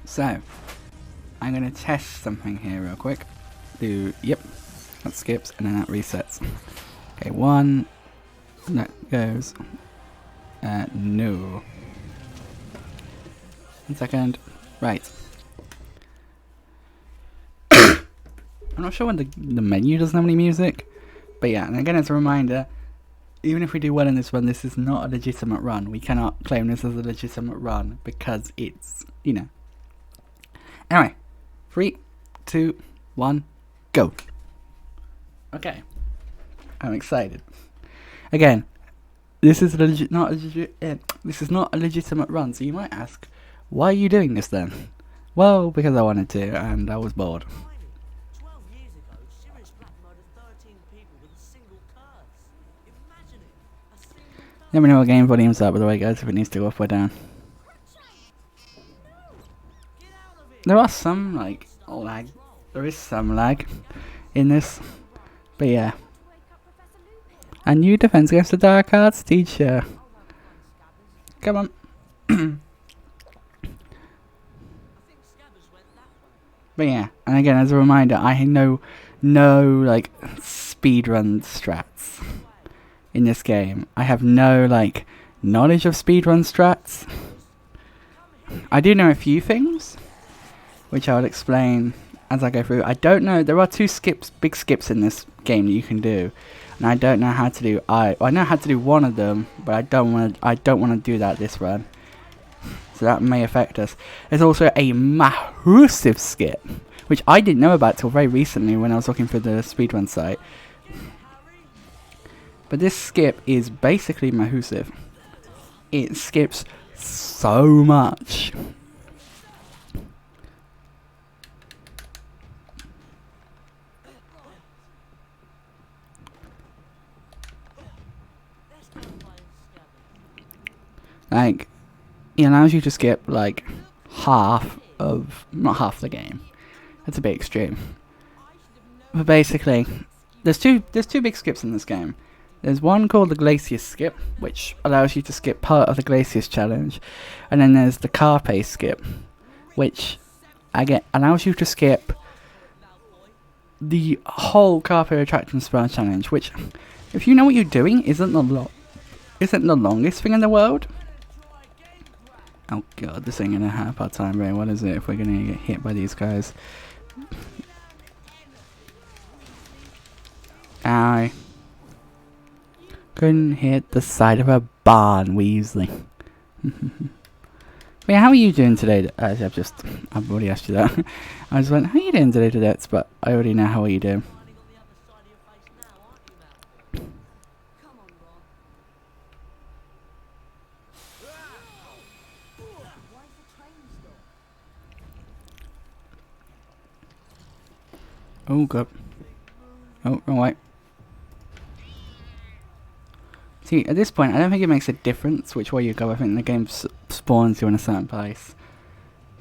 So, I'm going to test something here real quick. Yep, that skips and then that resets. Okay, one, that goes, no. 1 second, right. I'm not sure when the menu doesn't have any music, but yeah, and again as a reminder, even if we do well in this run, this is not a legitimate run. We cannot claim this as a legitimate run because it's, you know. Anyway, 3, 2, 1, go. Okay, I'm excited. Again, this is not a legitimate run. So you might ask, why are you doing this then? Well, because I wanted to, and I was bored. Let me know what game volume's up, by the way, guys, if it needs to go up or down. There are some, like, lag. There is some lag in this. But yeah. A new defense against the Dark Arts teacher. Come on. But yeah, and again, as a reminder, I know no, like, speedrun strats in this game. I have no, like, knowledge of speedrun strats. I do know a few things, which I will explain as I go through. I don't know, there are 2 big skips in this game that you can do, and I don't know how to do, I know how to do one of them, but I don't want to do that this run. So that may affect us. There's also a massive skip, which I didn't know about till very recently when I was looking for the speedrun site. But this skip is basically massive. It skips so much. Like, it allows you to skip like half of, not half the game. That's a bit extreme. But basically, there's two big skips in this game. There's one called the Glacier Skip, which allows you to skip part of the Glaciers challenge, and then there's the Carpe Skip, which again allows you to skip the whole Carpe Attraction Spur challenge, which, if you know what you're doing, isn't the longest thing in the world. Oh god, this ain't gonna have our time very well, is it, if we're gonna get hit by these guys. Ow. Couldn't hit the side of a barn, Weasley. Wait, how are you doing today? I've already asked you that. I just went, how are you doing today, Cadets? But I already know how are you doing. Oh god. Oh, wrong way. See, at this point, I don't think it makes a difference which way you go. I think the game spawns you in a certain place.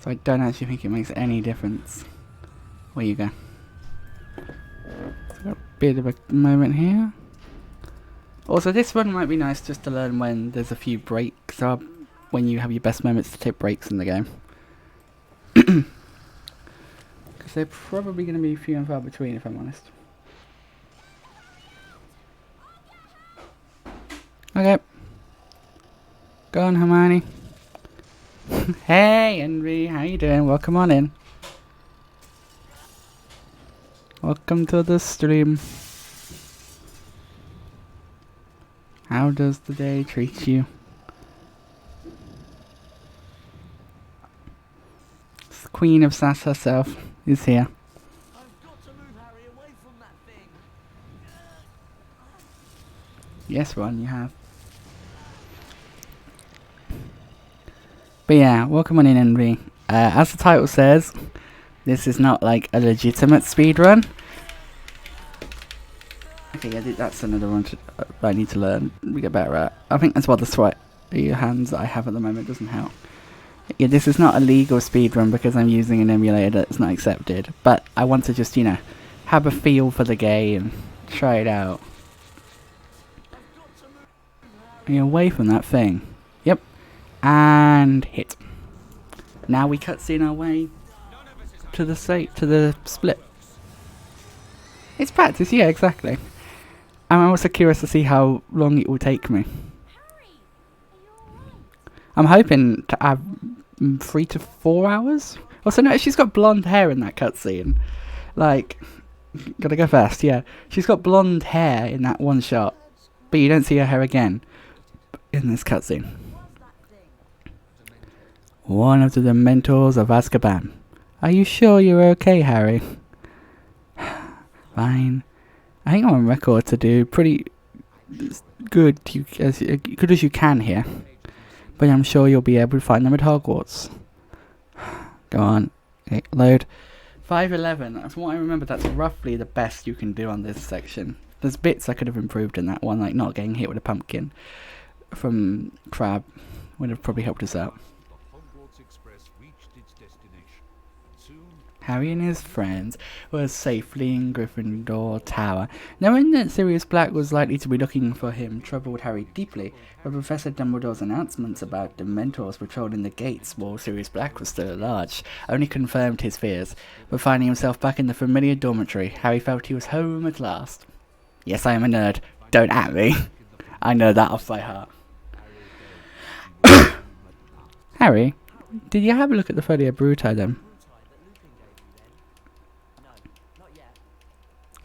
So I don't actually think it makes any difference where you go. So got a bit of a moment here. Also, this one might be nice just to learn when there's a few breaks, or when you have your best moments to take breaks in the game. Because they're probably going to be few and far between, if I'm honest. Okay. Go on, Hermione. Hey, Henry, how you doing? Welcome on in. Welcome to the stream. How does the day treat you? The Queen of Sass herself is here. I've got to move Harry away from that thing. Yes, Ron, you have. But yeah, welcome on in, Henry. As the title says, this is not like a legitimate speedrun. Okay, yeah, that's another one I need to learn. We get better at. I think that's what the sweat your hands that I have at the moment doesn't help. Yeah, this is not a legal speedrun because I'm using an emulator that's not accepted. But I want to just, you know, have a feel for the game, try it out. Are you away from that thing? Yep. And hit. Now we cutscene our way to the split. It's practice, yeah, exactly. I'm also curious to see how long it will take me. I'm hoping to have 3 to 4 hours. Also, no, she's got blonde hair in that cutscene. Like, gotta go fast, yeah. She's got blonde hair in that one shot, but you don't see her hair again in this cutscene. One of the Dementors of Azkaban. Are you sure you're okay, Harry? Fine. I think I'm on record to do pretty good as good as you can here. But I'm sure you'll be able to find them at Hogwarts. Go on. Okay, load. 511. From what I remember, that's roughly the best you can do on this section. There's bits I could have improved in that one, like not getting hit with a pumpkin from Crab would have probably helped us out. Harry and his friends were safely in Gryffindor Tower. Knowing that Sirius Black was likely to be looking for him troubled Harry deeply, but Professor Dumbledore's announcements about Dementors patrolling the gates while Sirius Black was still at large only confirmed his fears. But finding himself back in the familiar dormitory, Harry felt he was home at last. Yes, I am a nerd. Don't at me. I know that off by heart. Harry, did you have a look at the Folia Bruti then?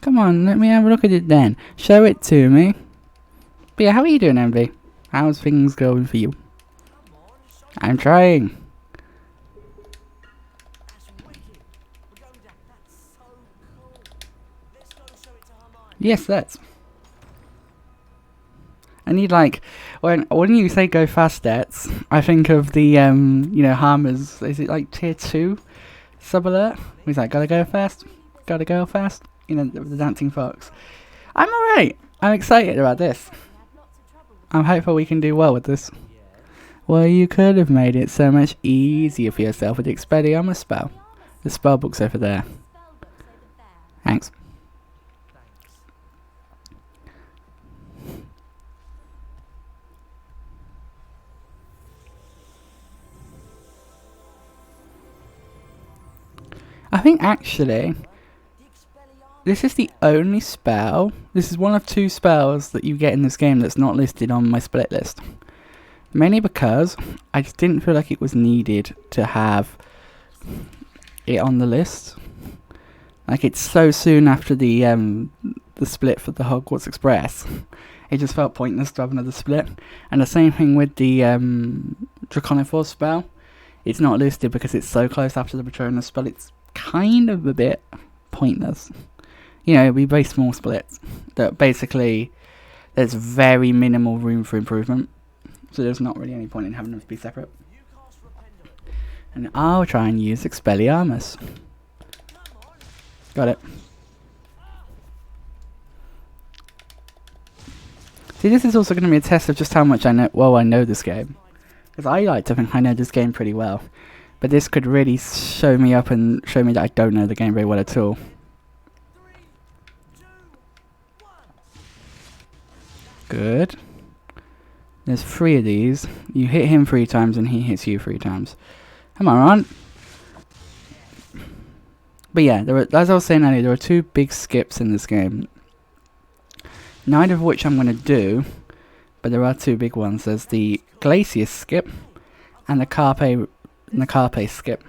Come on, let me have a look at it then. Show it to me. But yeah, how are you doing, Envy? How's things going for you? I'm trying. Yes, let's. I need like when you say go fast stats, I think of the you know, Harmer's, is it like tier 2 sub alert? He's like, gotta go fast, you know, the dancing fox. I'm alright. I'm excited about this. I'm hopeful we can do well with this. Well, you could have made it so much easier for yourself with the Expelliarmus spell. The spell book's over there. Thanks. I think actually this is the only spell, this is one of 2 spells that you get in this game that's not listed on my split list. Mainly because I just didn't feel like it was needed to have it on the list. Like, it's so soon after the split for the Hogwarts Express. It just felt pointless to have another split. And the same thing with the Draconiforce spell. It's not listed because it's so close after the Patronus spell, it's kind of a bit pointless. You know, it'd be very small splits that basically there's very minimal room for improvement, so there's not really any point in having them to be separate. And I'll try and use Expelliarmus. Got it. See, this is also going to be a test of just how much I know this game, because I like to think I know this game pretty well, but this could really show me up and show me that I don't know the game very well at all. Good. There's 3 of these. You hit him 3 times and he hits you 3 times. Come on. But yeah, as I was saying earlier, there are 2 big skips in this game. Neither of which I'm going to do, but there are 2 big ones. There's the Glacius skip and the Carpe skip.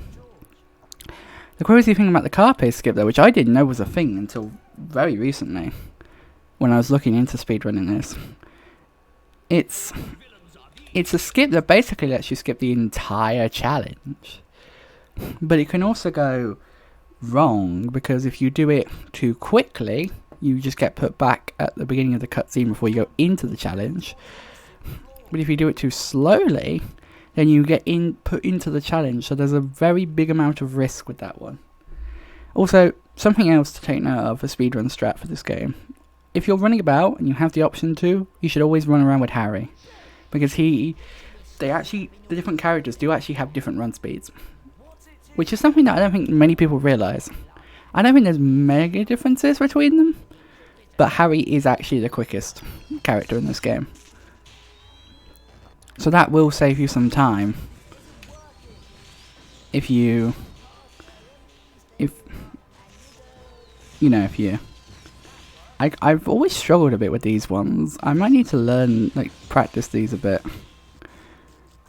The crazy thing about the Carpe skip though, which I didn't know was a thing until very recently, when I was looking into speedrunning this, it's a skip that basically lets you skip the entire challenge. But it can also go wrong, because if you do it too quickly, you just get put back at the beginning of the cutscene before you go into the challenge. But if you do it too slowly, then you get put into the challenge, so there's a very big amount of risk with that one. Also, something else to take note of, a speedrun strat for this game. If you're running about and you have the option to, you should always run around with Harry, because the different characters do actually have different run speeds, which is something that I don't think many people realise. I don't think there's mega differences between them, but Harry is actually the quickest character in this game, so that will save you some time. if you, if you know, if you, I've always struggled a bit with these ones. I might need to learn, like, practice these a bit.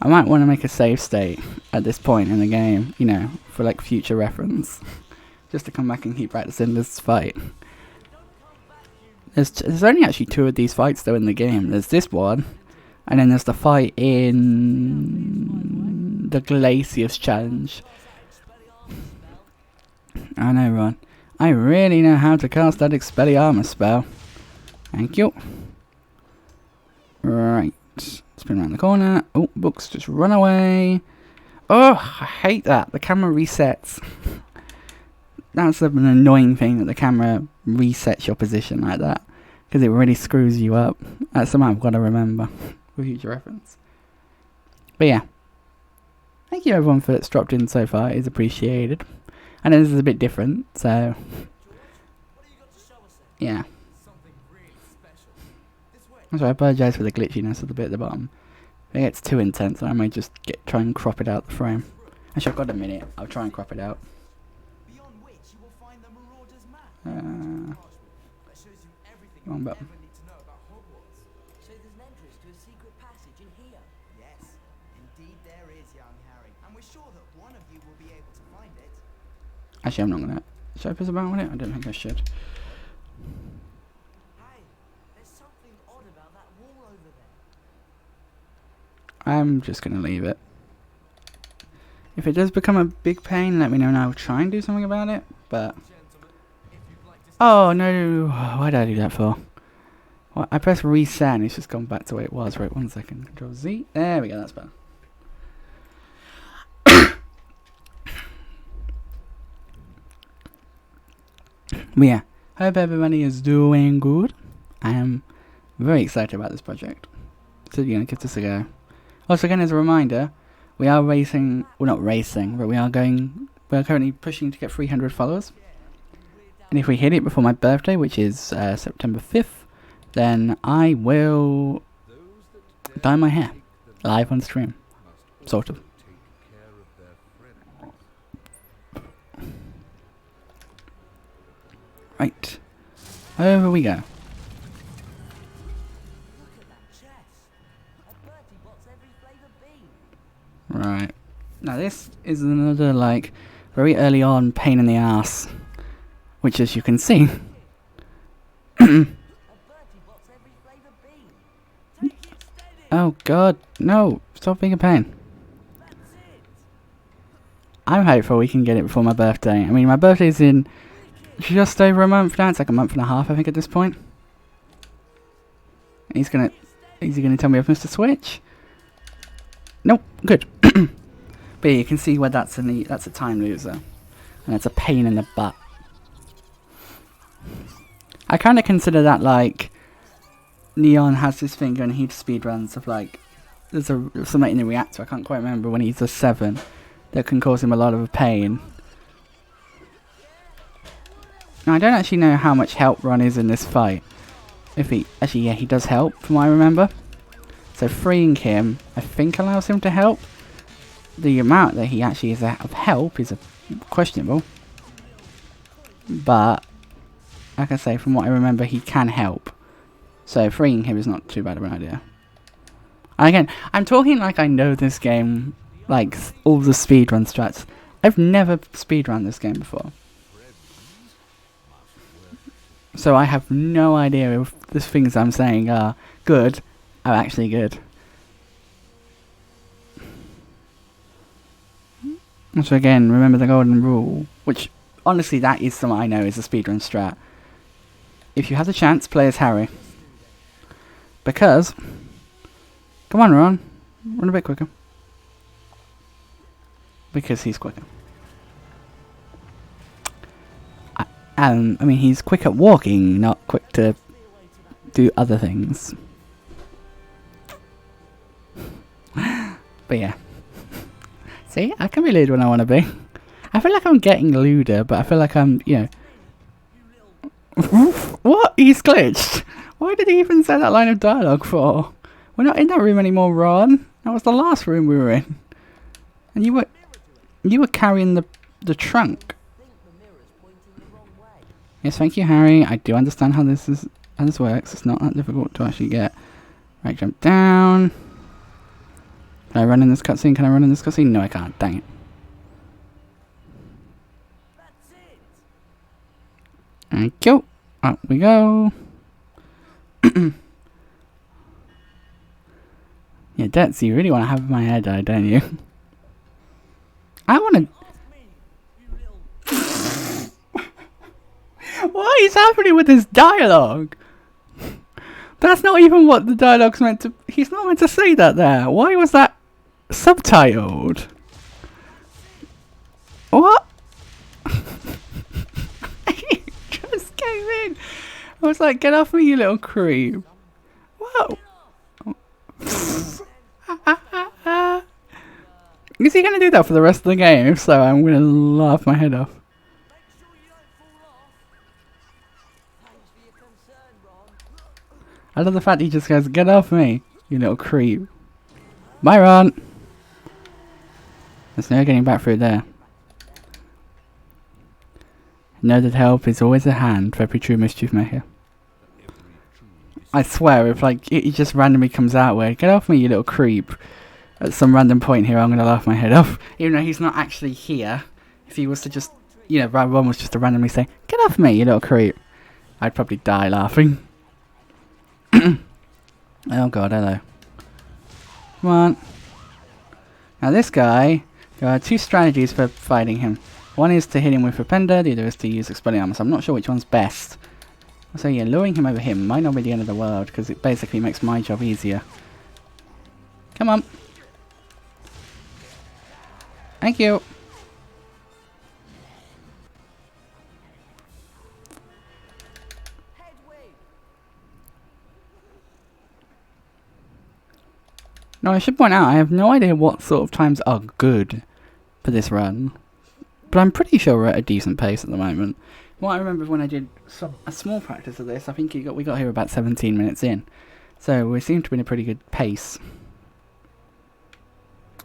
I might want to make a save state at this point in the game, you know, for like future reference, just to come back and keep practicing this fight. There's only actually 2 of these fights though in the game. There's this one, and then there's the fight in the Glacius challenge. I know, Ron. I really know how to cast that Expelliarmus spell. Thank you. Right. Spin around the corner. Oh, books just run away. Oh, I hate that. The camera resets. That's an annoying thing, that the camera resets your position like that, because it really screws you up. That's something I've got to remember for future reference. But yeah. Thank you everyone that's dropped in so far. It's appreciated. I know this is a bit different, so yeah. So I apologise for the glitchiness of the bit at the bottom. If it gets too intense, I might just try and crop it out the frame. Actually, I've got a minute. I'll try and crop it out. Wrong button. So there's an entrance to a secret passage in here. Yes, indeed there is, young Harry. And we're sure that one of you will be able to find it. Actually, I'm not gonna. Should I press about on it? I don't think I should. Hey, there's something odd about that wall over there. I'm just gonna leave it. If it does become a big pain, let me know and I'll try and do something about it. But oh no! Why did I do that for? Well, I pressed reset and it's just gone back to where it was. Right, 1 second. Control Z. There we go. That's better. But yeah, hope everybody is doing good. I am very excited about this project. So, you know, give this a go. Also, again, as a reminder, we are racing, well not racing, but we are currently pushing to get 300 followers. And if we hit it before my birthday, which is September 5th, then I will dye my hair live on stream. Sort of. Right. Over we go. Look at that chest. A Bertie Bott's every flavour bean. Right. Now this is another, like, very early on pain in the ass. Which, as you can see... A Bertie Bott's every flavour bean. Take it steady. Oh god, no. Stop being a pain. That's it. I'm hopeful we can get it before my birthday. I mean, my birthday's in just over a month now. It's like a month and a half, I think, at this point. Is he gonna tell me I've missed a switch? Nope, good. But yeah, you can see where that's a time loser. And it's a pain in the butt. I kind of consider that like Neon has this thing going, he speedruns of like, there's something in the reactor, I can't quite remember, when he's a 7 that can cause him a lot of pain. Now I don't actually know how much help Ron is in this fight. If he actually, yeah, he does help from what I remember. So freeing him, I think, allows him to help. The amount that he actually is of help is questionable. But like I say, from what I remember, he can help. So freeing him is not too bad of an idea. And again, I'm talking like I know this game, like all the speedrun strats. I've never speedrun this game before. So I have no idea if the things I'm saying are good, are actually good. So again, remember the golden rule, which honestly that is something I know is a speedrun strat. If you have the chance, play as Harry. Because, come on Ron, run a bit quicker. Because he's quicker. I mean, he's quick at walking, not quick to do other things. But yeah. See, I can be lewd when I want to be. I feel like I'm getting lewder, but I feel like I'm, you know... What? He's glitched? Why did he even say that line of dialogue for? We're not in that room anymore, Ron. That was the last room we were in. And you were... You were carrying the trunk. I think the mirror's pointing the wrong way. Yes, thank you, Harry. I do understand how this works. It's not that difficult to actually get. Right, jump down. Can I run in this cutscene? Can I run in this cutscene? No, I can't. Dang it. That's it. Thank you. Up we go. Yeah, Detsy, you really want to have my hair dye, don't you? I want to... Off me, you little... What is happening with this dialogue? That's not even what the dialogue's meant to... He's not meant to say that there. Why was that subtitled? What? He just came in. I was like, get off me, you little creep. Whoa. Is he going to do that for the rest of the game? If so, I'm going to laugh my head off. Make sure you don't fall off. Thanks for your concern, Ron. I love the fact he just goes, get off me, you little creep. Bye, Ron. There's no getting back through there. Know that help is always at hand for every true mischief maker. I swear, if like he just randomly comes out where, get off me, you little creep. At some random point here, I'm going to laugh my head off. Even though he's not actually here. If he was to just, you know, Ron was just to randomly say, get off me, you little creep. I'd probably die laughing. Oh god, hello. Come on. Now this guy, there are two strategies for fighting him. One is to hit him with Repender, the other is to use Exploding Armor, so I'm not sure which one's best. So yeah, luring him over him might not be the end of the world, because it basically makes my job easier. Come on. Thank you. Now I should point out, I have no idea what sort of times are good for this run. But I'm pretty sure we're at a decent pace at the moment. What I remember when I did a small practice of this, I think we got here about 17 minutes in. So we seem to be in a pretty good pace.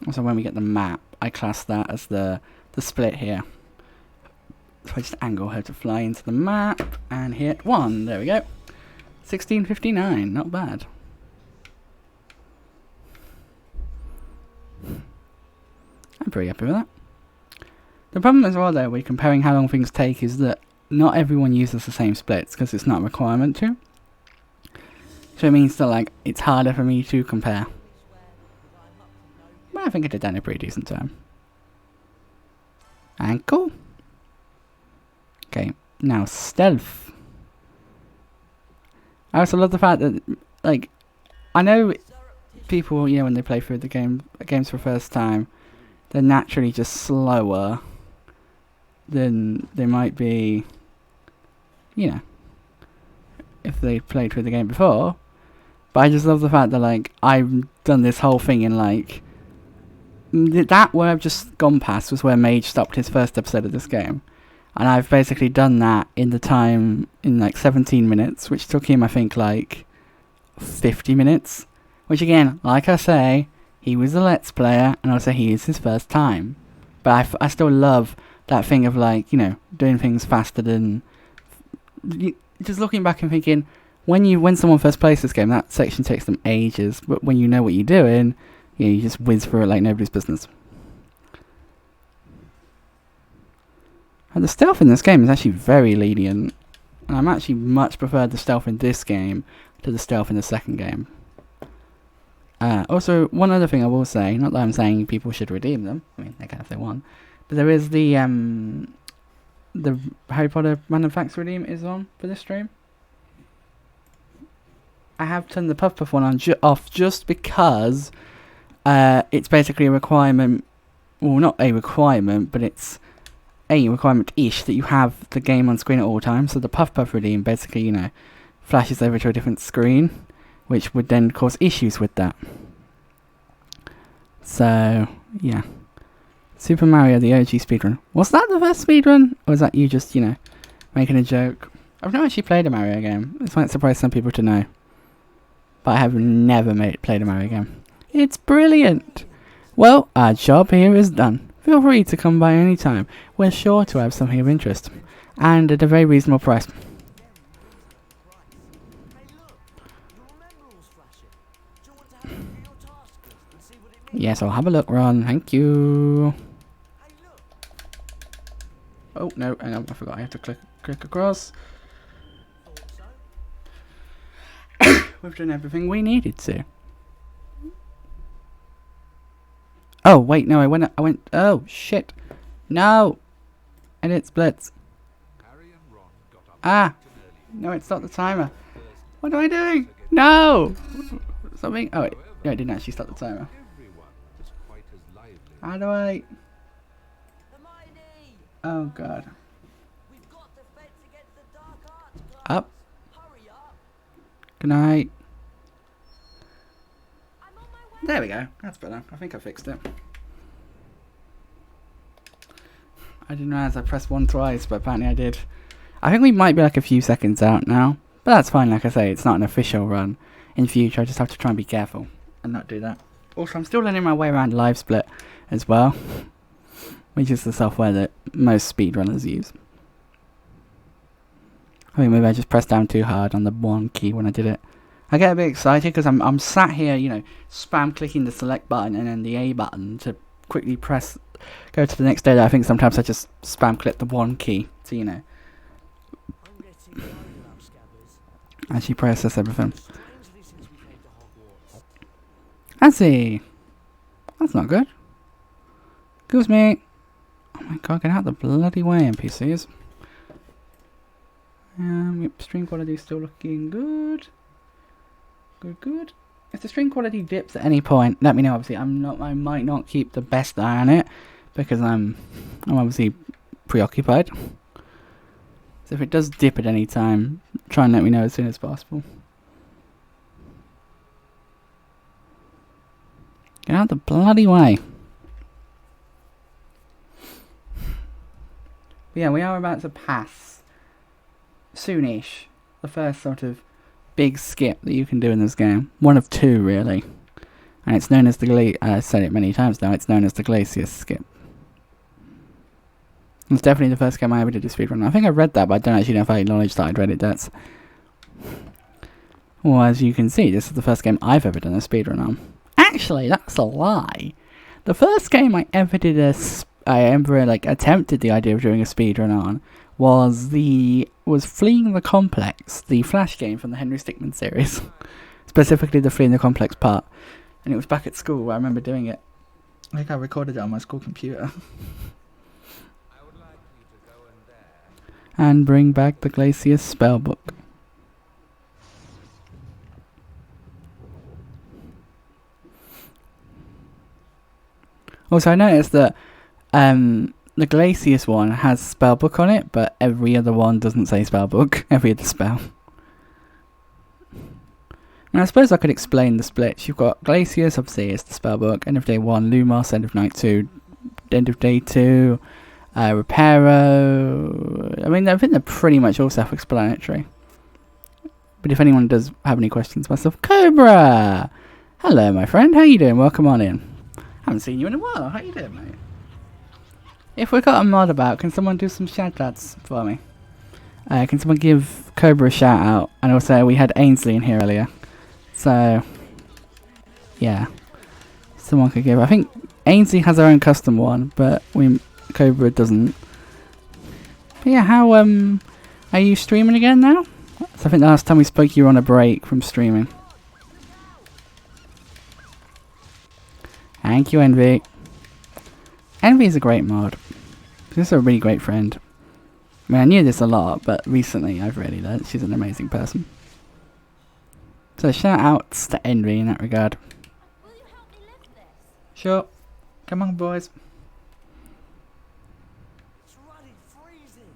Also when we get the map, I class that as the split here. So I just angle her to fly into the map and hit 1. There we go. 16:59, not bad. I'm pretty happy with that. The problem as well though with comparing how long things take is that not everyone uses the same splits because it's not a requirement to. So it means that like it's harder for me to compare. But I think I did that in a pretty decent time. And cool. Okay, now stealth. I also love the fact that like I know people, you know, when they play through the games for the first time, they're naturally just slower than they might be, you know, if they played through the game before. But I just love the fact that like I've done this whole thing in like that where I've just gone past was where Mage stopped his first episode of this game, and I've basically done that in the time in like 17 minutes, which took him I think like 50 minutes. Which again, like I say, he was a Let's Player, and also he is his first time. But I still love that thing of like, you know, doing things faster than... Just looking back and thinking, when someone first plays this game, that section takes them ages. But when you know what you're doing, you know, you just whiz through it like nobody's business. And the stealth in this game is actually very lenient. And I'm actually much prefer the stealth in this game to the stealth in the second game. Also, one other thing I will say, not that I'm saying people should redeem them, I mean, they can if they want, but there is the Harry Potter Random Facts redeem is on for this stream. I have turned the Puff Puff one on off just because it's basically a requirement, well not a requirement, but it's a requirement-ish that you have the game on screen at all times, so the Puff Puff redeem basically, you know, flashes over to a different screen, which would then cause issues with that. So, yeah. Super Mario, the OG speedrun. Was that the first speedrun? Or was that you just, you know, making a joke? I've never actually played a Mario game. This might surprise some people to know. But I have never played a Mario game. It's brilliant! Well, our job here is done. feel free to come by any time. We're sure to have something of interest, and at a very reasonable price. Hey look, you remember all's flashing. Do you want to have a look at your task list and see what it means? Yes, I'll have a look, Ron. Thank you. Hey look, Oh no, hang on, I forgot. I have to click across. thought so. We've done everything we needed to. Oh wait, no, I went. Oh shit, no. Edit splits. Ah, no, it's not the timer. What am I doing? No. Something. Oh, wait. No, I didn't actually start the timer. How do I? Hermione! Oh god. We've got defense against the dark arts class. Up. Hurry up! Good night. I'm on my way. There we go. That's better. I think I fixed it. I didn't realize I pressed one twice, but apparently I did. I think we might be like a few seconds out now, but that's fine. Like I say, it's not an official run. In future, I just have to try and be careful and not do that. Also, I'm still learning my way around Live Split as well, which is the software that most speedrunners use. I think maybe I just pressed down too hard on the one key when I did it. I get a bit excited because I'm sat here, you know, spam clicking the select button and then the A button to quickly go to the next data. I think sometimes I just spam click the one key to, you know, I'm getting worried about Scabbers. actually process everything. Strangely since we came to Hogwarts. I see. That's not good. Excuse me. Oh my god, get out the bloody way, NPCs. Yep, stream quality is still looking good. Good. If the stream quality dips at any point, let me know. Obviously, I might not keep the best eye on it because I'm obviously preoccupied. So if it does dip at any time, try and let me know as soon as possible. Get out the bloody way. But yeah, we are about to pass soonish the first sort of big skip that you can do in this game. One of two, really. And it's known as the I've said it many times now, it's known as the Glacier skip. It's definitely the first game I ever did a speedrun. I think I read that, but I don't actually know if I acknowledged that I'd read it. That's... Well, as you can see, this is the first game I've ever done a speedrun on. Actually, that's a lie. The first game I ever did attempted the idea of doing a speedrun on was Fleeing the Complex, the Flash game from the Henry Stickmin series. Specifically the Fleeing the Complex part. And it was back at school where I remember doing it. I think I recorded it on my school computer. And bring back the Glacier spellbook. Also, I noticed that the Glacius one has spellbook on it, but every other one doesn't say spellbook. Every other spell. And I suppose I could explain the splits. You've got Glacius, obviously, it's the spellbook. End of day 1, Lumos, end of night 2, end of day 2, Reparo. I mean, I think they're pretty much all self-explanatory. But if anyone does have any questions, myself, Cobra! Hello, my friend. How you doing? Welcome on in. Haven't seen you in a while. How you doing, mate? If we've got a mod about, can someone do some shout-outs for me? Can someone give Cobra a shout-out? And also, we had Ainsley in here earlier. So, yeah. Someone could give... I think Ainsley has her own custom one, but Cobra doesn't. But yeah, how... Are you streaming again now? So I think the last time we spoke, you were on a break from streaming. Thank you, Envy. Envy is a great mod. She's a really great friend. I mean, I knew this a lot, but recently I've really learned she's an amazing person. So shout outs to Envy in that regard. Will you help me lift this? Sure. Come on, boys. It's ruddy, freezing.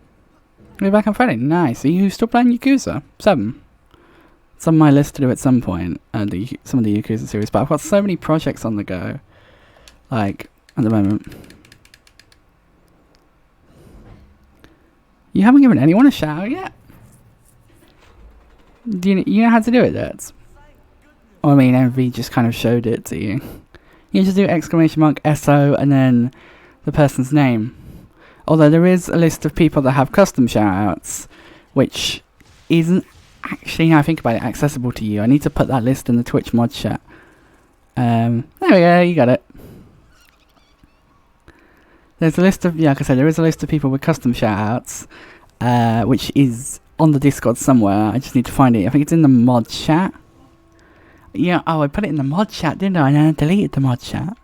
We're back on Friday. Nice. Are you still playing Yakuza 7? It's on my list to do at some point. Some of the Yakuza series, but I've got so many projects on the go. Like, at the moment. You haven't given anyone a shout out yet? Do you know how to do it, Dirts? I mean, MV just kind of showed it to you. You just do !SO and then the person's name. Although there is a list of people that have custom shoutouts, which isn't actually, now I think about it, accessible to you. I need to put that list in the Twitch mod chat. There we go, you got it. There's a list of, yeah, like I said, there is a list of people with custom shoutouts, which is on the Discord somewhere. I just need to find it. I think it's in the mod chat. Yeah, oh, I put it in the mod chat, didn't I? And I deleted the mod chat.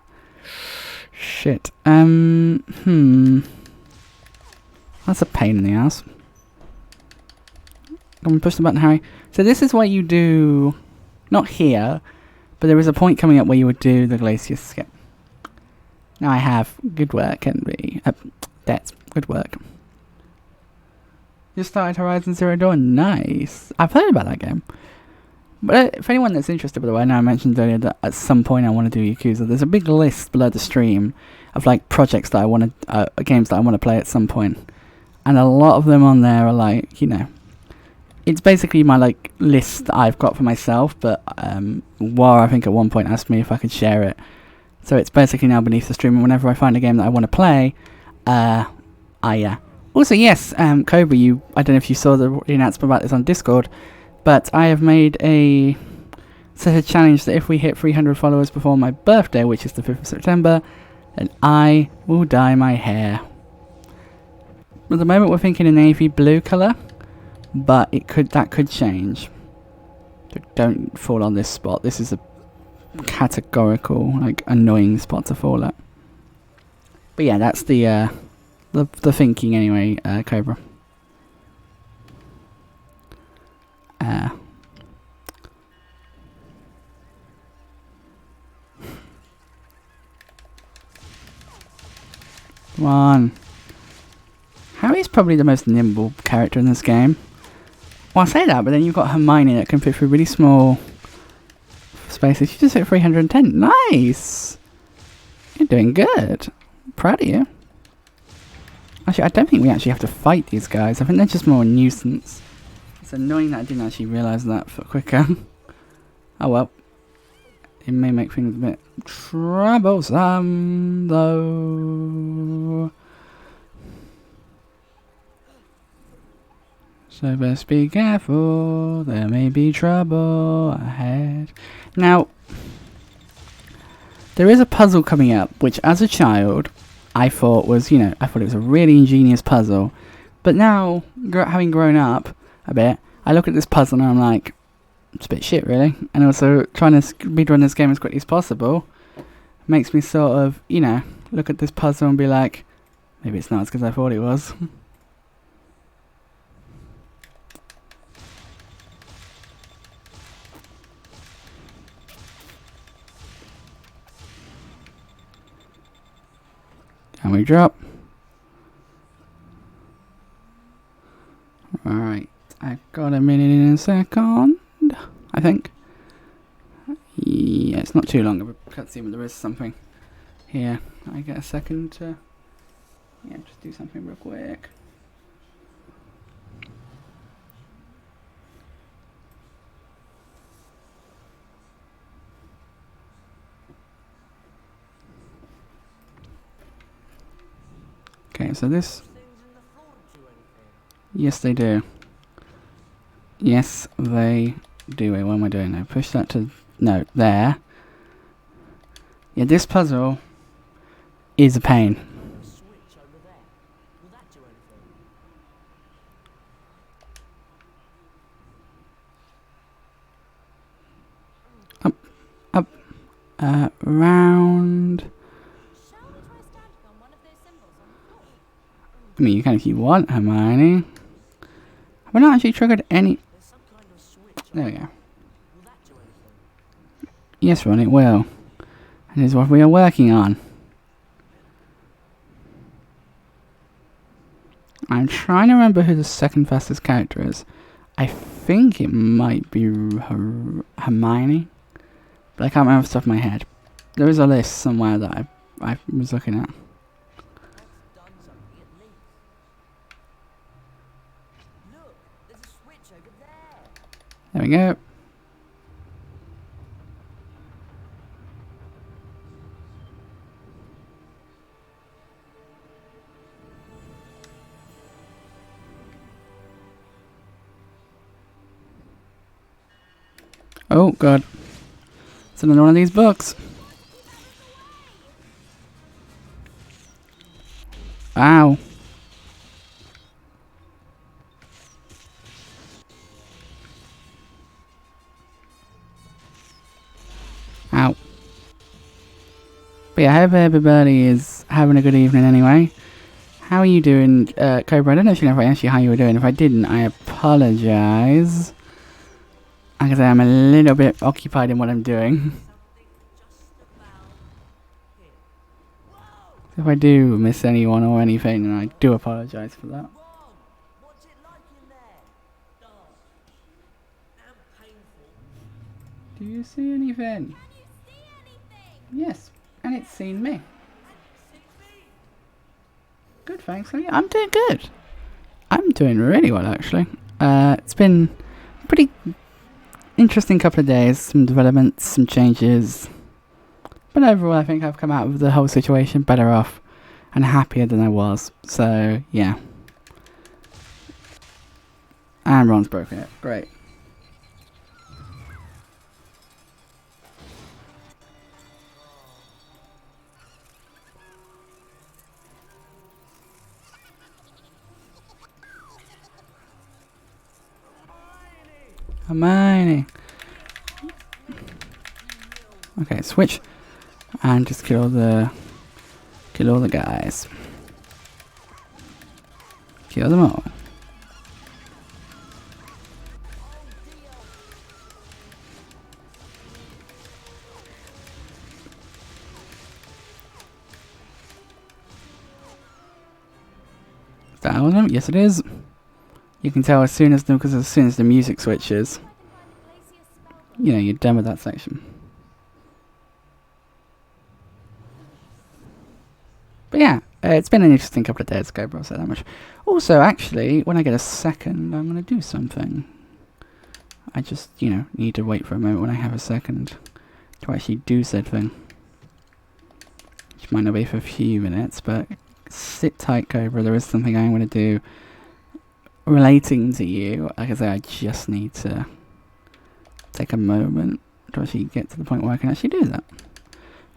Shit. That's a pain in the ass. Come on, push the button, Harry. So this is what you do, not here, but there is a point coming up where you would do the glacier skip. Now I have good work, Envy. That's good work. You started Horizon Zero Dawn. Nice. I've heard about that game. But for anyone that's interested, by the way, I know I mentioned earlier that at some point I want to do Yakuza. There's a big list below the stream of like projects that I want to, games that I want to play at some point, and a lot of them on there are like, you know, it's basically my like list that I've got for myself. But War, I think at one point asked me if I could share it, so it's basically now beneath the stream. And whenever I find a game that I want to play, Also, yes, Cobra, I don't know if you saw the announcement about this on Discord. But I have made a set of challenge that if we hit 300 followers before my birthday, which is the 5th of September, then I will dye my hair. At the moment we're thinking a navy blue colour, but that could change. So don't fall on this spot. This is a categorical, like, annoying spot to fall at. But yeah, that's the thinking anyway, Cobra. Come on. Harry's probably the most nimble character in this game. Well, I say that, but then you've got Hermione that can fit through really small spaces. You just hit 310. Nice! You're doing good. Proud of you. Actually, I don't think we actually have to fight these guys. I think they're just more a nuisance. It's annoying that I didn't actually realise that for quicker. Oh well. It may make things a bit troublesome, though. So best be careful, there may be trouble ahead. Now, there is a puzzle coming up, which as a child, I thought was, I thought it was a really ingenious puzzle. But now, having grown up a bit, I look at this puzzle and I'm like, it's a bit shit, really. And also, trying to speedrun this game as quickly as possible makes me sort of, look at this puzzle and be like, maybe it's not as good as I thought it was. Can we drop? Alright, I've got a minute and a second, I think. Yeah, it's not too long of a cutscene, but there is something here. I get a second to, just do something real quick. Okay, so this... Yes, they do. Yes, they do. Wait, what am I doing now? Push that to... No, there. Yeah, this puzzle is a pain. Up, round... I mean, you can if you want, Hermione. Have I not actually triggered any... There we go. Yes, Ron, it will. And this is what we are working on. I'm trying to remember who the second fastest character is. I think it might be Hermione. But I can't remember off the top of my head. There is a list somewhere that I was looking at. There we go. Oh god. It's another one of these books. Ow. Ow. But yeah, I hope everybody is having a good evening anyway. How are you doing, Cobra? I don't know if I asked you how you were doing. If I didn't, I apologise. Like I say, I'm a little bit occupied in what I'm doing. If I do miss anyone or anything, then I do apologise for that. What's it like in there? Dark and painful. Do you see anything? Yes, and it's seen me. Good, thanks. I'm doing good. I'm doing really well, actually. It's been a pretty interesting couple of days. Some developments, some changes. But overall, I think I've come out of the whole situation better off and happier than I was. So, yeah. And Ron's broken it. Great. Hermione. Okay, switch. And just kill all the guys. Kill them all. Is that all of them? Yes, it is. You can tell as soon as the music switches, you know, you're done with that section. But yeah, it's been an interesting couple of days ago, but I'll say that much. Also, actually, when I get a second, I'm going to do something. I just, you know, need to wait for a moment when I have a second to actually do said thing. Which might not be for a few minutes, but sit tight, Cobra. There is something I'm going to do relating to you. Like I say, I just need to take a moment to actually get to the point where I can actually do that.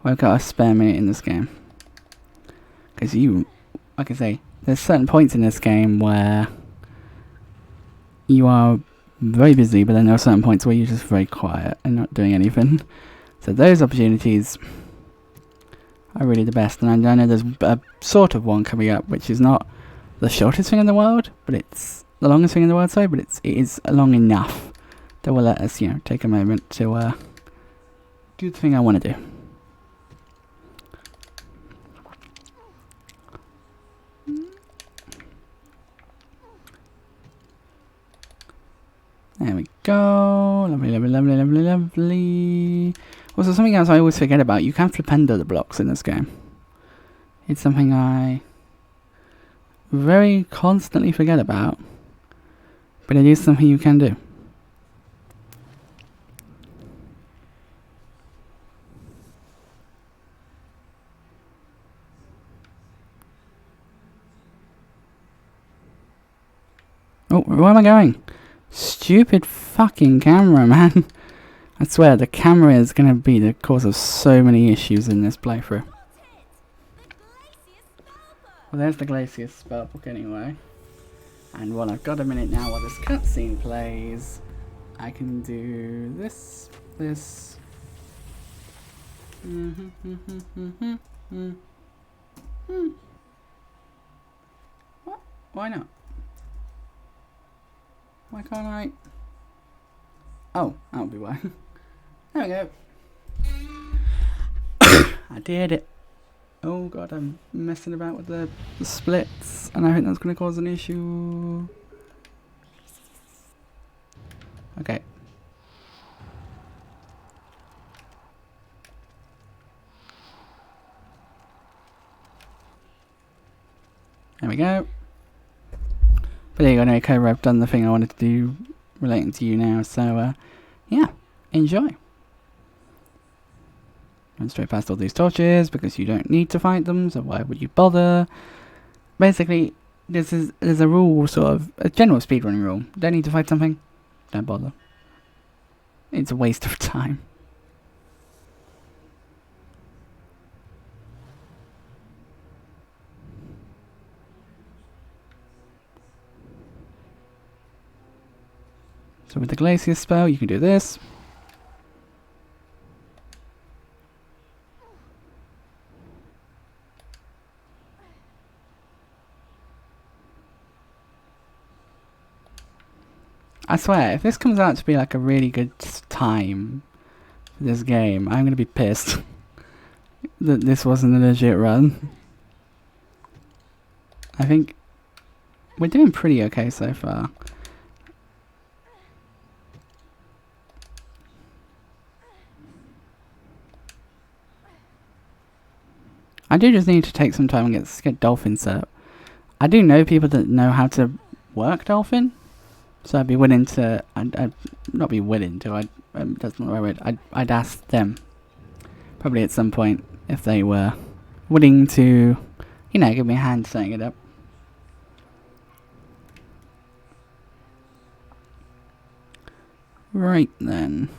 Where I've got a spare minute in this game. Because like I say, there's certain points in this game where you are very busy, but then there are certain points where you're just very quiet and not doing anything. So those opportunities are really the best. And I know there's a sort of one coming up, which is not the shortest thing in the world, but it's the longest thing in the world, sorry, but it is long enough that will let us, you know, take a moment to do the thing I want to do. There we go. Lovely, lovely, lovely, lovely, lovely. Also, something else I always forget about. You can flipendo the blocks in this game. It's something I very constantly forget about. But it is something you can do. Oh, where am I going? Stupid fucking camera, man. I swear, the camera is going to be the cause of so many issues in this playthrough. Well, there's the Glacius spellbook anyway. And while I've got a minute now while this cutscene plays, I can do this. What? Why not? Why can't I? Oh, that'll be why. There we go. I did it. Oh god, I'm messing about with the splits, and I think that's going to cause an issue. Okay. There we go. But there you go, anyway, Cobra, I've done the thing I wanted to do relating to you now, so, yeah, enjoy. Run straight past all these torches, because you don't need to fight them, so why would you bother? Basically, there's a rule, sort of, a general speedrunning rule. Don't need to fight something, don't bother. It's a waste of time. So with the Glacier spell, you can do this. I swear, if this comes out to be like a really good time for this game, I'm gonna be pissed that this wasn't a legit run. I think we're doing pretty okay so far. I do just need to take some time and get Dolphin set up. I do know people that know how to work Dolphin, so I'd be willing to. I'd not be willing to. That's not the right word. I'd ask them probably at some point if they were willing to, you know, give me a hand setting it up. Right then.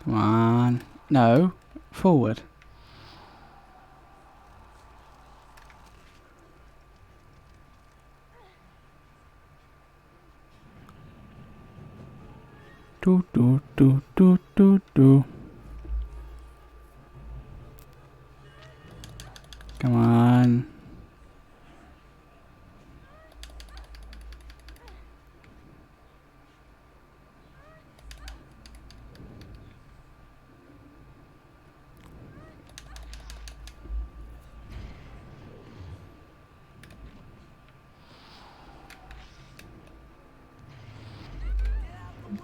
Come on. No. Forward. Do do do do do do. Come on.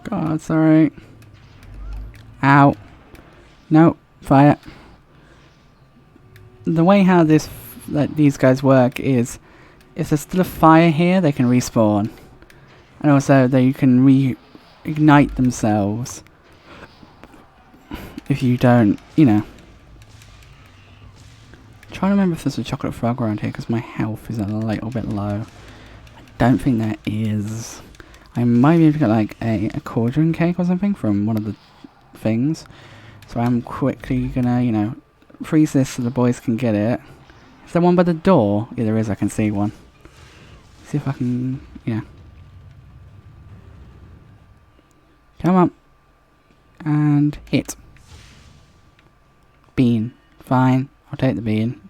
God, sorry. Ow. No, fire. The way how these guys work is, if there's still a fire here, they can respawn, and also they can reignite themselves if you don't, you know. I'm trying to remember if there's a chocolate frog around here because my health is a little bit low. I don't think there is. I might be able to get like a cauldron cake or something from one of the things. So I'm quickly gonna, you know, freeze this so the boys can get it. Is there one by the door? Yeah, there is. I can see one. See if I can, yeah. Come on. And hit. Bean. Fine. I'll take the bean.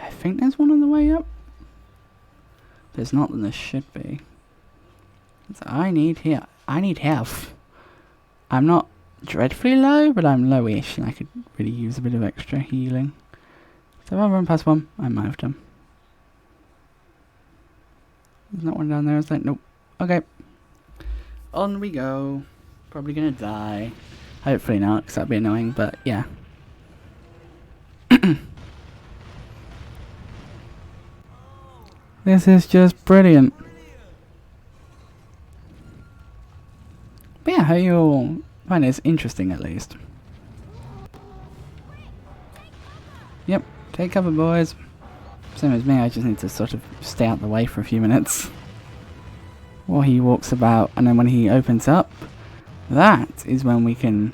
I think there's one on the way up. If there's not, then there should be. So I need health. I'm not dreadfully low, but I'm lowish, and I could really use a bit of extra healing. So if I run past one, I might have done. There's not one down there, is there? Nope. Okay. On we go. Probably gonna die. Hopefully not, because that'd be annoying, but yeah. This is just brilliant. But yeah, how you all find this interesting at least. Yep, take cover boys. Same as me, I just need to sort of stay out the way for a few minutes while he walks about, and then when he opens up, that is when we can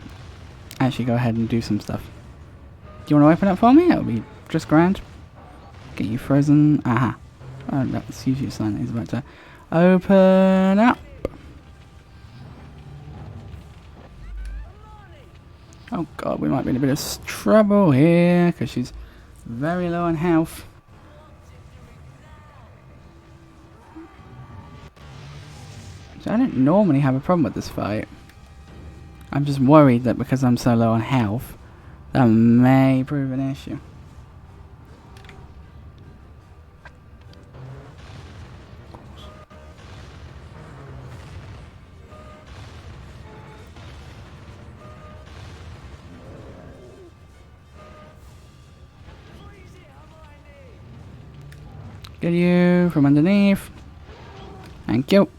actually go ahead and do some stuff. Do you want to open up for me? That would be just grand. Get you frozen. Aha. Oh, that's usually a sign that he's about to open up. Oh god, we might be in a bit of trouble here, because she's very low on health. So I don't normally have a problem with this fight. I'm just worried that because I'm so low on health, that may prove an issue. Get you from underneath. Thank you.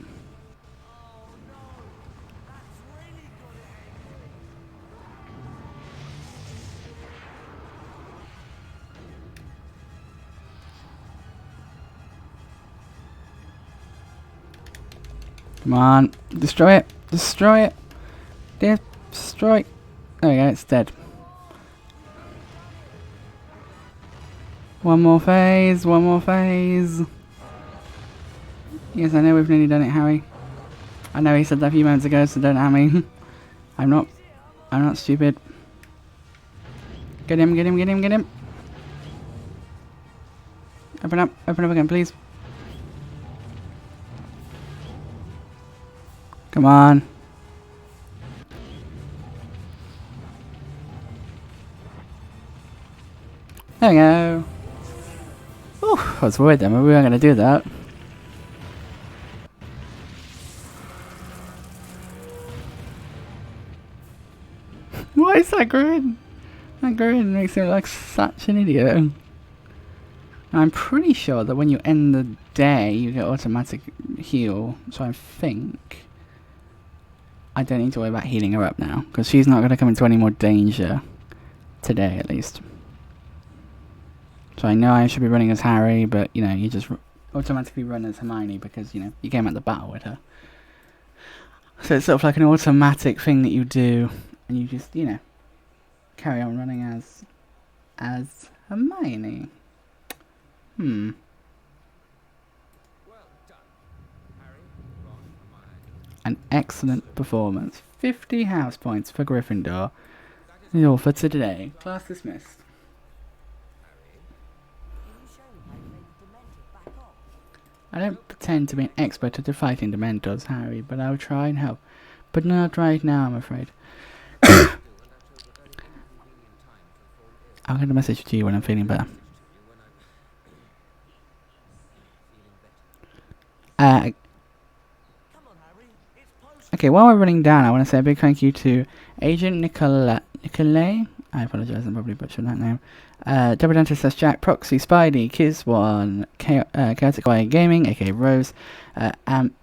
Come on. Destroy it. Destroy it. Destroy. There we go. It's dead. One more phase. One more phase. Yes, I know we've nearly done it, Harry. I know he said that a few moments ago, so don't at me. I'm not stupid. Get him, get him, get him, get him. Open up again, please. Come on. There we go. Ooh, I was worried then, we weren't going to do that. Why is that grin? That grin makes me look like such an idiot. I'm pretty sure that when you end the day, you get automatic heal. So I think I don't need to worry about healing her up now, because she's not going to come into any more danger today, at least. So I know I should be running as Harry, but you know, you just automatically run as Hermione because you know you came at the battle with her. So it's sort of like an automatic thing that you do, and you just carry on running as Hermione. An excellent performance. 50 house points for Gryffindor. That's all for today. Class dismissed. I don't pretend to be an expert at fighting Dementors, Harry, but I'll try and help. But not right now, I'm afraid. I'll get a message to you when I'm feeling better. Okay, while we're running down, I want to say a big thank you to Agent Nicolay. I apologise, I'm probably butchering that name. Double Dentist says Jack, Proxy, Spidey, Kiz1, Chaotic Way Gaming, aka Rose, Amra?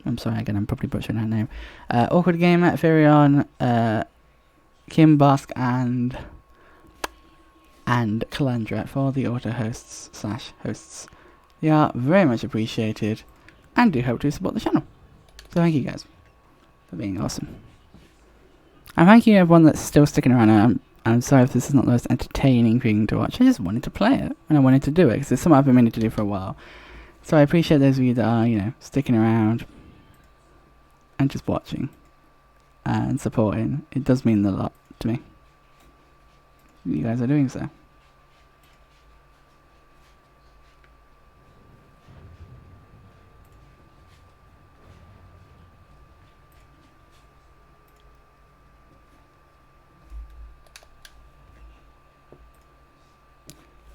I'm sorry, again, I'm probably butchering that name. Awkward Gamer, Firion, Kim Bosk, and Calandra for the auto hosts/hosts. They are very much appreciated and do hope to support the channel. So thank you guys for being awesome. And thank you everyone that's still sticking around. I'm sorry if this is not the most entertaining thing to watch. I just wanted to play it and I wanted to do it because it's something I've been meaning to do for a while. So I appreciate those of you that are, sticking around and just watching and supporting. It does mean a lot to me. You guys are doing so.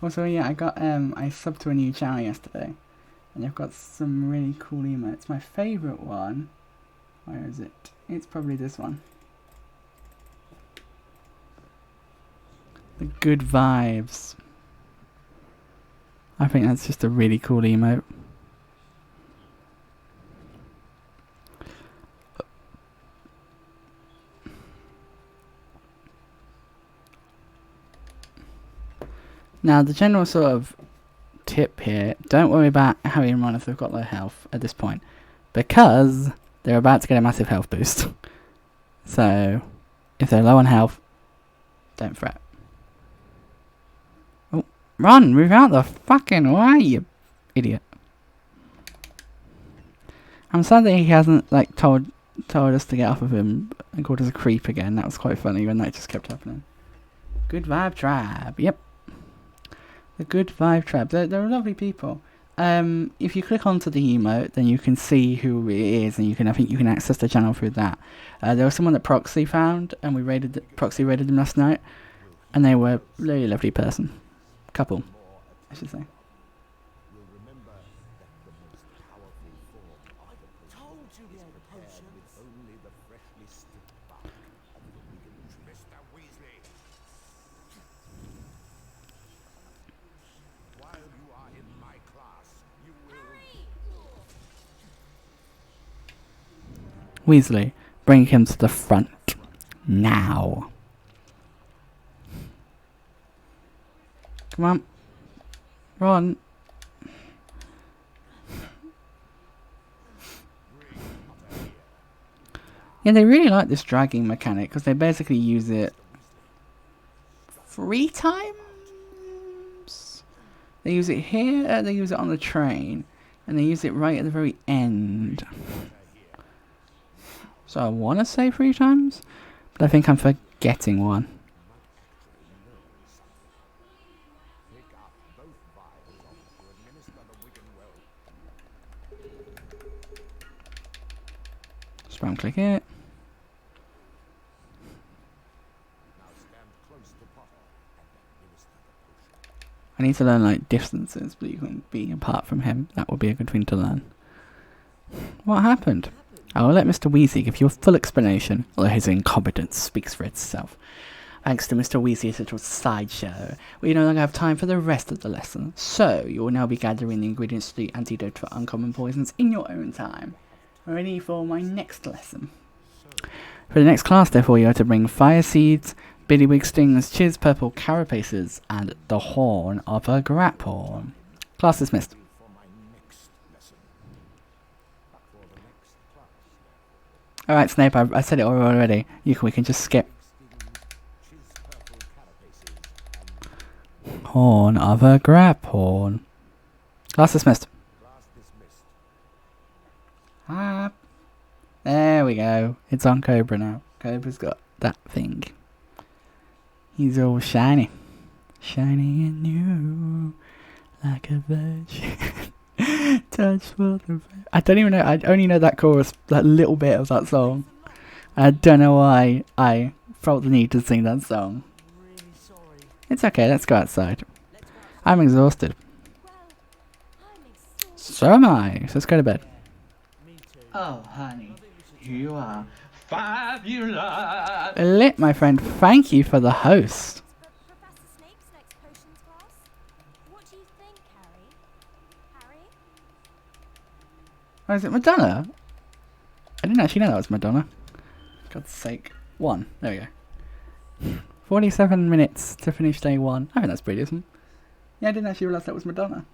Also, yeah, I subbed to a new channel yesterday, and they've got some really cool emotes. My favourite one, where is it? It's probably this one. The good vibes. I think that's just a really cool emote. Now, the general sort of tip here, don't worry about Harry and Ron if they've got low health at this point, because they're about to get a massive health boost. So, if they're low on health, don't fret. Oh, Ron, move out the fucking way, you idiot. I'm sad that he hasn't, told us to get off of him and called us a creep again. That was quite funny when that just kept happening. Good Vibe Tribe, yep. The Good Vibe Tribe. They're lovely people. If you click onto the emote, then you can see who it is, and I think you can access the channel through that. There was someone that Proxy found, and Proxy raided them last night, and they were a really lovely person. Couple, I should say. Weasley, bring him to the front. Now. Come on. Ron. Yeah, they really like this dragging mechanic because they basically use it 3 times. They use it here, they use it on the train, and they use it right at the very end. So I want to say 3 times, but I think I'm forgetting one. Spam click it. I need to learn like distances, but you can be apart from him. That would be a good thing to learn. What happened? I will let Mr. Weasley give you a full explanation, although his incompetence speaks for itself. Thanks to Mr. Weasley's little sideshow, we no longer have time for the rest of the lesson, so you will now be gathering the ingredients to the antidote for uncommon poisons in your own time. Ready for my next lesson. For the next class, therefore, you are to bring fire seeds, billywig stings, chiz, purple carapaces, and the horn of a grapphorn. Class dismissed. Alright, Snape, I said it already. We can just skip. Horn of a grapphorn. Class dismissed. Ah, there we go. It's on Cobra now. Cobra's got that thing. He's all shiny. Shiny and new. Like a virgin. Touch for the... I don't even know. I only know that chorus, that little bit of that song. I don't know why I felt the need to sing that song. It's okay, let's go outside. I'm exhausted. So am I. So let's go to bed. Oh, honey, you are fabulous. Lit, my friend. Thank you for the host. Professor Snape's next potions class. What do you think, Harry? Harry? Oh, is it Madonna? I didn't actually know that was Madonna. God's sake. 1. There we go. 47 minutes to finish day 1. I think that's pretty decent. Yeah, I didn't actually realise that was Madonna.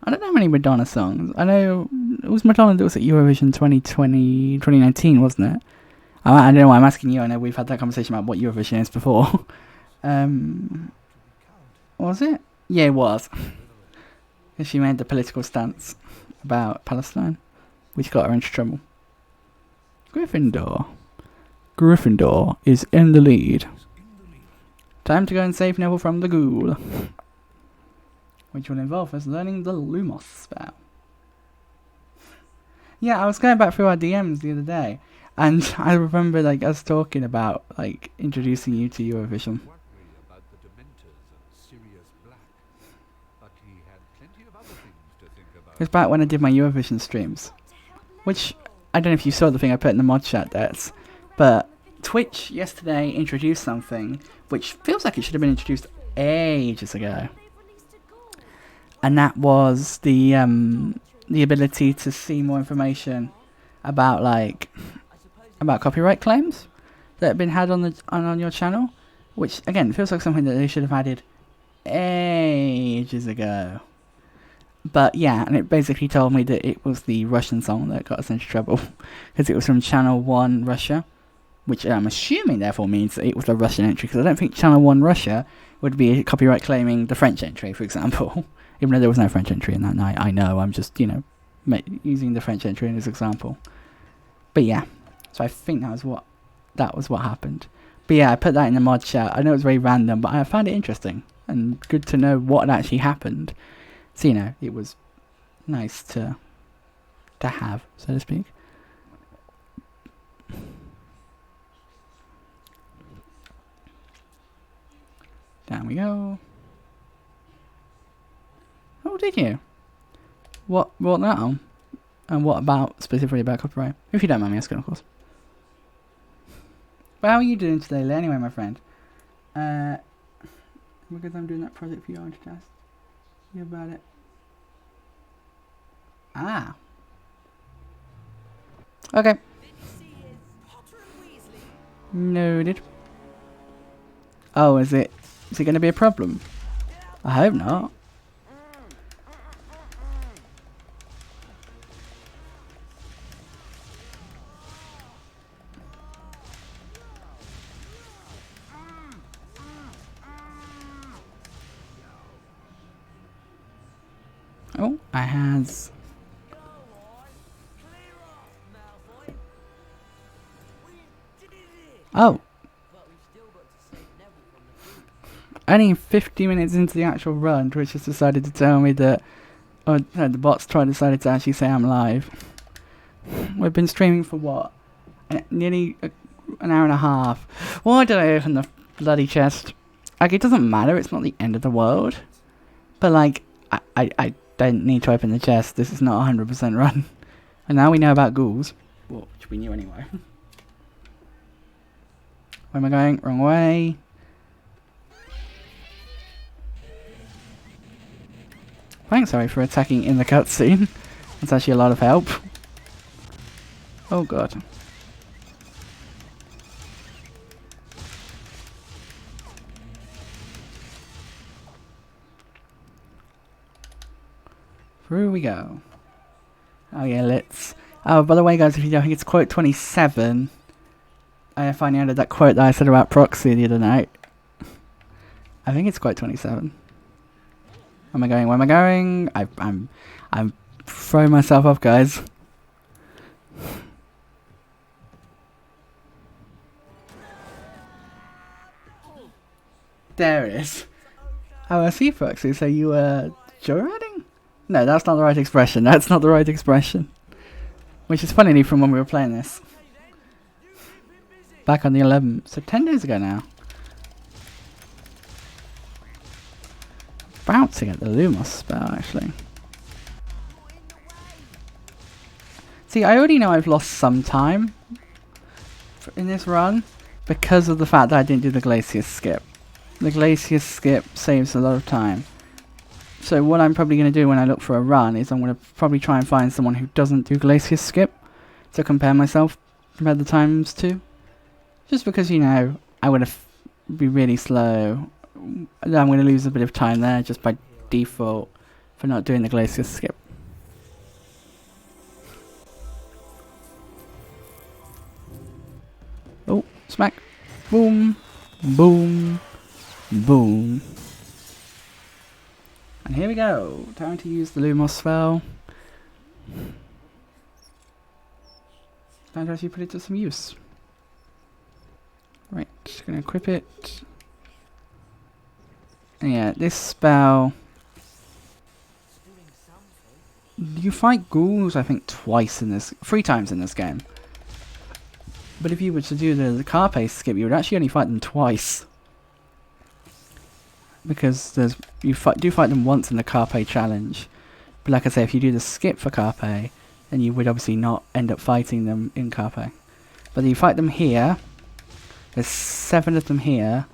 I don't know many Madonna songs. I know it was Madonna that was at Eurovision 2019, wasn't it? I don't know why I'm asking you. I know we've had that conversation about what Eurovision is before. Was it? Yeah, it was. Because she made the political stance about Palestine, which got her into trouble. Gryffindor. Gryffindor is in the lead. Time to go and save Neville from the ghoul. Which will involve us learning the Lumos spell. Yeah, I was going back through our DMs the other day, and I remember like us talking about like introducing you to Eurovision. It was back when I did my Eurovision streams, which I don't know if you saw the thing I put in the mod chat there, but Twitch yesterday introduced something which feels like it should have been introduced ages ago. And that was the ability to see more information about about copyright claims that have been had on your channel, which again feels like something that they should have added ages ago. But yeah, and it basically told me that it was the Russian song that got us into trouble because it was from Channel 1 Russia, which I'm assuming therefore means that it was a Russian entry, because I don't think Channel 1 Russia would be copyright claiming the French entry, for example. Even though there was no French entry in that night, I know, I'm just, using the French entry as an example. But yeah, so I think that was what happened. But yeah, I put that in the mod chat. I know it's very random, but I found it interesting and good to know what had actually happened. So, it was nice to have, so to speak. Down we go. Oh, did you? What brought that on? And what specifically about copyright? If you don't mind me asking, of course. But how are you doing today, Lee? Anyway, my friend. Because I'm doing that project for you, aren't you, you about it. Ah. Okay. Noted. Oh, is it going to be a problem? I hope not. Oh, I has. Go on, clear off, Malfoy. We did it. Oh, But we've still got to save Neville from the group. only 50 minutes into the actual run, Twitch has decided to tell me that. Oh, no, the bot's decided to actually say I'm live. We've been streaming for what? Nearly an hour and a half. Why did I open the bloody chest? Like, it doesn't matter, it's not the end of the world. But, like, I don't need to open the chest. This is not a 100% run. And now we know about ghouls. Well, which we knew anyway. Where am I going? Wrong way. Thanks, sorry, for attacking in the cutscene. That's actually a lot of help. Oh god. Through we go. Oh yeah, let's... Oh, by the way guys, if you don't think it's quote 27, I finally added that quote that I said about proxy the other night. I think it's quote 27. Where am I going? Where am I going? I'm throwing myself off, guys. There it is. Oh, I see, Foxy. So you were joyriding? No, that's not the right expression. That's not the right expression. Which is funny from when we were playing this. Back on the 11th. So 10 days ago now. About to get the Lumos spell, actually. See, I already know I've lost some time in this run because of the fact that I didn't do the Glacier skip. The Glacier skip saves a lot of time. So what I'm probably going to do when I look for a run is I'm going to probably try and find someone who doesn't do Glacier skip to compare the times to. Just because, you know, I would have be really slow. I'm going to lose a bit of time there just by default for not doing the Glacier skip. Oh, smack. Boom. Boom. Boom. And here we go. Time to use the Lumos spell. Time to actually put it to some use. Right, just gonna equip it. And yeah, this spell. You fight ghouls, I think, three times in this game. But if you were to do the Carpe skip, you would actually only fight them twice. Because you do fight them once in the Carpe challenge. But like I say, if you do the skip for Carpe, then you would obviously not end up fighting them in Carpe. But you fight them here. There's 7 of them here.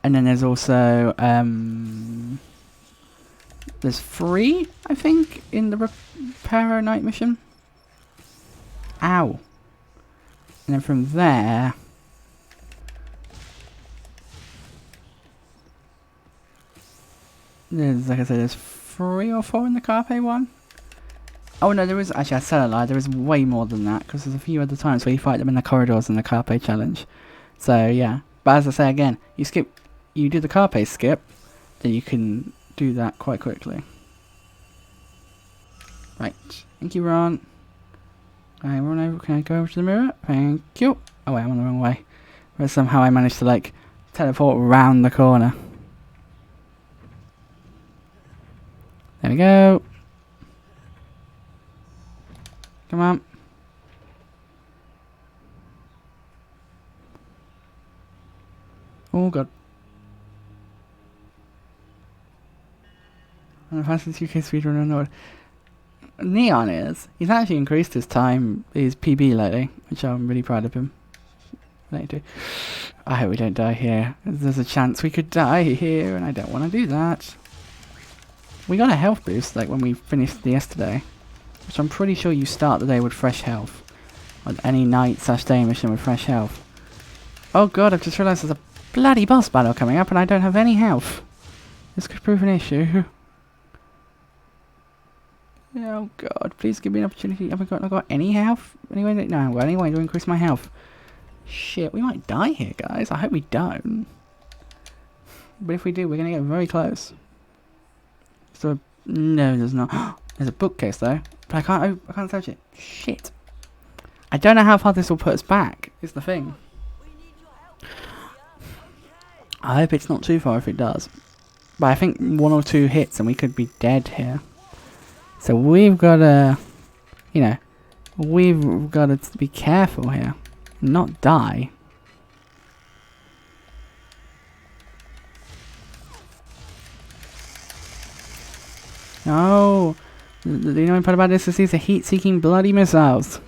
And then there's also there's 3, I think, in the Reparo Night mission. Ow. And then from there, there's, like I said, there's 3 or 4 in the Carpe one. Oh no, there is, actually I said a lie, there is way more than that, because there's a few other times where you fight them in the corridors in the Carpe challenge. So yeah, but as I say again, you do the Carpe skip, then you can do that quite quickly. Right, thank you Ron. Can I go over to the mirror? Thank you. Oh wait, I'm on the wrong way. But somehow I managed to like teleport around the corner. There we go. Come on. Oh god. I'm the fastest UK speedrunner in the world. Neon is. He's actually increased his PB lately, which I'm really proud of him. I hope we don't die here. There's a chance we could die here, and I don't want to do that. We got a health boost, like when we finished yesterday. Which I'm pretty sure you start the day with fresh health. On any night/day mission with fresh health. Oh god, I've just realised there's a bloody boss battle coming up and I don't have any health. This could prove an issue. Oh god, please give me an opportunity. Have I got any health? Anyway, no, I've got any way to increase my health. Shit, we might die here, guys. I hope we don't. But if we do, we're going to get very close. So no, there's not. There's a bookcase though, but I can't search it. Shit. I don't know how far this will put us back. Is the thing. I hope it's not too far if it does. But I think 1 or 2 hits and we could be dead here. So we've got to, you know, we've got to be careful here. Not die. No! The annoying part about this is these are heat-seeking bloody missiles.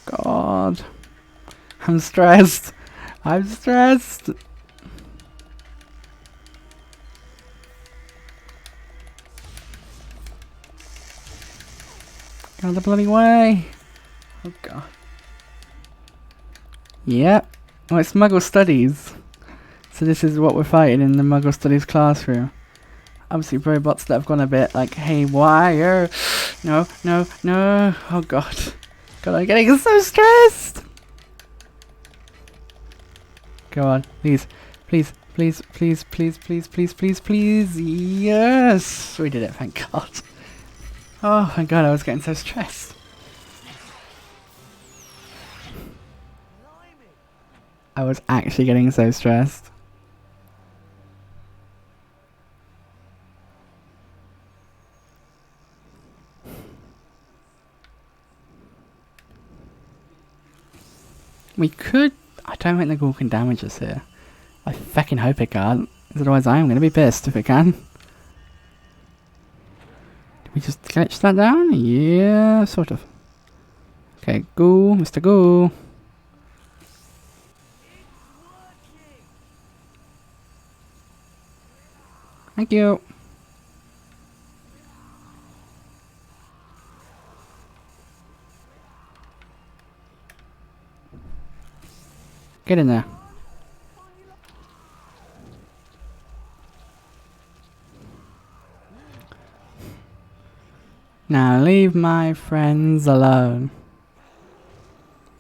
God. I'm stressed. I'm stressed. Get out of the bloody way. Oh god. Yep. Oh, it's Muggle Studies. So this is what we're fighting in the Muggle Studies classroom. Obviously robots that have gone a bit like haywire. No, no, no. Oh god. God, I'm getting so stressed. Go on, please, please, please, please, please, please, please, please, please. Yes, we did it. Thank God. Oh, thank God, I was getting so stressed. I was actually getting so stressed. We could. I don't think the ghoul can damage us here. I fucking hope it can't. Otherwise I am going to be pissed if it can. Did we just glitch that down? Yeah, sort of. Okay, ghoul, Mr. Ghoul. Thank you. Get in there. Now leave my friends alone.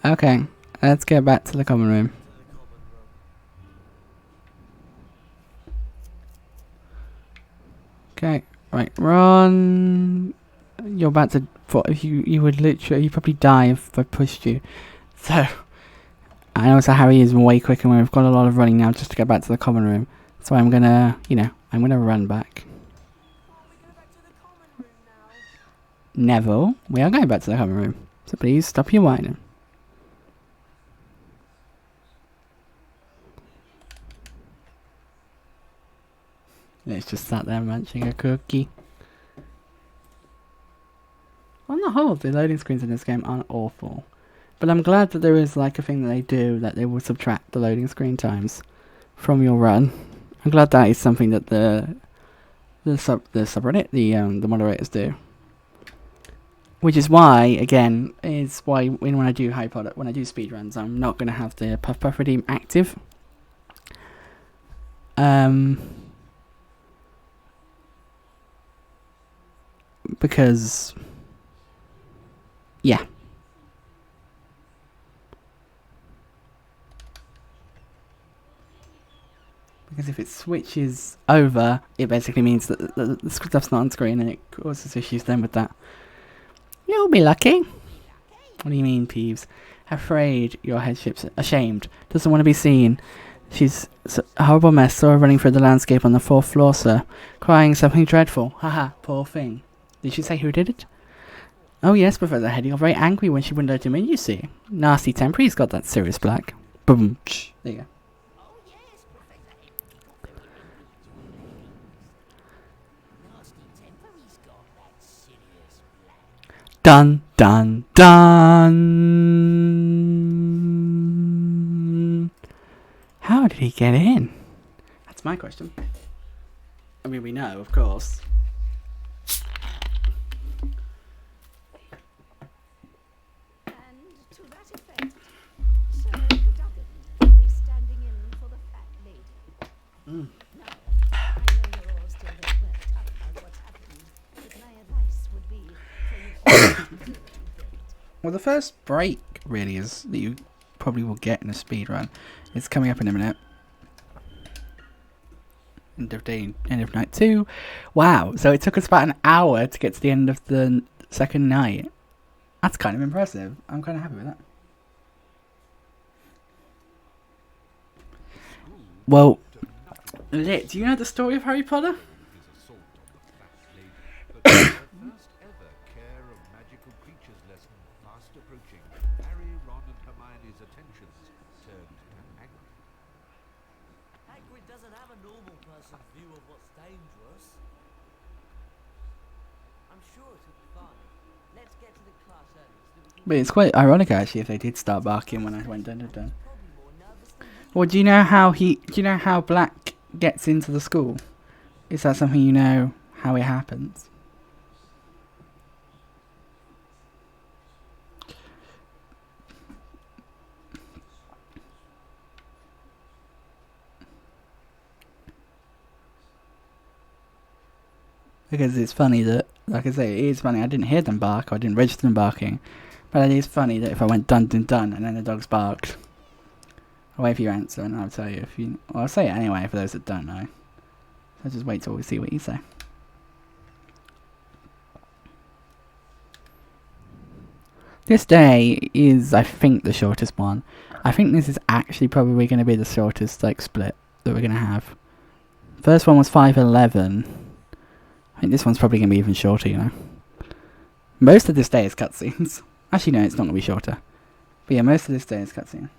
Okay, let's get back to the common room. Okay, right, run. You're about to. You would literally. You probably die if I pushed you. So. I know Harry is way quicker when we've got a lot of running now just to get back to the common room. So I'm gonna, you know, I'm gonna run back. Neville, we are going back to the common room. So please stop your whining. It's just sat there munching a cookie. On the whole, the loading screens in this game aren't awful. But I'm glad that there is like a thing that they do that they will subtract the loading screen times from your run. I'm glad that is something that the subreddit, the moderators do. Which is why, again, is why when I do when I do speedruns, I'm not going to have the puff redeem active. Because, yeah. Because if it switches over, it basically means that the stuff's not on screen and it causes issues then with that. You'll be lucky. What do you mean, Peeves? Afraid your headship's ashamed. Doesn't want to be seen. She's a horrible mess. Saw her running through the landscape on the 4th floor, sir. Crying something dreadful. Haha, poor thing. Did she say who did it? Oh yes, Professor Head. You're very angry when she wouldn't let him in, you see. Nasty temper, he's got that Sirius Black. Boom. There you go. Dun dun dun. How did he get in? That's my question. I mean, we know, of course. And to that effect, Sir Cadogan will be standing in for the fat lady. Now, I know you're all still very worked up about what's happened, but my advice would be for you to Well, the first break really is that you probably will get in a speed run. It's coming up in a minute. End of day, end of night 2. Wow, so it took us about an hour to get to the end of the second night. That's kind of impressive. I'm kind of happy with that. Well, Lit, do you know the story of Harry Potter? First ever care of magical creatures lesson fast approaching. Harry, Ron, and Hermione's attentions turned to Hagrid. Hagrid doesn't have a normal person's view of what's dangerous. I'm sure it'll be fine. Let's get to the class early so that we can But it's quite ironic actually if they did start barking when I went dun dun dun. probably more nervous than you. Well, do you know how Black gets into the school? Is that something you know how it happens? Because it's funny that, like I say, it is funny. I didn't hear them bark, or I didn't register them barking. But it is funny that if I went dun dun dun and then the dogs barked, I'll wait for your answer and I'll tell you if you. Well, I'll say it anyway for those that don't know. So just wait till we see what you say. This day is, I think, the shortest one. I think this is actually probably going to be the shortest like split that we're going to have. First one was 5:11. I think this one's probably going to be even shorter, you know. Most of this day is cutscenes. Actually, no, it's not going to be shorter. But yeah, most of this day is cutscene.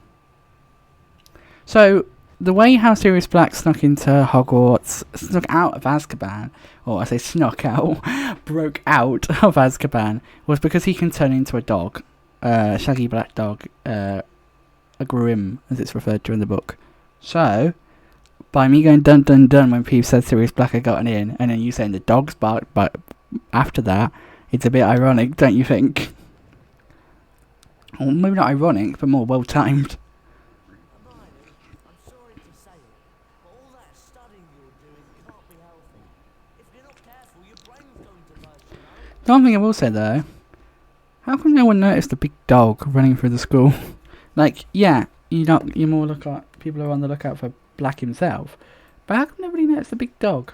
So, the way how Sirius Black snuck into Hogwarts, snuck out of Azkaban, or I say snuck out, broke out of Azkaban, was because he can turn into a dog. A shaggy black dog. A Grim, as it's referred to in the book. So, by me going dun dun dun when Peeves said Sirius Black had gotten in, and then you saying the dogs barked, but after that, it's a bit ironic, don't you think? Or maybe not ironic, but more well timed. Hermione, I'm sorry to say it, but all that studying you're doing can't be healthy. If you're not careful, your brain's going to burst, you know. The one thing I will say though, how come no one noticed the big dog running through the school? Like, yeah, you more look like people are on the lookout for Black himself, but how come nobody noticed the big dog?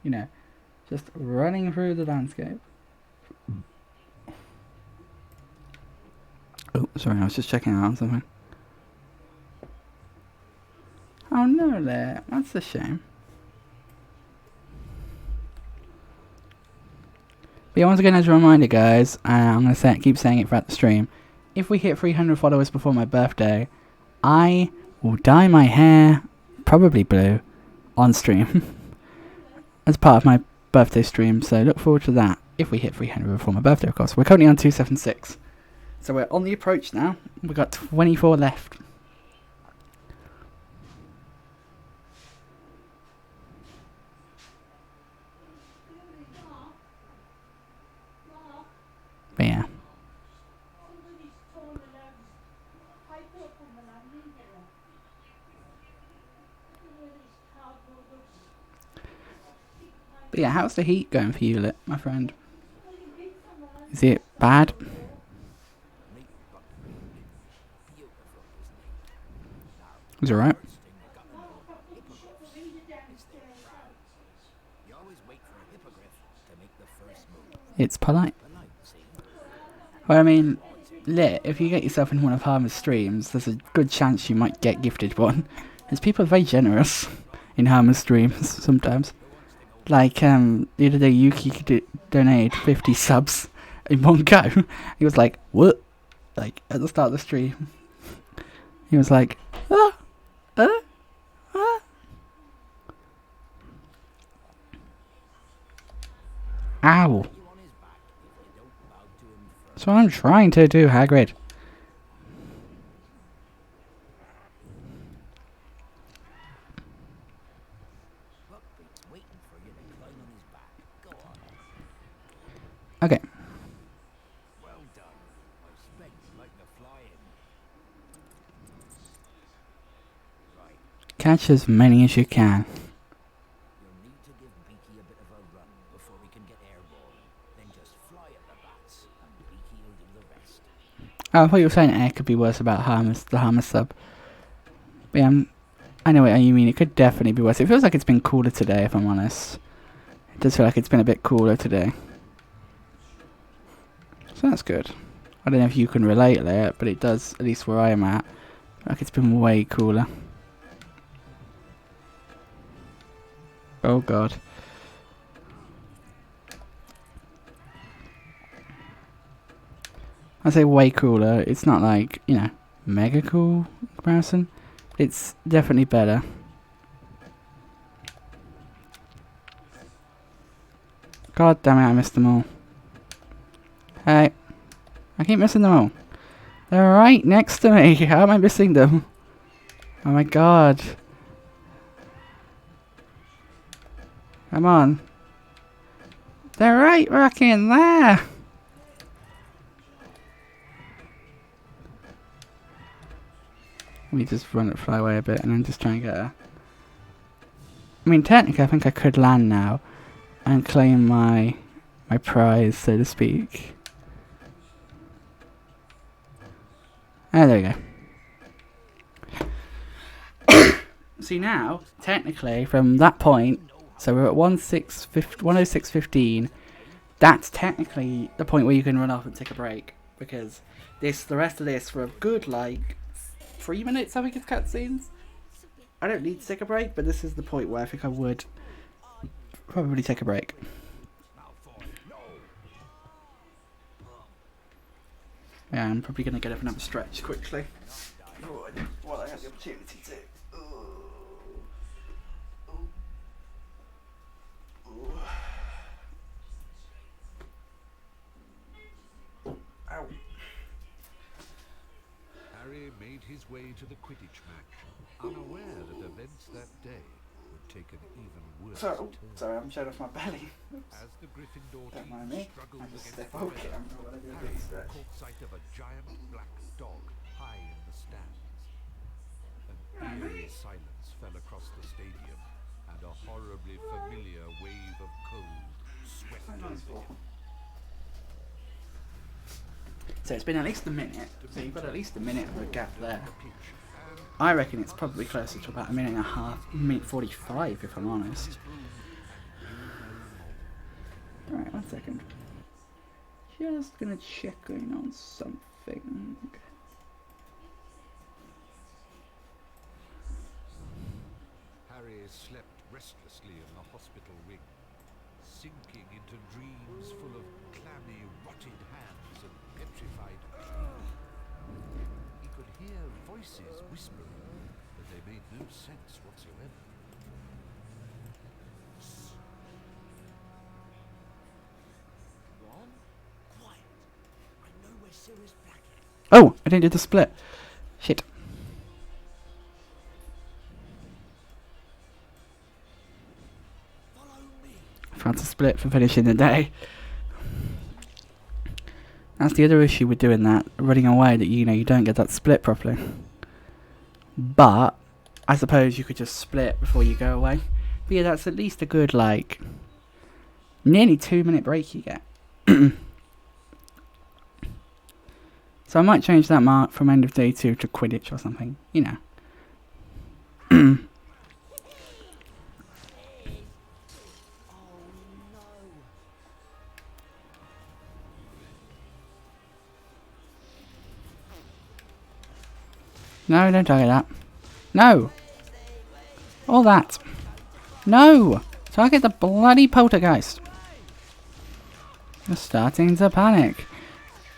You know, just running through the landscape. Oh, sorry, I was just checking out on something. Oh no, there. That's a shame. But yeah, once again, as a reminder, guys, I'm going to keep saying it throughout the stream. If we hit 300 followers before my birthday, I will dye my hair, probably blue, on stream. As part of my birthday stream, so look forward to that. If we hit 300 before my birthday, of course. We're currently on 276. So we're on the approach now. We've got 24 left. But yeah. But yeah, how's the heat going for you, Lit, my friend? Is it bad? Is it alright? You always wait for a hippogriff to make the first move. It's polite. Polite, see? Well, I mean, Lit, if you get yourself in one of Harmer's streams, there's a good chance you might get gifted one. Because people are very generous in Harmer's streams sometimes. Like, the other day Yuki could donate 50 subs in one go. He was like, what? Like, at the start of the stream. He was like, ah. Ow. That's what I'm trying to do, Hagrid. Okay. Well done. I expect you like the flying. Right. Catch as many as you can. You'll need to give Beaky a bit of a run before he can get airborne. Then just fly at the bats, and Beaky will do the rest. Oh, I thought you were saying air could be worse about the Hammer sub. But yeah, I know what you mean. It could definitely be worse. It feels like it's been cooler today, if I'm honest. It does feel like it's been a bit cooler today. So that's good. I don't know if you can relate there, but it does, at least where I am at. Like it's been way cooler. Oh god. I say way cooler. It's not like, you know, mega cool in comparison. It's definitely better. God damn it, I missed them all. Hey. I keep missing them all. They're right next to me. How am I missing them? Oh my god. Come on. They're right fucking there. Let me just run it, fly away a bit, and then just try and get her. I mean, technically, I think I could land now and claim my prize, so to speak. Ah, there we go. See now, technically, from that point, so we're at 106.15. That's technically the point where you can run off and take a break, because the rest of this for a good like 3 minutes, I think it's cutscenes. I don't need to take a break, but this is the point where I think I would probably take a break. Yeah, I'm probably going to get up and have a stretch quickly. While I have the opportunity to. Ow. Harry made his way to the Quidditch match, unaware that events that day would take an even worse turn. Sorry, I'm showing off my belly. As the Gryffindor Don't team mind me. struggled I just against step the over weather, camera when I do a big Harry stretch. caught sight of a giant black dog high in the stands. An eerie silence fell across the stadium, and a horribly familiar wave of cold swept over him. So it's been at least a minute. So you've got at least a minute of a gap there. I reckon it's probably closer to about a minute and a half, minute 45 if I'm honest. Alright, 1 second. Just gonna check in on something. Harry slept restlessly in the hospital wing, sinking into dreams full of clammy, rotted hands and petrified teeth. He could hear voices whispering, but they made no sense whatsoever. Ron? Quiet. I know where Sirius Black is. Oh, I didn't do the split. Shit. Follow me. I found a split for finishing the day. That's the other issue with doing that, running away, that you know you don't get that split properly. But I suppose you could just split before you go away. But yeah, that's at least a good like nearly 2 minute break you get. So I might change that mark from end of day 2 to Quidditch or something, you know. No, don't target that. No! All that. No! Target the bloody poltergeist. You're starting to panic.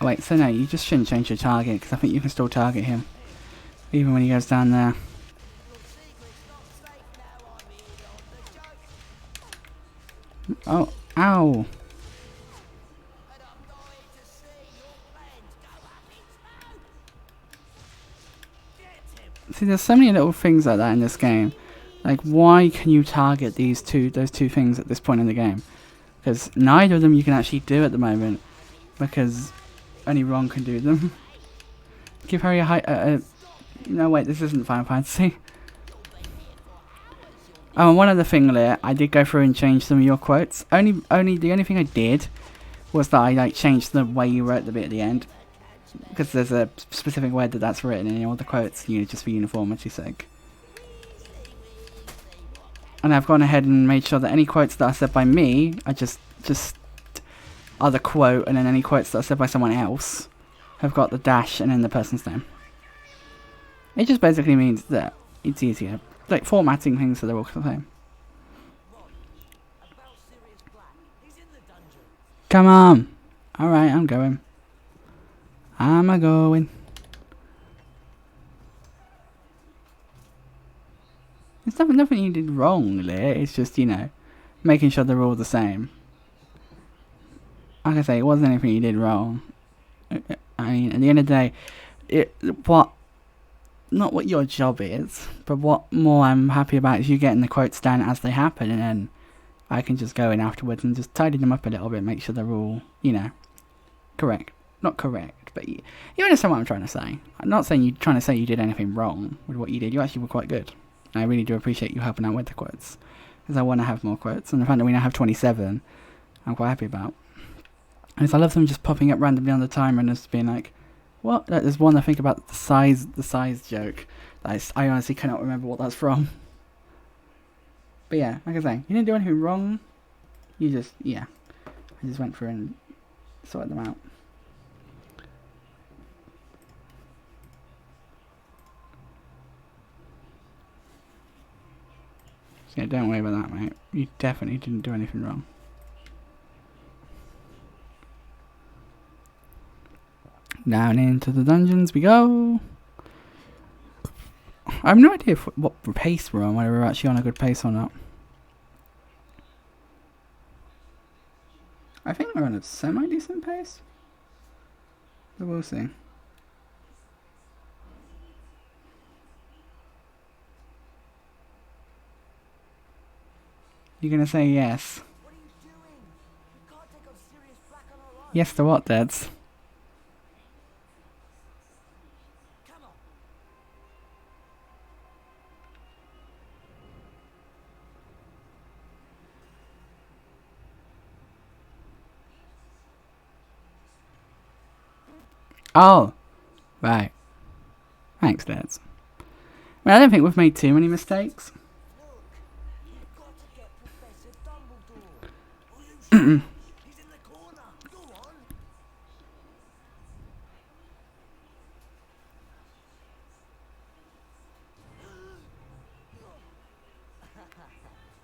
Oh, wait, so no, you just shouldn't change your target, because I think you can still target him. Even when he goes down there. Oh, ow. See, there's so many little things like that in this game. Like, why can you target those two things at this point in the game? Because neither of them you can actually do at the moment, because only Ron can do them. Give Harry a high. No, wait, this isn't Final Fantasy. Oh, and one other thing, Leah, I did go through and change some of your quotes. The only thing I did was that I like changed the way you wrote the bit at the end. because there's a specific way that that's written in all the quotes, just for uniformity's sake. And I've gone ahead and made sure that any quotes that are said by me are just are the quote, and then any quotes that are said by someone else have got the dash and then the person's name. It just basically means that it's easier. Like formatting things so they're all the same. About Sirius Black. He's in the dungeon. Come on! Alright, I'm going. I'm a-going. It's nothing you did wrong, Leah. It's just, making sure they're all the same. Like I say, it wasn't anything you did wrong. I mean, at the end of the day, not what your job is, but what more I'm happy about is you getting the quotes down as they happen, and then I can just go in afterwards and just tidy them up a little bit, make sure they're all, correct. Not correct, but you understand what I'm trying to say. I'm not saying you're trying to say you did anything wrong with what you did. You actually were quite good. And I really do appreciate you helping out with the quotes, because I want to have more quotes, and the fact that we now have 27, I'm quite happy about. And I love them just popping up randomly on the timer and just being like, what? Like, there's one I think about the size joke. I honestly cannot remember what that's from. But yeah, like I say, you didn't do anything wrong. You just, I just went through and sorted them out. So yeah, don't worry about that, mate. You definitely didn't do anything wrong. Down into the dungeons we go. I have no idea what pace we're on, whether we're actually on a good pace or not. I think we're on a semi-decent pace. But we'll see. You're gonna say yes. What are you doing? You can't take on Sirius Black on our own. Yes to what, Dads? Come on. Oh, right. Thanks, Dads. Well, I don't think we've made too many mistakes. You've got to get Professor Dumbledore. Are you sure? He's in the corner. Go on.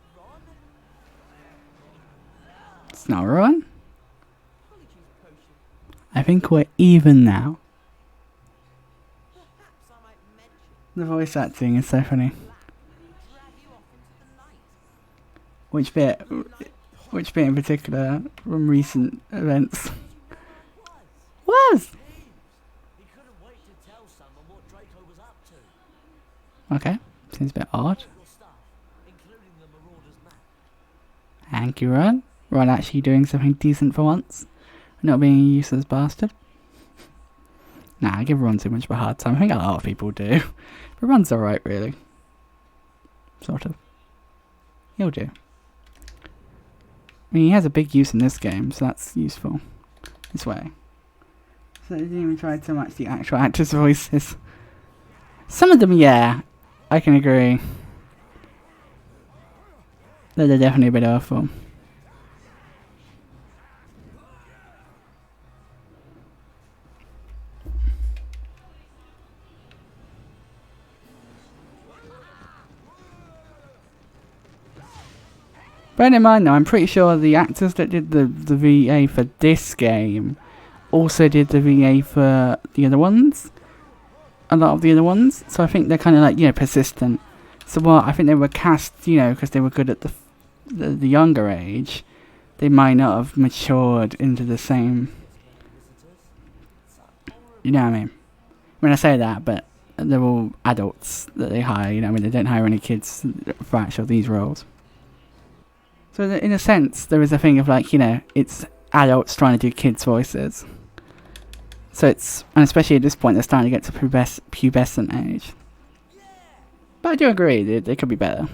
Ron? It's not Ron. Apologies, potion. I think we're even now. Perhaps I might mention The voice acting is so funny. drag you off into the night. Which bit in particular from recent events? Was. Was! He couldn't wait to tell someone what Draco was up to. Okay, seems a bit odd. Your stuff, including the Marauders map. Thank you, Ron. Ron actually doing something decent for once. Not being a useless bastard. Nah, I give Ron too much of a hard time. I think a lot of people do. But Ron's alright, really. Sort of. He'll do. I mean, he has a big use in this game, so that's useful. This way. So they didn't even try to match the actual actors' voices. Some of them, yeah, I can agree. They're definitely a bit awful. Bear in mind though, I'm pretty sure the actors that did the VA for this game also did the VA for the other ones. A lot of the other ones. So I think they're kind of like, persistent. So I think they were cast, because they were good at the younger age. They might not have matured into the same... You know what I mean? When I say that, but they're all adults that they hire, they don't hire any kids for actual these roles. So in a sense, there is a thing of like, it's adults trying to do kids' voices. So and especially at this point, they're starting to get to pubescent age. But I do agree, they could be better.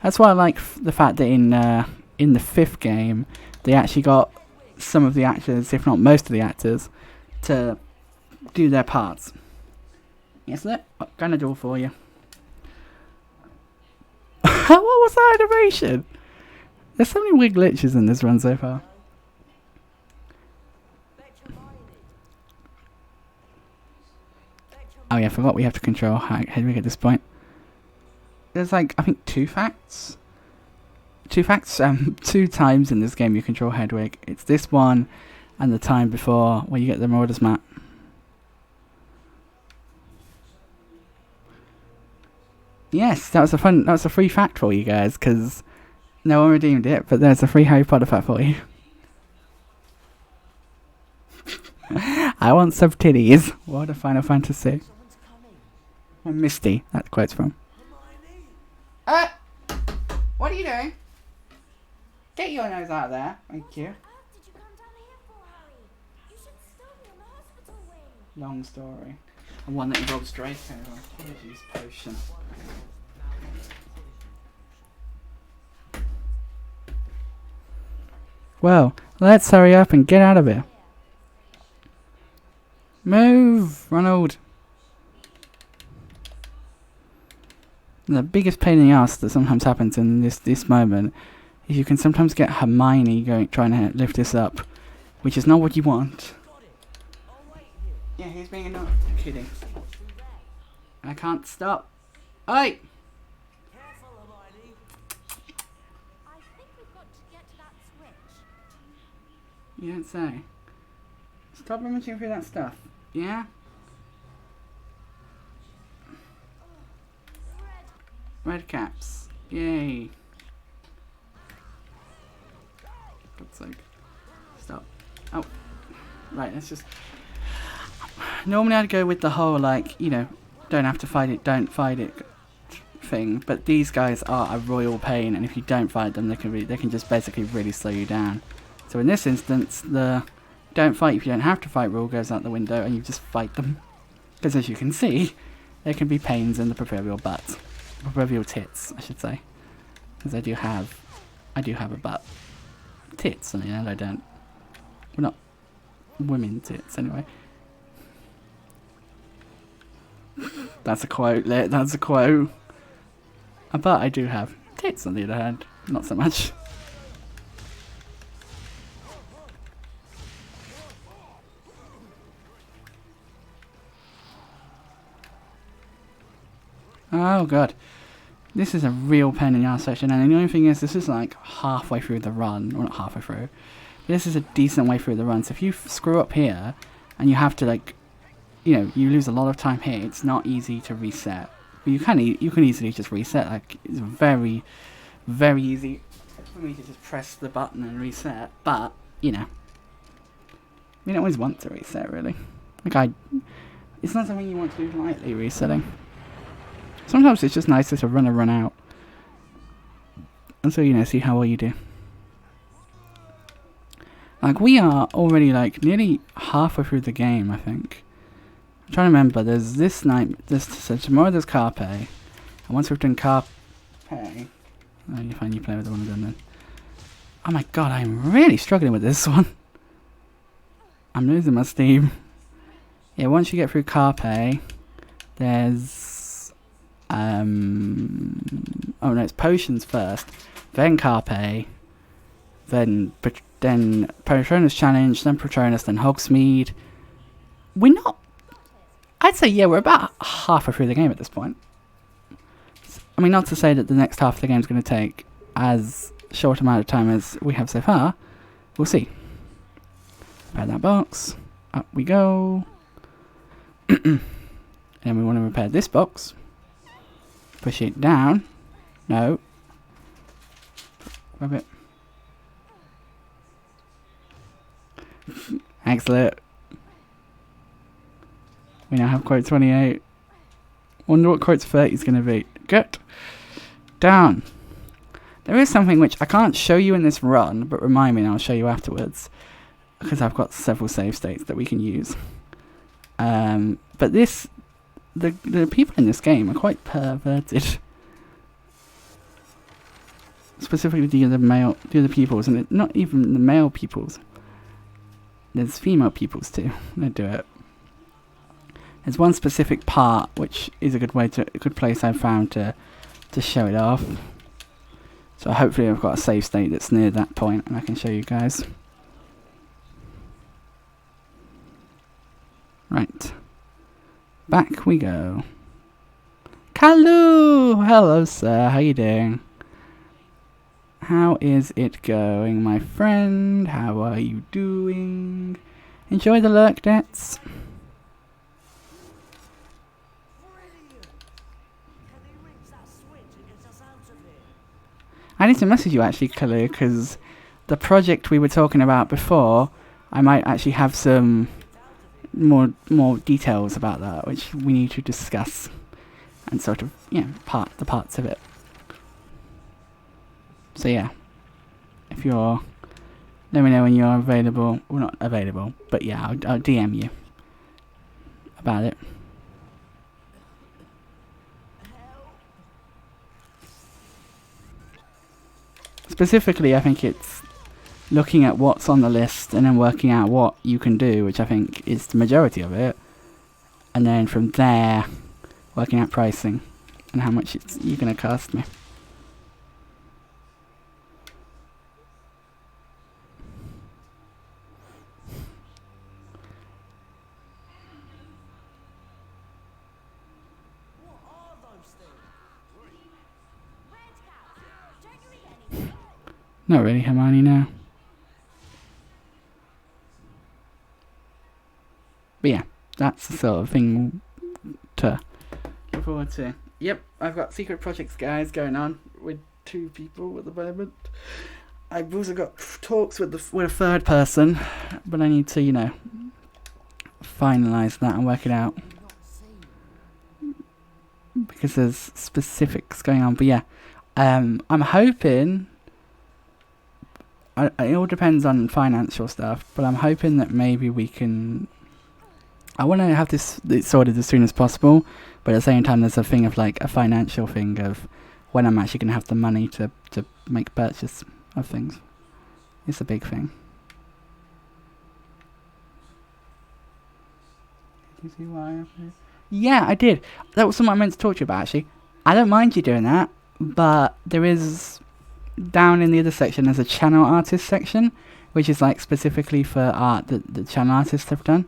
That's why I like the fact that in the 5th game, they actually got some of the actors, if not most of the actors, to do their parts. Yes, look, I've got a door for you. What was that animation? There's so many weird glitches in this run so far. Oh yeah, I forgot we have to control Hedwig at this point. There's like, I think two times in this game you control Hedwig. It's this one and the time before where you get the Marauders map. Yes, that was a free fact for you guys, because no one redeemed it, but there's a free Harry Potter fact for you. I want some titties. What a Final Fantasy. Oh, Misty, that quote's from. What are you doing? Get your nose out of there. Thank you. Did you come down here for, Harry? You should still be on the hospital wing. Long story. And one that involves Draco. Apologies, potion. Well, let's hurry up and get out of here. Move, Ronald. The biggest pain in the ass that sometimes happens in this moment is you can sometimes get Hermione trying to lift this up, which is not what you want. Yeah, he's being annoying. Kidding. I can't stop. Oi! Careful, Hermione. I think we've got to get to that switch. You don't say. Stop rummaging through that stuff. Yeah? Red caps. Yay. God's sake. Stop. Oh. Right, let's just... Normally I'd go with the whole, like, you know, don't have to fight it, don't fight it thing. But these guys are a royal pain, and if you don't fight them, they can just basically really slow you down. So in this instance, the don't fight if you don't have to fight rule goes out the window, and you just fight them. Because as you can see, there can be pains in the proverbial butt. Proverbial tits, I should say. Because I do have a butt. Tits, on the end, I don't. We're not women tits, anyway. That's a quote, Lit, that's a quote. But I do have tits, on the other hand. Not so much. Oh god. This is a real pain in the arse section, and the only thing is, this is like halfway through the run. Well, not halfway through. But this is a decent way through the run, so if you screw up here, and you have to, like, you know, you lose a lot of time here, it's not easy to reset. But you can easily just reset, like, it's very, very easy for me to just press the button and reset, but, you know, we don't always want to reset, really. Like, it's not something you want to do lightly, resetting. Sometimes it's just nicer to run a run out. And so, you know, see how well you do. Like, we are already, like, nearly halfway through the game, I think. I'm trying to remember, there's this night, so tomorrow there's Carpe. And once we've done Carpe... Oh, you find you play with the one of them then. Oh my god, I'm really struggling with this one. I'm losing my steam. Yeah, once you get through Carpe, there's... oh no, it's potions first, then Carpe, then Patronus Challenge, then Patronus, then Hogsmeade. We're not... I'd say, yeah, we're about halfway through the game at this point. I mean, not to say that the next half of the game is going to take as short amount of time as we have so far. We'll see. Repair that box. Up we go. And we want to repair this box. Push it down. No. Grab it. Excellent. We now have quote 28. Wonder what quote 30 is going to be. Good. Down. There is something which I can't show you in this run, but remind me and I'll show you afterwards. Because I've got several save states that we can use. But this... The people in this game are quite perverted. Specifically the other pupils, and not even the male pupils. There's female pupils too. They do it. There's one specific part which is a good place I've found to show it off. So hopefully I've got a save state that's near that point and I can show you guys. Right. Back we go. Kalu! Hello sir, how you doing? How is it going, my friend? How are you doing? Enjoy the lurk debts. Brilliant! Can he reach that switch and get us out of here? I need to message you actually, Kalu, because the project we were talking about before, I might actually have some more details about that, which we need to discuss and sort of, you know, the parts of it. So yeah, if you're, let me know when you're available. Well, not available, but yeah, I'll DM you about it. Specifically, I think it's looking at what's on the list and then working out what you can do, which I think is the majority of it. And then from there, working out pricing and how much you're going to cost me. What are those things? Don't you eat anything? Not really, Hermione, no. But yeah, that's the sort of thing to look forward to. Yep, I've got secret projects, guys, going on with 2 people at the moment. I've also got talks with a third person, but I need to, you know, finalise that and work it out. Because there's specifics going on. But yeah, I'm hoping, it all depends on financial stuff, but I'm hoping that maybe we can, I want to have this sorted as soon as possible, but at the same time there's a thing of like a financial thing of when I'm actually going to have the money to make purchase of things. It's a big thing. Did you see why? Yeah, I did. That was something I meant to talk to you about actually. I don't mind you doing that, but there is, down in the other section, there's a channel artist section, which is like specifically for art that the channel artists have done.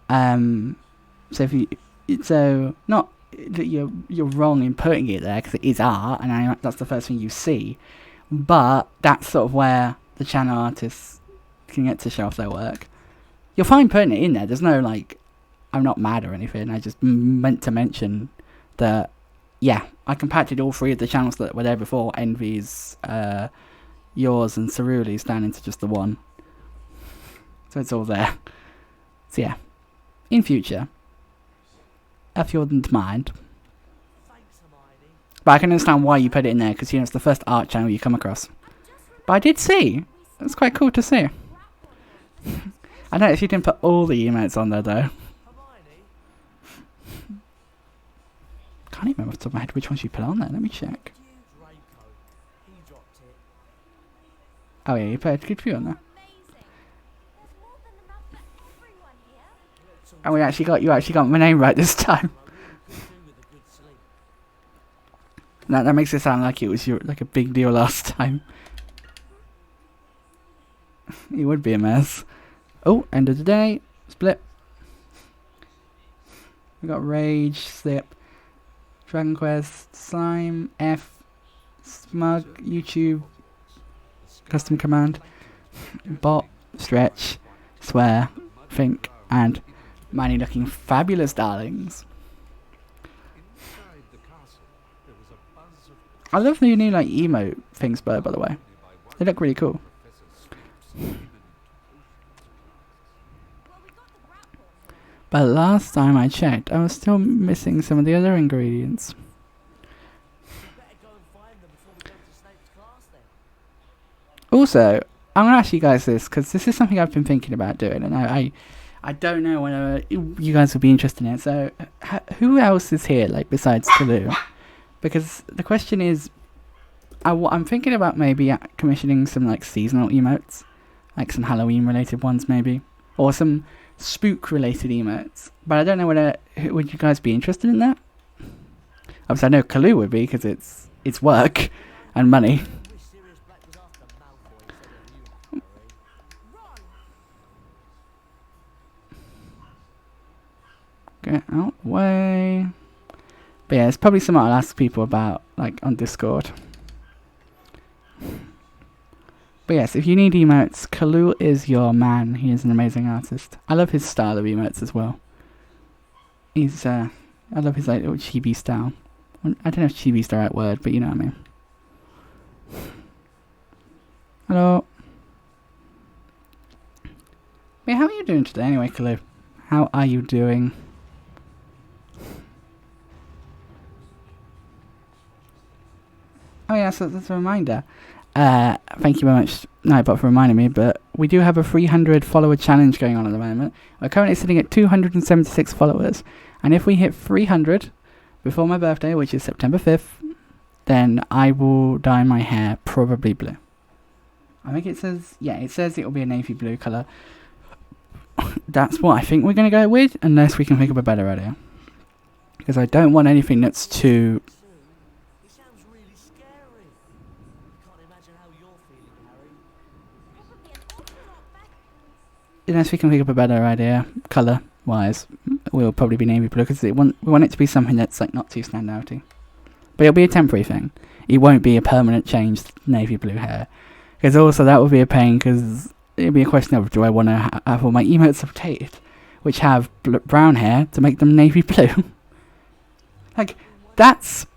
So if you, so not that you're wrong in putting it there because it is art, and that's the first thing you see, but that's sort of where the channel artists can get to show off their work. You're fine putting it in there. There's no like, I'm not mad or anything. I just meant to mention that. Yeah, I compacted all 3 of the channels that were there before, Envy's, yours and Cerule's, down into just the one. So it's all there. So yeah, in future, if you wouldn't mind. Thanks, Hermione. But I can understand why you put it in there, because you know it's the first art channel you come across. But I did see. It's quite cool to see. I noticed you didn't put all the emotes on there though. Hermione? Can't even remember off the top of my head which ones you put on there. Let me check. Draco. He dropped it. Oh yeah, you put a good few on there. Amazing. There's more than enough for everyone here. And you actually got my name right this time. Do with a good sleep. That makes it sound like it was like a big deal last time. It would be a mess. Oh, end of the day. Split. We got Rage, Slip, Dragon Quest, Slime, F, Smug, YouTube, Custom Command, Bot, Stretch, Swear, Think, and Manny looking fabulous, darlings. Inside the castle, there was a buzz of I love the new like emote things, by the way. They look really cool. Professor Snape's imminent Well, we got the grapple. But last time I checked, I was still missing some of the other ingredients. We better go and find them before we go to Snape's class then. Also, I'm going to ask you guys this, because this is something I've been thinking about doing, and I don't know whether you guys will be interested in it. So, who else is here, like, besides Kalu? Because the question is, I'm thinking about maybe commissioning some, like, seasonal emotes, like some Halloween-related ones, maybe. Or some spook-related emotes. But I don't know whether would you guys be interested in that. Obviously, I know Kalu would be because it's work and money. Wish Sirius Black was after Malfoy instead of you, Harry. Get out the way. But yeah, it's probably something I'll ask people about, like, on Discord. But yes, if you need emotes, Kalu is your man. He is an amazing artist. I love his style of emotes as well. I love his like little chibi style. I don't know if chibi's the right word, but you know what I mean. Hello. Wait, how are you doing today anyway, Kalu? How are you doing? Oh yeah, so that's a reminder. Thank you very much, Nightbot, for reminding me, but we do have a 300 follower challenge going on at the moment. We're currently sitting at 276 followers, and if we hit 300 before my birthday, which is September 5th, then I will dye my hair probably blue. I think it says, yeah, it says it will be a navy blue colour. That's what I think we're going to go with, unless we can think of a better idea. Because I don't want anything that's too... It sounds really scary. I can't imagine how you're feeling, Harry. Probably an awful lot better. Unless we can think of a better idea, colour-wise, will probably be navy blue, because we want it to be something that's like not too standouty. But it'll be a temporary thing. It won't be a permanent change to navy blue hair. Because also that would be a pain, because it'll be a question of, do I want to have all my emotes updated, which have brown hair, to make them navy blue? Like, that's Do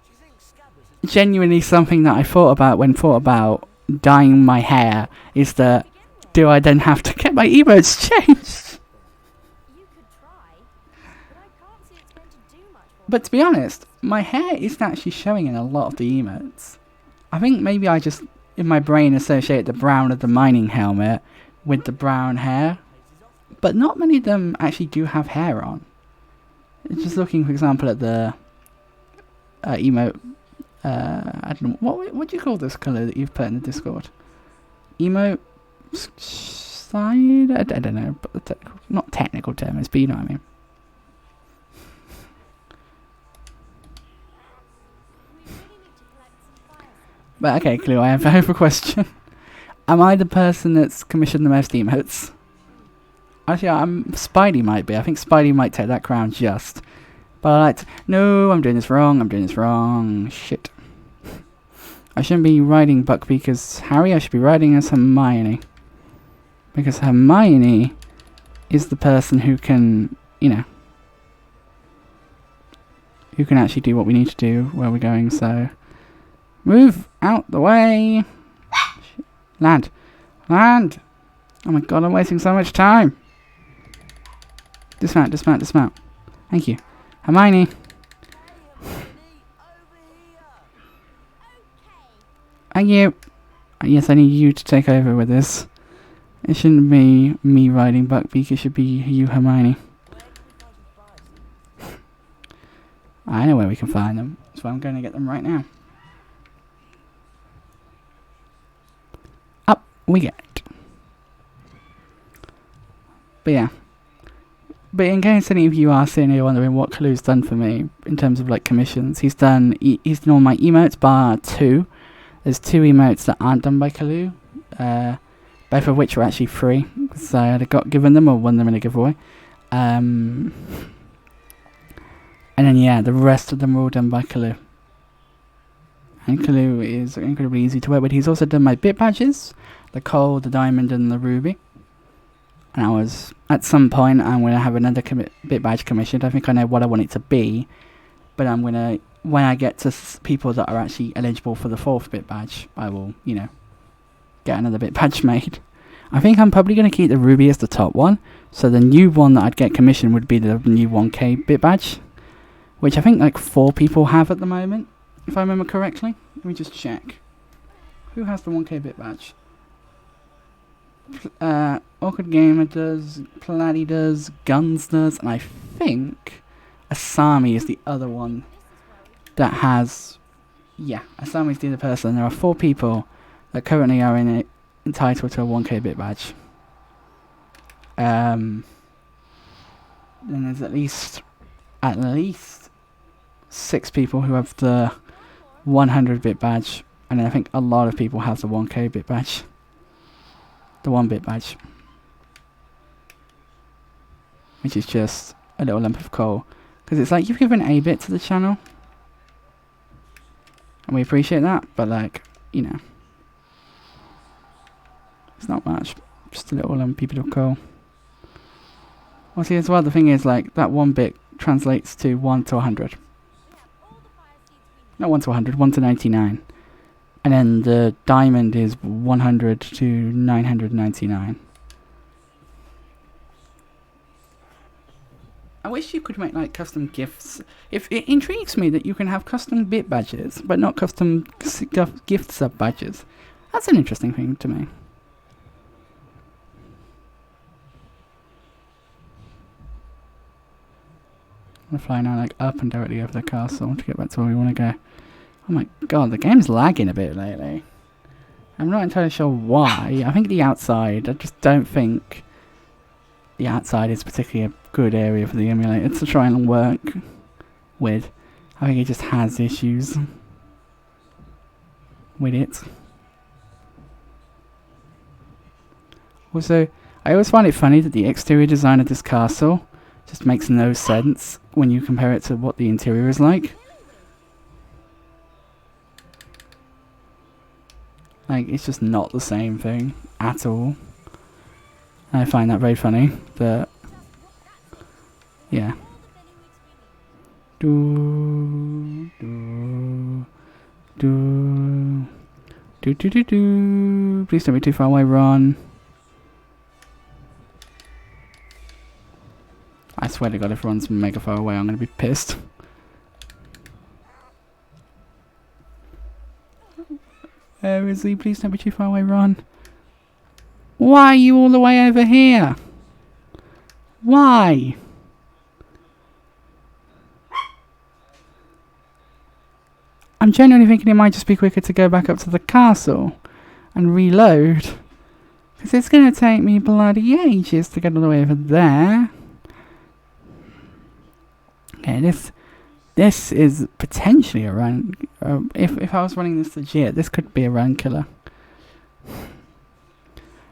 you think Scabbers is genuinely something that I thought about when thought about dyeing my hair, is that, do I then have to get my emotes changed? You could try, but I can't see it's going to do much for But to be honest, my hair isn't actually showing in a lot of the emotes. I think maybe I just, in my brain, associate the brown of the mining helmet with the brown hair. But not many of them actually do have hair on. Just looking, for example, at the emote. I don't know, what do you call this colour that you've put in the Discord? Emote side? I don't know, but not technical terms, but you know what I mean. We really need to collect some fire. But okay, Clue, I have a question. Am I the person that's commissioned the most emotes? Actually, Spidey might be. I think Spidey might take that crown just. But I like to... No, I'm doing this wrong. Shit. I shouldn't be riding Buckbeak because Harry. I should be riding as Hermione. Because Hermione is the person who can, you know... who can actually do what we need to do where we're going, so... Move out the way! Land! Land! Oh my god, I'm wasting so much time! Dismount. Thank you. Hermione! Hey, Hermione, over here. Okay. Thank you! Yes, I need you to take over with this. It shouldn't be me riding Buckbeak, it should be you, Hermione. Where can we find some spies? I know where we can find them, so I'm going to get them right now. Up we get. But yeah. But in case any of you are sitting here wondering what Kalu's done for me in terms of like commissions, he's done all my emotes bar 2. There's 2 emotes that aren't done by Kalu, both of which are actually free because I either got given them or won them in a giveaway. And then yeah, the rest of them are all done by Kalu. And Kalu is incredibly easy to work with. He's also done my bit badges, the coal, the diamond, and the ruby. And I was, at some point, I'm going to have another bit badge commissioned. I think I know what I want it to be. But I'm going to, when I get to people that are actually eligible for the 4th bit badge, I will, you know, get another bit badge made. I think I'm probably going to keep the ruby as the top one. So the new one that I'd get commissioned would be the new 1k bit badge. Which I think like 4 people have at the moment, if I remember correctly. Let me just check. Who has the 1k bit badge? Awkward Gamer does, Platy does, Guns does, and I think Asami is the other one that has... Yeah, Asami is the other person. There are 4 people that currently are entitled to a 1k bit badge. then there's at least 6 people who have the 100-bit badge, and then I think a lot of people have the 1K bit badge, the 1-bit badge, which is just a little lump of coal, because it's like you've given a bit to the channel, and we appreciate that, but like, you know, it's not much, just a little lumpy bit of coal. Well, see, as well, the thing is, like, that 1 bit translates to 1 to 100. Not 1 to 100, 1 to 99. And then the diamond is 100 to 999. I wish you could make, like, custom gifts. If it intrigues me that you can have custom bit badges, but not custom gift sub badges. That's an interesting thing to me. I'm gonna fly now, like, up and directly over the castle to get back to where we want to go. Oh my god, the game's lagging a bit lately. I'm not entirely sure why. I think the outside, I just don't think the outside is particularly a good area for the emulator to try and work with. I think it just has issues with it. Also, I always find it funny that the exterior design of this castle just makes no sense when you compare it to what the interior is like. Like, it's just not the same thing at all. And I find that very funny, but yeah. Do do do do do do do. Please don't be too far away, Ron. I swear to God, if Ron's mega far away, I'm gonna be pissed. Where is he? Please don't be too far away, Ron. Why are you all the way over here? Why? I'm genuinely thinking it might just be quicker to go back up to the castle and reload. Because it's going to take me bloody ages to get all the way over there. Okay, this is potentially a run. If I was running this legit, this could be a run killer.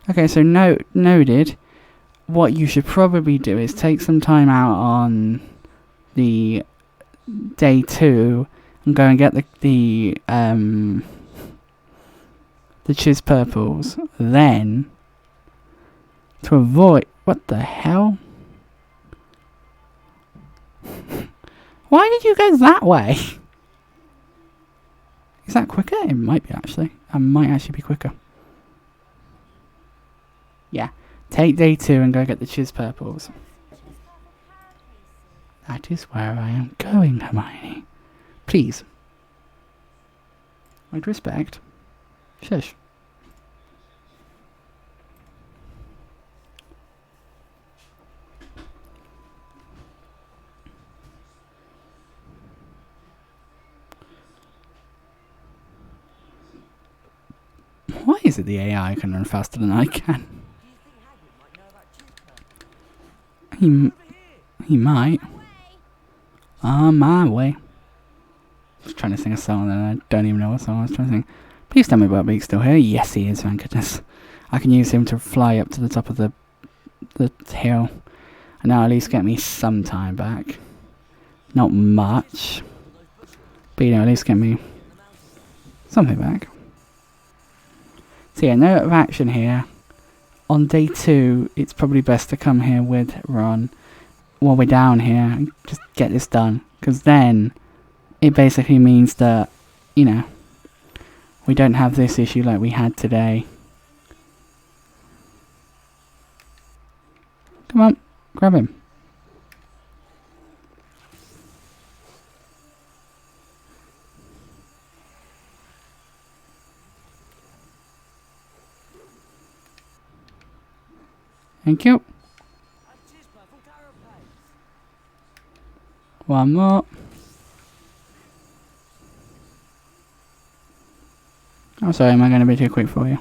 Okay, so noted. What you should probably do is take some time out on the day 2 and go and get the Chiz purples. Then, to avoid, what the hell? Why did you go that way? Is that quicker? It might be, actually. It might actually be quicker. Yeah. Take day 2 and go get the Chiz purples. That is where I am going, Hermione. Please. With respect. Shush. Why is it the AI can run faster than I can? He might. On my way. I was trying to sing a song and I don't even know what song I was trying to sing. Please tell me Buckbeak's still here. Yes, he is, thank goodness. I can use him to fly up to the top of the hill. And now at least get me some time back. Not much. But you know, at least get me something back. So yeah, no of action here. On day 2, it's probably best to come here with Ron while we're down here and just get this done. Because then, it basically means that, you know, we don't have this issue like we had today. Come on, grab him. Thank you. One more. I'm sorry, am I going to be too quick for you?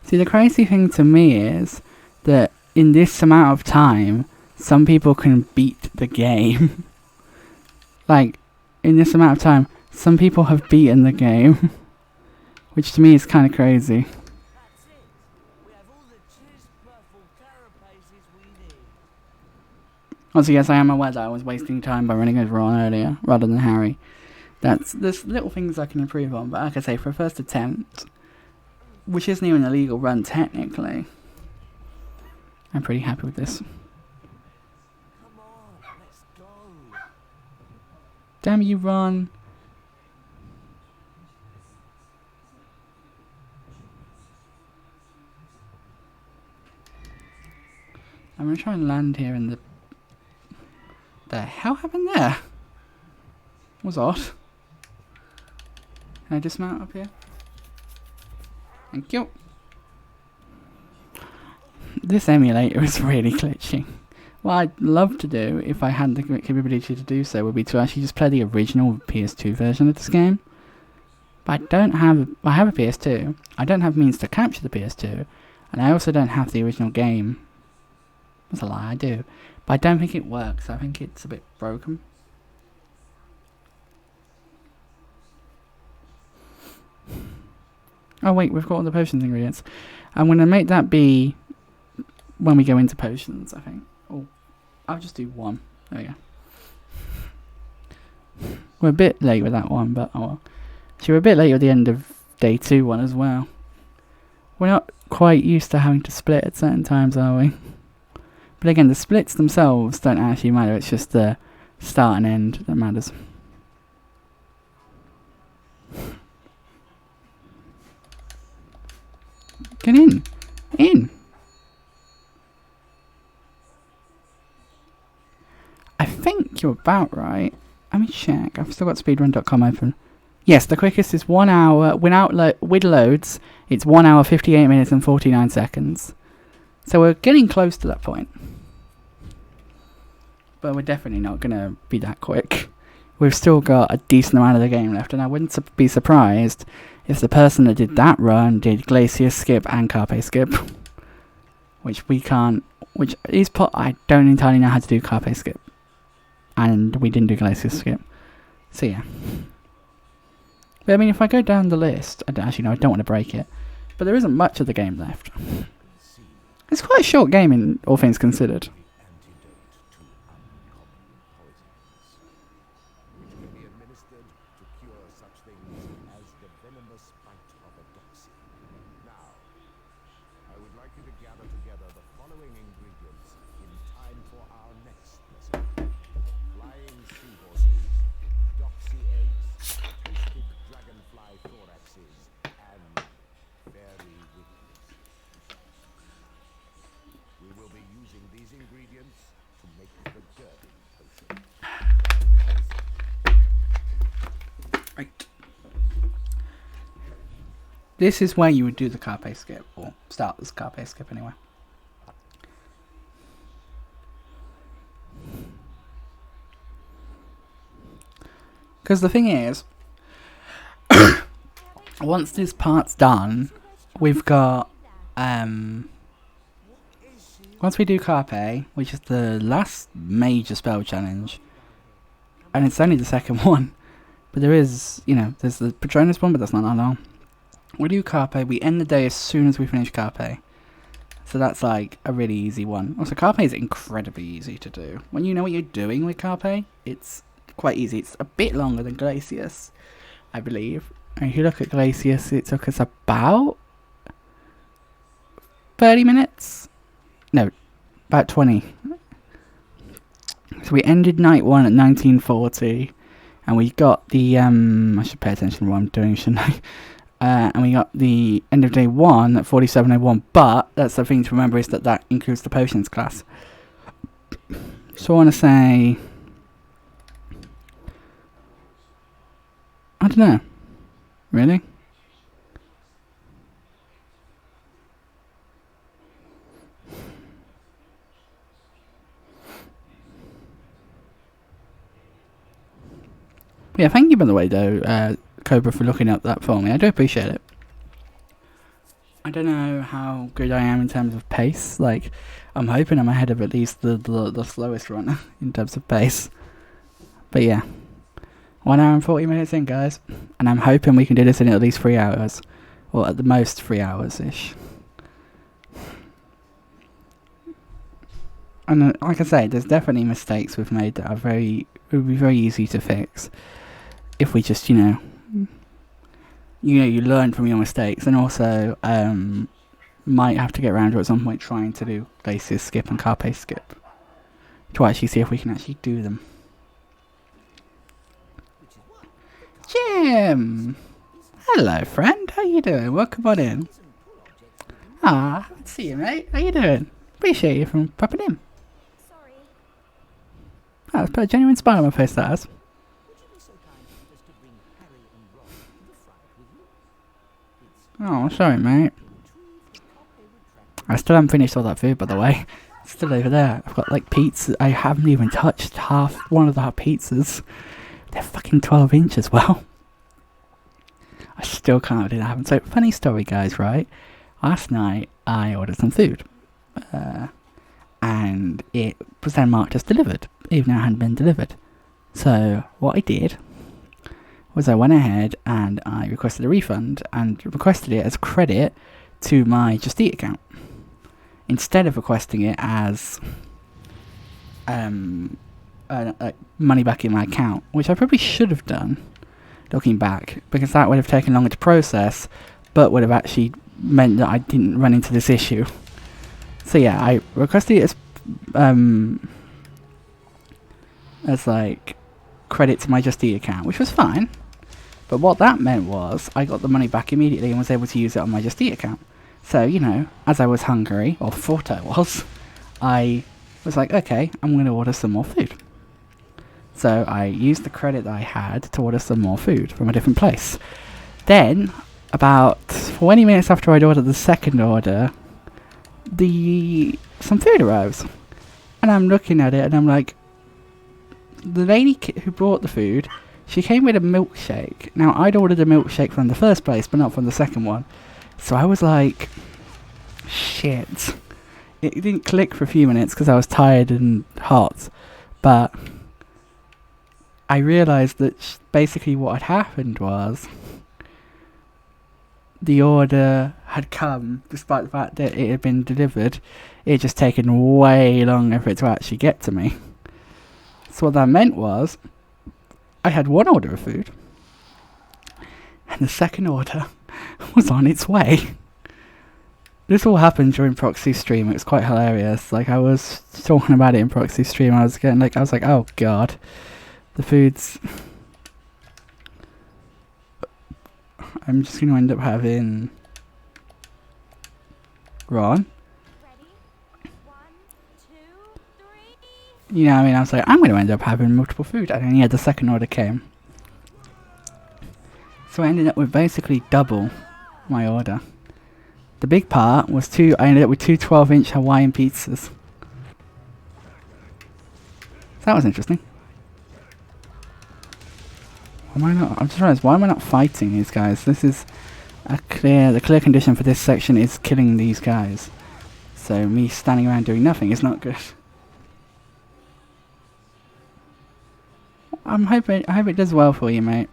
See, the crazy thing to me is that in this amount of time, some people can beat the game. Like, in this amount of time, some people have beaten the game. Which to me is kind of crazy. That's it. We have all the cheese purple carapaces we need. Also, yes, I am aware that I was wasting time by running over Ron earlier, rather than Harry. There's little things I can improve on, but like I say, for a first attempt, which isn't even a legal run technically, I'm pretty happy with this. Come on, let's go. Damn you, Ron. I'm gonna try and land here in the... The hell happened there? Was odd. Can I dismount up here? Thank you. This emulator is really glitchy. What I'd love to do, if I had the capability to do so, would be to actually just play the original PS2 version of this game. But I don't have... I have a PS2. I don't have means to capture the PS2. And I also don't have the original game. That's a lie, I do. But I don't think it works. I think it's a bit broken. Oh wait, we've got all the potions ingredients. I'm going to make that be when we go into potions, I think. Oh, I'll just do one. There we go. We're a bit late with that one, but oh well. So we're a bit late at the end of day 2 one as well. We're not quite used to having to split at certain times, are we? But again, the splits themselves don't actually matter. It's just the start and end that matters. Get in! In! I think you're about right. Let me check. I've still got speedrun.com open. Yes, the quickest is 1 hour. With loads, it's 1 hour, 58 minutes and 49 seconds. So we're getting close to that point. But we're definitely not going to be that quick. We've still got a decent amount of the game left, and I wouldn't be surprised if the person that did that run did Glacier Skip and Carpe Skip. Which we can't... Which is... I don't entirely know how to do Carpe Skip. And we didn't do Glacier Skip. So yeah. But I mean, if I go down the list... I don't want to break it. But there isn't much of the game left. It's quite a short game, in all things considered. Right. This is where you would do the Carpe Skip, or start this Carpe Skip anyway. Because the thing is, once this part's done, we've got, once we do Carpe, which is the last major spell challenge, and it's only the second one, but there is, there's the Patronus one, but that's not that long. We do Carpe, we end the day as soon as we finish Carpe. So that's like a really easy one. Also, Carpe is incredibly easy to do. When you know what you're doing with Carpe, it's quite easy. It's a bit longer than Glacius, I believe. And if you look at Glacius, it took us about 30 minutes? No, about 20. So we ended night 1 at 1940. And we got the, I should pay attention to what I'm doing, shouldn't I? And we got the end of day 1 at 47:01. But that's the thing to remember, is that includes the potions class. So I want to say, I don't know. Really? Yeah, thank you by the way though, Cobra, for looking up that for me. I do appreciate it. I don't know how good I am in terms of pace. Like, I'm hoping I'm ahead of at least the slowest runner in terms of pace. But yeah, 1 hour and 40 minutes in, guys, and I'm hoping we can do this in at least 3 hours, or at the most 3 hours ish. And like I say, there's definitely mistakes we've made that are would be very easy to fix if we just, you learn from your mistakes, and also might have to get around to at some point trying to do glacier skip and carpe skip to actually see if we can actually do them. Jim! Hello, friend. How you doing? Welcome on in. Ah, good to see you, mate. How you doing? Appreciate you from popping in. Sorry. Oh, it's put a genuine smile on my face, that has. Would you be so kind as to bring Harry and Ron to the front with you? It's Oh, sorry, mate. I still haven't finished all that food, by the way. It's still over there. I've got, like, pizza. I haven't even touched one of the pizzas. They're fucking 12 inch as well. I still can't believe that happened. So, funny story, guys, right? Last night, I ordered some food. And it was then marked as delivered, even though it hadn't been delivered. So, what I did was I went ahead and I requested a refund and requested it as credit to my Just Eat account, instead of requesting it as money back in my account, which I probably should have done, looking back, because that would have taken longer to process, but would have actually meant that I didn't run into this issue. So yeah, I requested it as like credit to my Just Eat account, which was fine. But what that meant was I got the money back immediately and was able to use it on my Just Eat account. So, as I was hungry, or thought I was like, okay, I'm going to order some more food. So I used the credit that I had to order some more food from a different place. Then, about 20 minutes after I'd ordered the second order, some food arrives. And I'm looking at it and I'm like, the lady who brought the food, she came with a milkshake. Now, I'd ordered a milkshake from the first place, but not from the second one. So I was like, shit. It didn't click for a few minutes because I was tired and hot. But I realised that basically what had happened was the order had come, despite the fact that it had been delivered. It had just taken way longer for it to actually get to me. So what that meant was I had one order of food, and the second order was on its way. This all happened during Proxy stream. It was quite hilarious. Like, I was talking about it in Proxy stream. I was like, oh god, the food's. I'm just going to end up having Ron. Ready? 1, 2, 3. I mean, I was like, I'm going to end up having multiple food. And then, yeah, the second order came. So I ended up with basically double my order. The big part was I ended up with two 12-inch Hawaiian pizzas. So that was interesting. I'm just realised, why am I not fighting these guys? This is the clear condition for this section is killing these guys. So me standing around doing nothing is not good. I hope it does well for you, mate.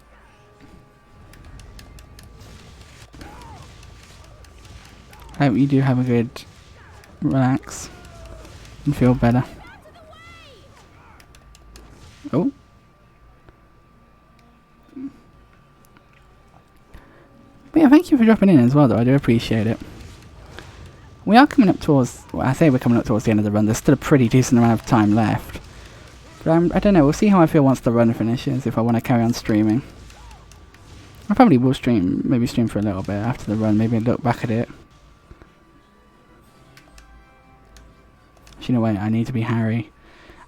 I hope you do have a good relax and feel better. Oh. But yeah, thank you for dropping in as well, though. I do appreciate it. We are coming up towards... Well, I say we're coming up towards the end of the run. There's still a pretty decent amount of time left. But I don't know. We'll see how I feel once the run finishes, if I want to carry on streaming. I probably will maybe stream for a little bit after the run. Maybe look back at it. You know, wait, I need to be Harry.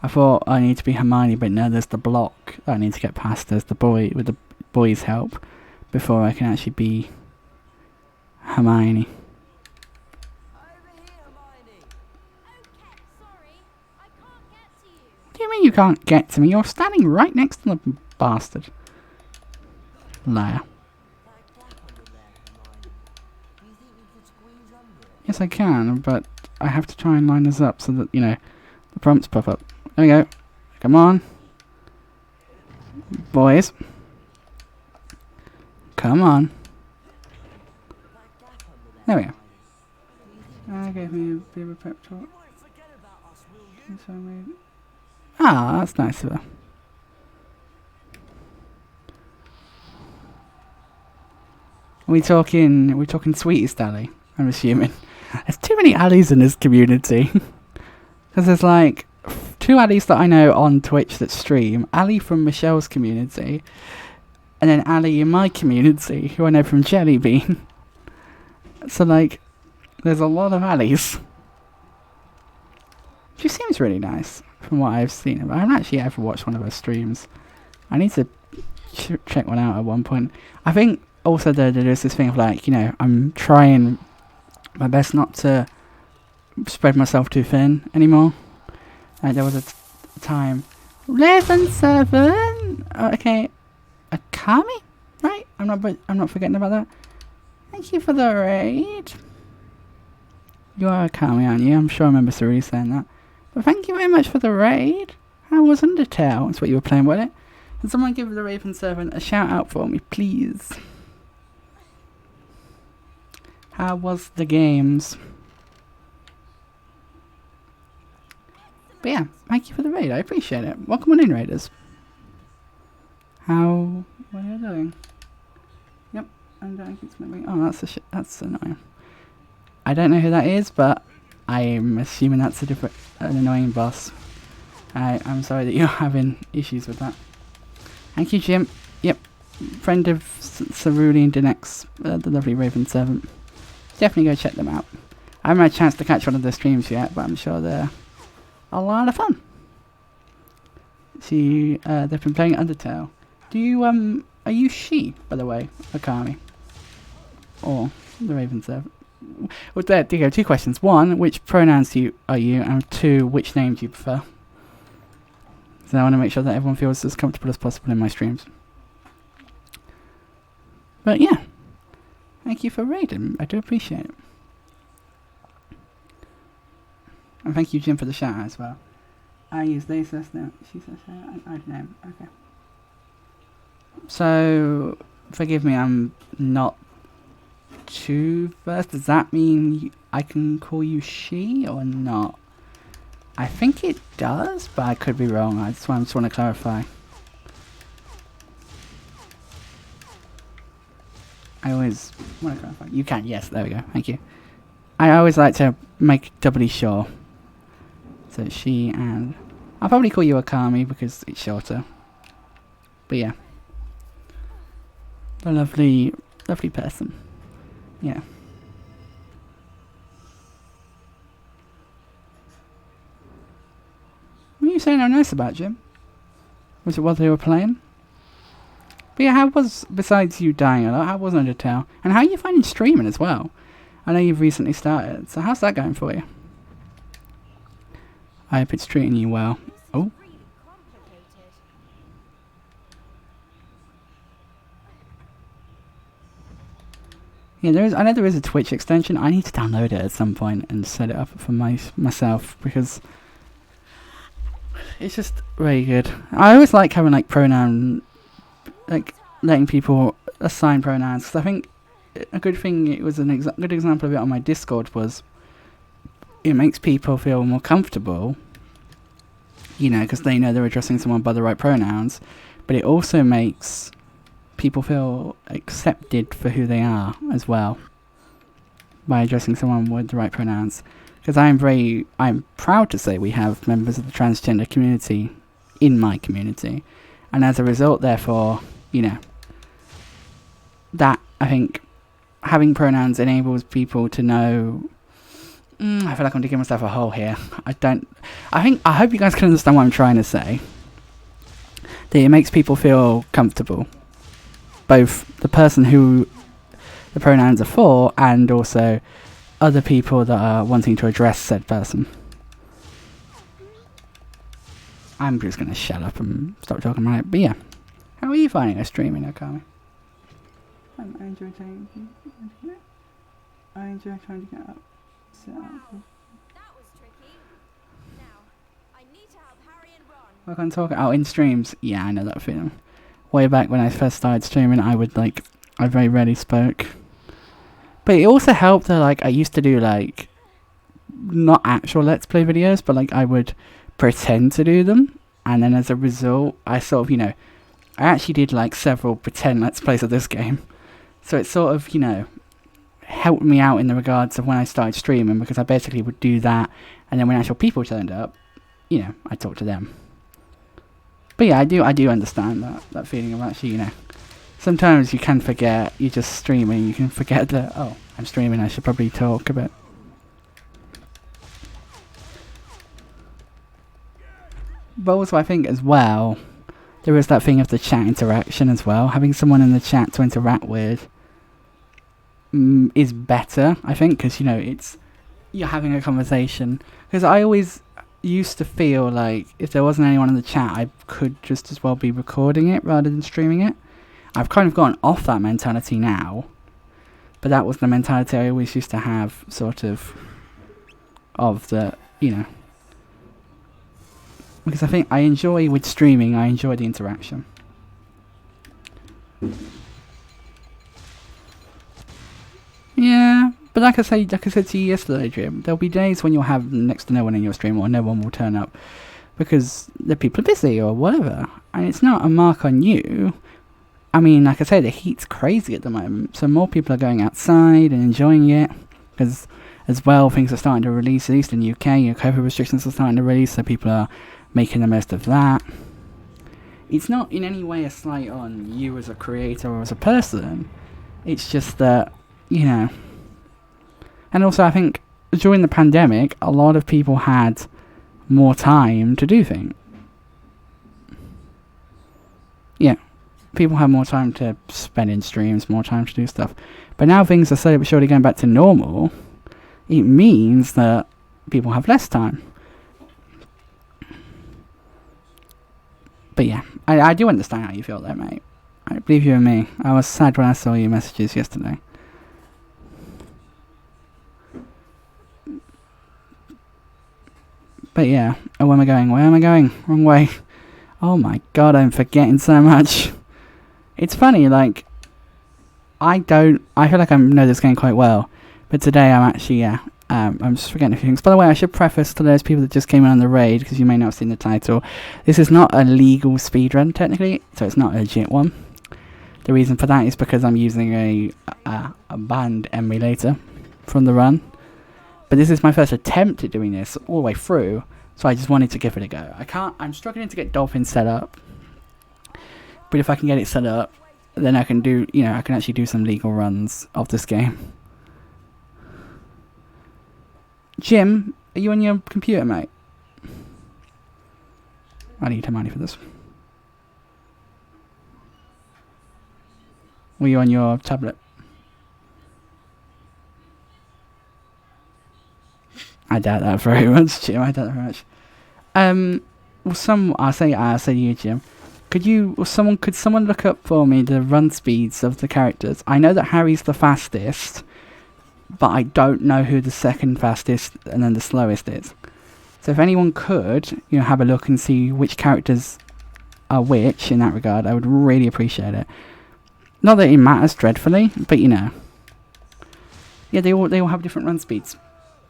I thought I need to be Hermione, but no, there's the block that I need to get past. There's the boy with the boy's help before I can actually be Hermione. Over here, Hermione. Okay, sorry. I can't get to you. What do you mean you can't get to me? You're standing right next to the bastard. Liar. That gap under there, Hermione. Do you think you could squeeze Yes, I can, but I have to try and line this up so that, you know, the prompts pop up. There we go. Come on. Boys. Come on. There we go. Gave me a bit of a pep talk. Ah, that's nice of her. We're talking sweetest alley, I'm assuming. There's too many alleys in this community. Because there's like 2 alleys that I know on Twitch that stream. Ali from Michelle's community. And then Ali in my community, who I know from Jellybean. So like, there's a lot of alleys. She seems really nice, from what I've seen of her. I haven't actually ever watched one of her streams. I need to check one out at one point. I think also there's this thing of like, you know, I'm trying my best not to spread myself too thin anymore. Like there was a time. 11-7. Okay, Akami, right? I'm not forgetting about that. Thank you for the raid. You are Akami, aren't you? I'm sure I remember Saruri saying that. But thank you very much for the raid. How was Undertale? That's what you were playing, wasn't it? Can someone give the Raven Servant a shout out for me, please? How was the games? But yeah, thank you for the raid. I appreciate it. Welcome on in, raiders. What are you doing? Yep, I'm doing keeps moving. Oh, that's annoying. I don't know who that is, but I'm assuming that's an annoying boss. I'm sorry that you're having issues with that. Thank you, Jim. Yep, friend of Cerulean Dinex, the lovely Raven Servant. Definitely go check them out. I haven't had a chance to catch one of their streams yet, but I'm sure they're a lot of fun. See, they've been playing Undertale. Do you, are you she, by the way, Akami? Or the Raven Servant? Well, there you go, 2 questions. 1, which pronouns are you? And 2, which name do you prefer? So I want to make sure that everyone feels as comfortable as possible in my streams. But yeah, thank you for raiding. I do appreciate it. And thank you, Jim, for the shout out as well. I use they says no. She says I don't know. Okay. So forgive me, I'm not too versed. Does that mean I can call you she or not? I think it does, but I could be wrong. I just want to clarify. I always want to clarify. You can, yes, there we go. Thank you. I always like to make doubly sure. So she and... I'll probably call you Akami because it's shorter. But yeah. A lovely person. Yeah. What are you saying so nice about, Jim? Was it what they were playing? But yeah, how was, besides you dying a lot, how was Undertale? And how are you finding streaming as well? I know you've recently started, so how's that going for you? I hope it's treating you well. Oh. Yeah, I know there is a Twitch extension. I need to download it at some point and set it up for myself because it's just very good. I always like having like pronoun, like letting people assign pronouns. Because I think a good thing, it was a good example of it on my Discord was it makes people feel more comfortable, you know, because they know they're addressing someone by the right pronouns. But it also makes people feel accepted for who they are as well by addressing someone with the right pronouns. Because I'm proud to say we have members of the transgender community in my community, and as a result, therefore, you know, that I think having pronouns enables people to know. I feel like I'm digging myself a hole here. I hope you guys can understand what I'm trying to say. That it makes people feel comfortable. Both the person who the pronouns are for and also other people that are wanting to address said person. I'm just going to shut up and stop talking about it. But yeah, how are you finding a streaming, Akami? I enjoy trying to get up. So, That was tricky. Now, I need to help Harry and Ron. what can I talk? Oh, in streams. Yeah, I know that feeling. Way back when I first started streaming, I very rarely spoke. But it also helped that, like, I used to do, like, not actual Let's Play videos, but, like, I would pretend to do them. And then as a result, I sort of, you know, I actually did, like, several pretend Let's Plays of this game. So it sort of, you know, helped me out in the regards of when I started streaming, because I basically would do that, and then when actual people turned up, you know, I talked to them. But yeah, I do understand that feeling of actually, you know, sometimes you can forget, you're just streaming, you can forget that, oh, I'm streaming, I should probably talk a bit. But also I think as well, there is that thing of the chat interaction as well. Having someone in the chat to interact with is better, I think, because, you know, you're having a conversation. Because I always used to feel like if there wasn't anyone in the chat, I could just as well be recording it rather than streaming it. I've kind of gone off that mentality now, but that was the mentality I always used to have, sort of the, you know, because I think I enjoy with streaming, I enjoy the interaction. Yeah, but like I said to you yesterday, Jim, there'll be days when you'll have next to no one in your stream, or no one will turn up because the people are busy or whatever, and it's not a mark on you. I mean, like I say, the heat's crazy at the moment, so more people are going outside and enjoying it, because as well, things are starting to release, at least in the UK, you know, COVID restrictions are starting to release, so people are making the most of that. It's not in any way a slight on you as a creator or as a person, it's just that, you know, and also I think during the pandemic, a lot of people had more time to do things. Yeah, people have more time to spend in streams, more time to do stuff. But now things are slowly but surely going back to normal, it means that people have less time. But yeah, I do understand how you feel there, mate. I believe you and me. I was sad when I saw your messages yesterday. But yeah, oh, where am I going? Where am I going? Wrong way. Oh my god, I'm forgetting so much. It's funny, like, I feel like I know this game quite well, but today I'm actually, I'm just forgetting a few things. By the way, I should preface to those people that just came in on the raid, because you may not have seen the title, this is not a legal speedrun, technically, so it's not a legit one. The reason for that is because I'm using a banned emulator from the run. But this is my first attempt at doing this all the way through, so I just wanted to give it a go. I'm struggling to get Dolphin set up, but if I can get it set up, then I can do, you know, I can actually do some legal runs of this game. Jim, are you on your computer, mate? I need money for this. Were you on your tablet? I doubt that very much, Jim. I doubt that very much. Well, I'll say you, Jim. Could someone look up for me the run speeds of the characters? I know that Harry's the fastest, but I don't know who the second fastest and then the slowest is. So if anyone could, you know, have a look and see which characters are which in that regard, I would really appreciate it. Not that it matters dreadfully, but you know. Yeah, they all have different run speeds.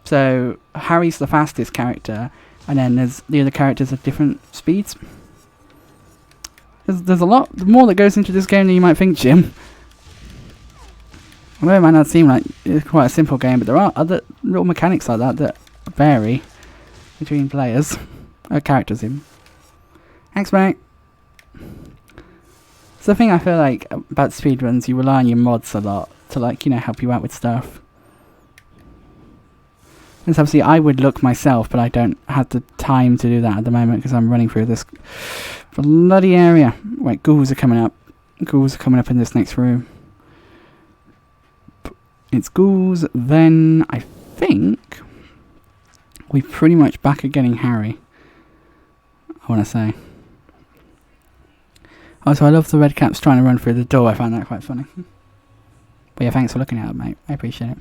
So Harry's the fastest character, and then there's the other characters at different speeds. There's a lot more that goes into this game than you might think, Jim. Although it might not seem like it's quite a simple game, but there are other little mechanics like that vary between players, characters in. Thanks, mate. It's the thing I feel like about speedruns, you rely on your mods a lot to, like, you know, help you out with stuff. And so obviously I would look myself, but I don't have the time to do that at the moment because I'm running through this bloody area. Wait, ghouls are coming up. Ghouls are coming up in this next room. It's ghouls, then I think we're pretty much back at getting Harry, I want to say. Also, I love the red caps trying to run through the door. I found that quite funny. But yeah, thanks for looking at it, mate. I appreciate it.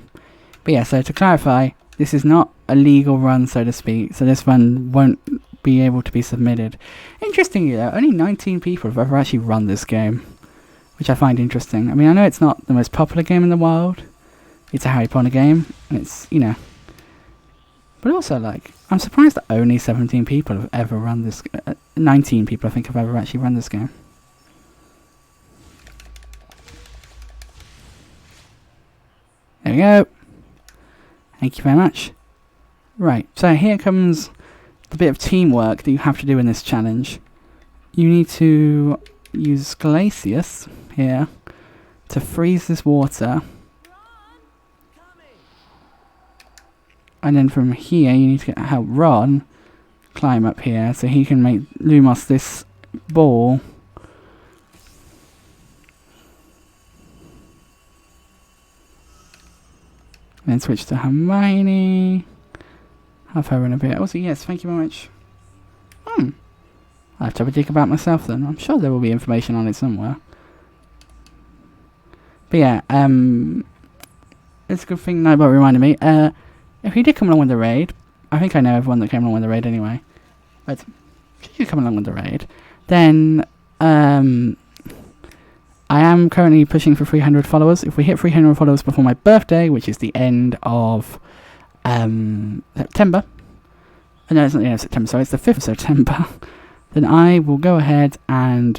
But yeah, so to clarify, This is not a legal run, so to speak, so this run won't be able to be submitted. Interestingly though, only 19 people have ever actually run this game, which I find interesting. I mean, I know it's not the most popular game in the world. It's a Harry Potter game, and it's, you know... But also, like, I'm surprised that only 17 people have ever run this... 19 people, I think, have ever actually run this game. There we go. Thank you very much. Right, so here comes the bit of teamwork that you have to do in this challenge. You need to use Glacius here to freeze this water. And then from here you need to help Ron climb up here so he can make Lumos this ball. Then switch to Hermione. Have her in a bit. Also, yes, thank you very much. I have to have a dig about myself then. I'm sure there will be information on it somewhere. But yeah, it's a good thing Nightbot reminded me. If you did come along with the raid, I think I know everyone that came along with the raid anyway. But if you come along with the raid, then I am currently pushing for 300 followers. If we hit 300 followers before my birthday, which is the end of September. No, it's not the end of September, sorry, it's the 5th of September. Then I will go ahead and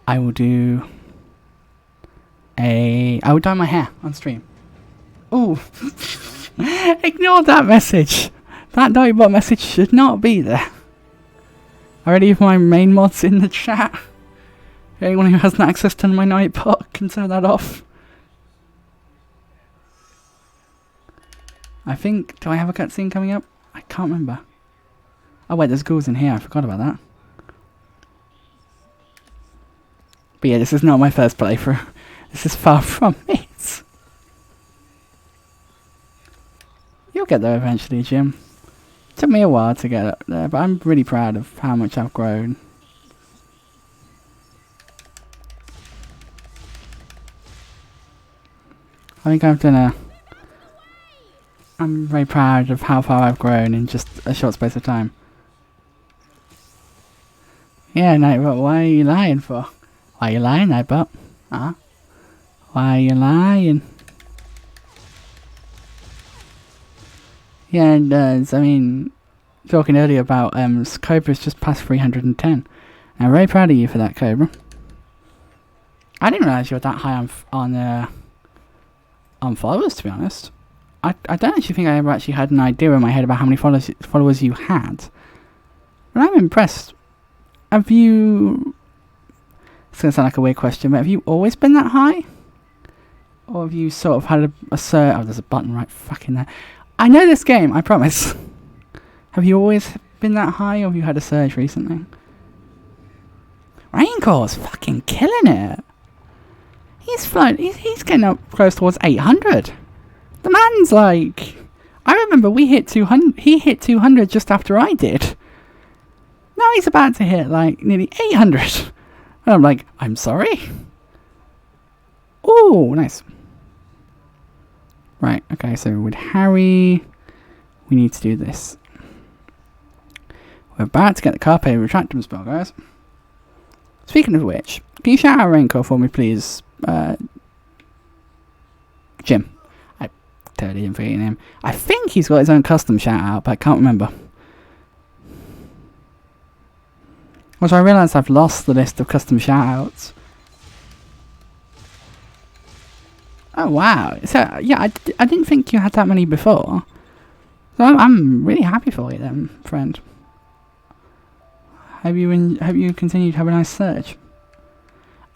I will dye my hair on stream. Ooh. Ignore that message. That Nightbot message should not be there. I already have my main mods in the chat. Anyone who hasn't access to my Nightbot can turn that off. I think... Do I have a cutscene coming up? I can't remember. Oh wait, there's ghouls in here. I forgot about that. But yeah, this is not my first playthrough. This is far from it. You'll get there eventually, Jim. It took me a while to get up there, but I'm really proud of how much I've grown. I think I've done a... I'm very proud of how far I've grown in just a short space of time. Yeah, Nightbot, why are you lying for? Why are you lying, Nightbot? Huh? Why are you lying? Yeah, it does. I mean, talking earlier about Cobra's just past 310. I'm very proud of you for that, Cobra. I didn't realise you were that high on followers, to be honest. I don't actually think I ever actually had an idea in my head about how many followers you had. But I'm impressed. Have you... It's going to sound like a weird question, but have you always been that high? Or have you sort of had a surge... Oh, there's a button right fucking there. I know this game, I promise. Have you always been that high, or have you had a surge recently? Raincore's fucking killing it. He's flown. He's getting up close towards 800. The man's like... I remember we hit 200. He hit 200 just after I did. Now he's about to hit like nearly 800. And I'm like, I'm sorry. Oh, nice. Right, okay, so with Harry, we need to do this. We're about to get the Carpe Retractum spell, guys. Speaking of which, can you shout out Raincore for me, please? Jim. I totally didn't forget your name. I think he's got his own custom shout out, but I can't remember. Also, I realised I've lost the list of custom shout outs. Oh wow! So yeah, I didn't think you had that many before. So I'm really happy for you then, friend. Have you continued to have a nice surge?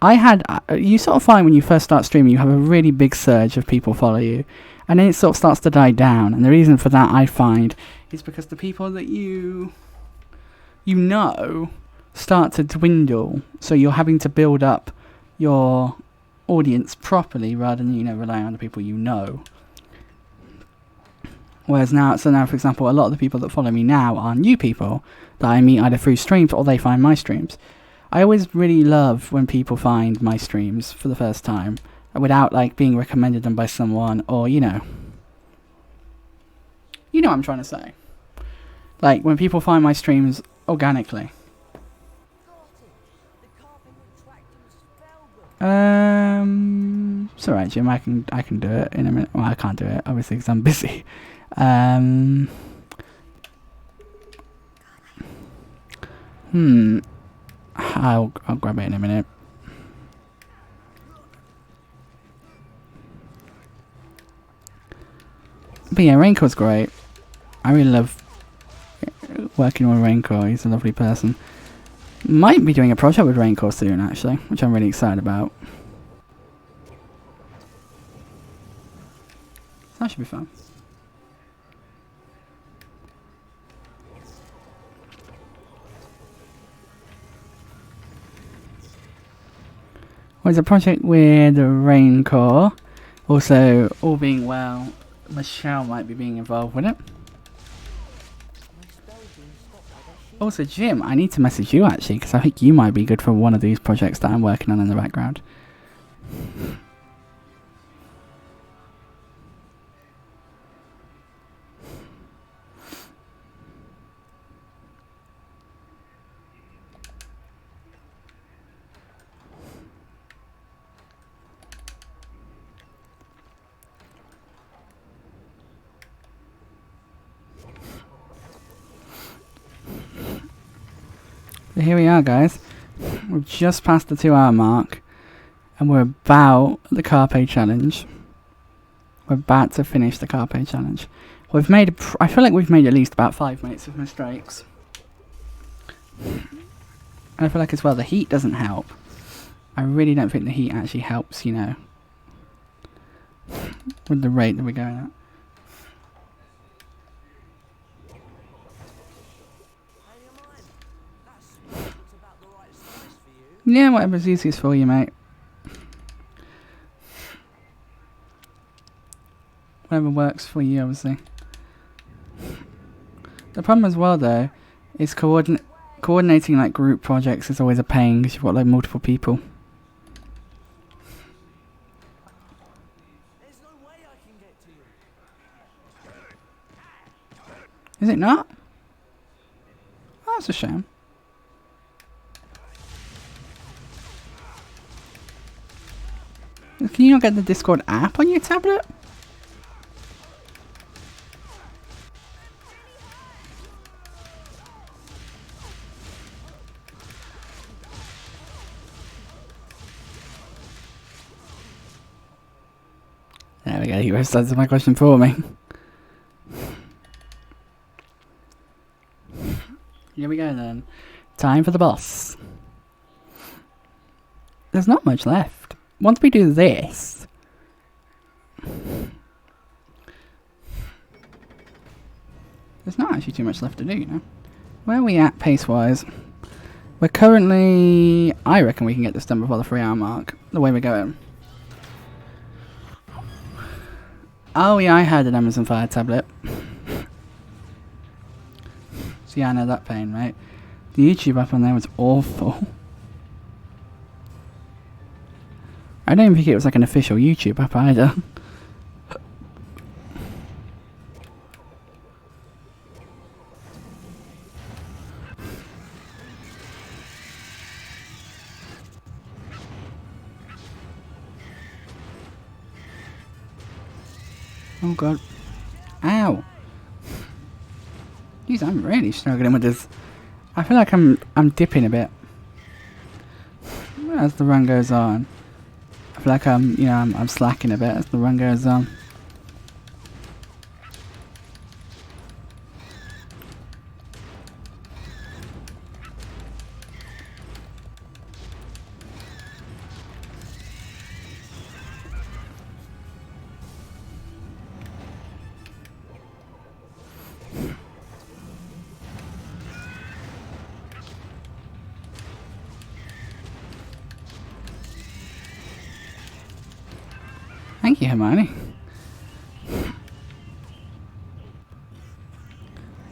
I had you sort of find when you first start streaming you have a really big surge of people follow you, and then it sort of starts to die down. And the reason for that I find is because the people that you know start to dwindle, so you're having to build up your audience properly rather than relying on the people you know. Whereas now for example, a lot of the people that follow me now are new people that I meet either through streams or they find my streams. I always really love when people find my streams for the first time without like being recommended them by someone, or You know what I'm trying to say. Like, when people find my streams organically. It's alright, Jim. I can do it in a minute. Well, I can't do it, obviously, because I'm busy. I'll grab it in a minute. But yeah, Raincore's great. I really love working with Raincore. He's a lovely person. Might be doing a project with Raincore soon, actually, which I'm really excited about. That should be fun. Well, it's a project with Raincore. Also, all being well, Michelle might be being involved with it. Also, Jim, I need to message you actually, because I think you might be good for one of these projects that I'm working on in the background. So here we are, guys. We've just passed the 2-hour mark, and we're about the Carpe challenge. We're about to finish the Carpe challenge. We've made, I feel like we've made at least about 5 minutes of mistakes. And I feel like as well the heat doesn't help. I really don't think the heat actually helps, you know, with the rate that we're going at. Yeah, whatever's easiest for you, mate. Whatever works for you, obviously. The problem as well, though, is coordinating like group projects is always a pain because you've got like multiple people. There's no way I can get to you. Is it not? Oh, that's a shame. Can you not get the Discord app on your tablet? There we go, you have answered my question for me. Here we go then. Time for the boss. There's not much left. Once we do this... There's not actually too much left to do, you know. Where are we at pace-wise? We're currently... I reckon we can get this done before the 3-hour mark. The way we're going. Oh yeah, I had an Amazon Fire tablet. So yeah, I know that pain, right? The YouTube app on there was awful. I don't even think it was like an official YouTube app either. Oh god. Ow! Jeez, I'm really struggling with this. I feel like I'm dipping a bit as the run goes on. I feel like I'm slacking a bit as the run goes on. Thank you, Hermione.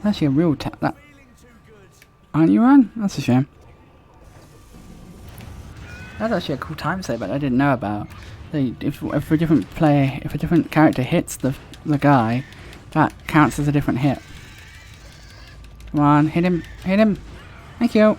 That's actually a real that. Aren't you, Ron? That's a shame. That's actually a cool time saver I didn't know about. If a different character hits the guy, That counts as a different hit. Come on, hit him, hit him. Thank you.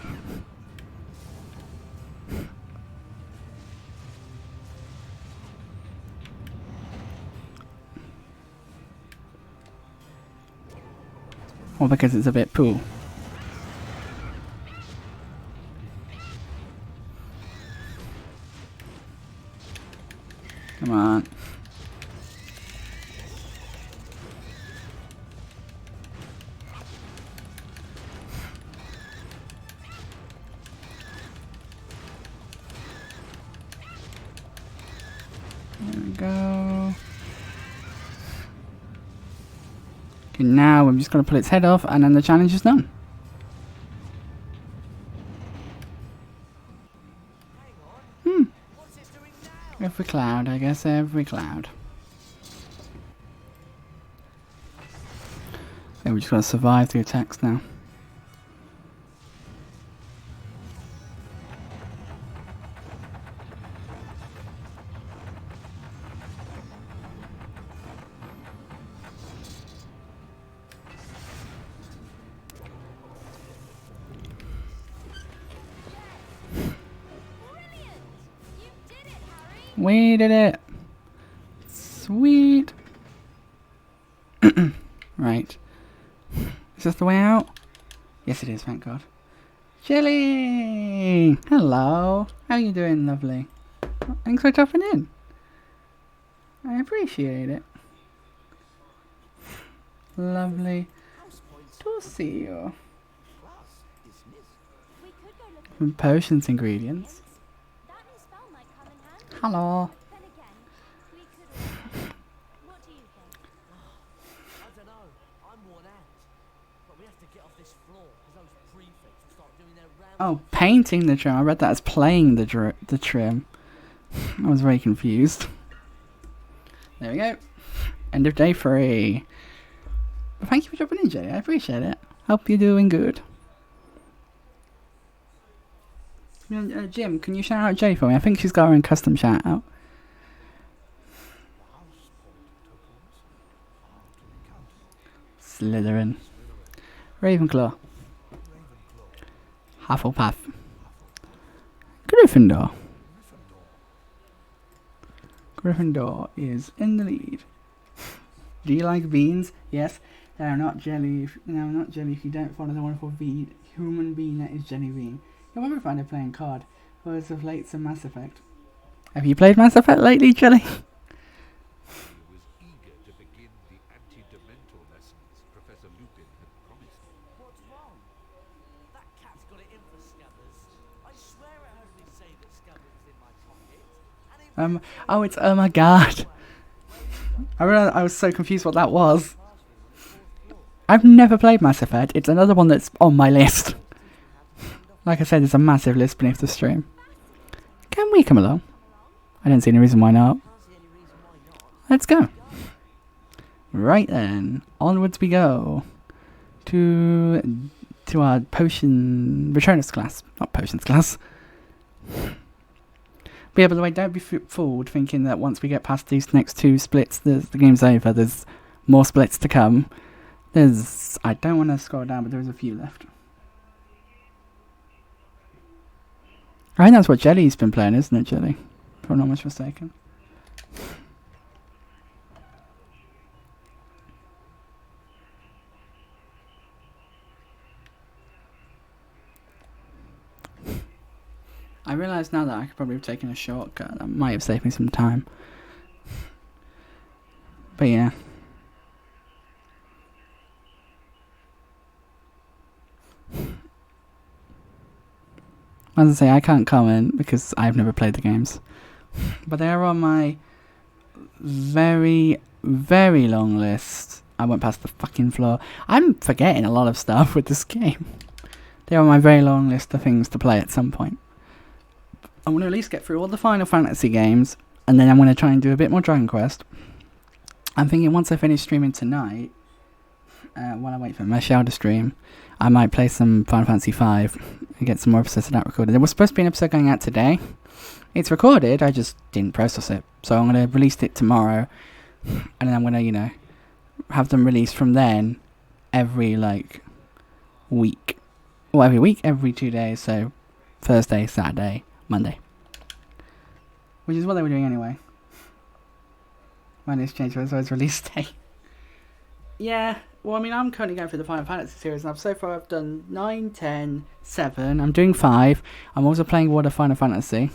Or because it's a bit pool. Come on. There we go. Okay, now I'm just going to pull its head off and then the challenge is done. What's this doing now? Every cloud, I guess, every cloud. Okay, we're just going to survive the attacks now. We did it! Sweet! Right. Is this the way out? Yes it is, thank God. Jelly! Hello! How are you doing, lovely? Thanks for dropping in. I appreciate it. Lovely to see you. We could go look Some potions ingredients. that new spell might come in handy. Hello. Then again, we could what do you think? I don't know. I'm worn out. But we have to get off this floor because those prefects will start doing their rounds. Oh, painting the trim. I read that as playing the trim. I was very confused. There we go. End of day 3. But thank you for dropping in, Jay. I appreciate it. Hope you're doing good. Jim, can you shout out Jay for me? I think she's got her own custom shout out. Slytherin. Ravenclaw. Hufflepuff. Gryffindor. Gryffindor is in the lead. Do you like beans? Yes, they are not jelly. If you don't follow the wonderful human being that is Jelly Bean. You'll never find it playing card. Words of late some Mass Effect. Have you played Mass Effect lately, Jelly? He was eager to begin the anti-demental lessons Professor Lupin had promised him. What's wrong? That cat's got it in for Scabbers. I swear it heard me say that Scabbers was in my pocket. And it Oh, it's oh my god. I realized I was so confused what that was. I've never played Mass Effect. It's another one that's on my list. Like I said, there's a massive list beneath the stream. Can we come along? I don't see any reason why not. Let's go. Right then, onwards we go to our potion returners class, not potions class. But yeah, by the way, don't be fooled thinking that once we get past these next 2 splits, the game's over. There's more splits to come. I don't want to scroll down, but there's a few left. I think that's what Jelly's been playing, isn't it, Jelly? If I'm not much mistaken. I realise now that I could probably have taken a shortcut. That might have saved me some time. But yeah. As I say, I can't comment because I've never played the games. But they are on my very, very long list. I went past the fucking floor. I'm forgetting a lot of stuff with this game. They're on my very long list of things to play at some point. I'm going to at least get through all the Final Fantasy games, and then I'm going to try and do a bit more Dragon Quest. I'm thinking once I finish streaming tonight, while I wait for my Shadow stream, I might play some Final Fantasy 5 and get some more episodes of that recorded. There was supposed to be an episode going out today. It's recorded, I just didn't process it. So I'm going to release it tomorrow, and then I'm going to, have them released from then every like week. Well, every week, every 2 days, so Thursday, Saturday, Monday. Which is what they were doing anyway. When it's changed, so it's release day. Yeah, well, I mean, I'm currently going through the Final Fantasy series, and so far I've done 9, 10, 7. I'm doing 5. I'm also playing World of Final Fantasy.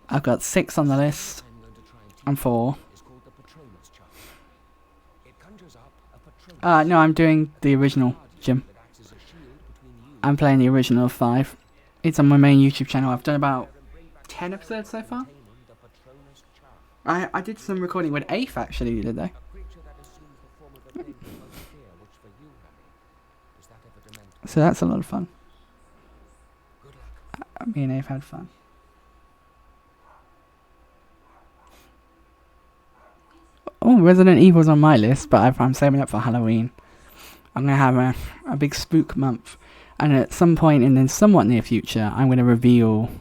I've got 6 on the list. And 4. No, I'm doing the original, Jim. I'm playing the original 5. It's on my main YouTube channel. I've done about 10 episodes so far. I did some recording with Afe actually, did they? So that's a lot of fun. Me and Afe had fun. Oh, Resident Evil's on my list, but I'm saving up for Halloween. I'm going to have a big spook month. And at some point in the somewhat near future, I'm going to reveal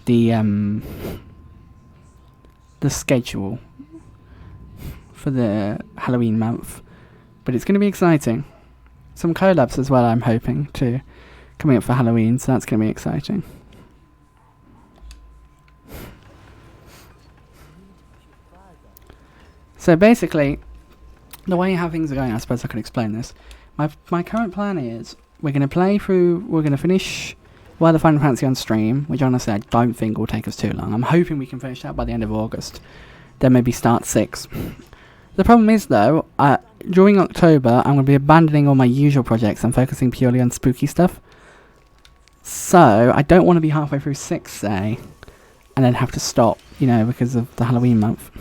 the schedule for the Halloween month. But it's going to be exciting. Some collabs as well, I'm hoping, to coming up for Halloween, so that's going to be exciting. So basically, the way how things are going, I suppose I could explain this. My current plan is we're going to finish World of Final Fantasy on stream, which honestly I don't think will take us too long. I'm hoping we can finish that by the end of August. Then maybe start 6. The problem is though, during October I'm going to be abandoning all my usual projects and focusing purely on spooky stuff. So I don't want to be halfway through 6, say, and then have to stop, you know, because of the Halloween month.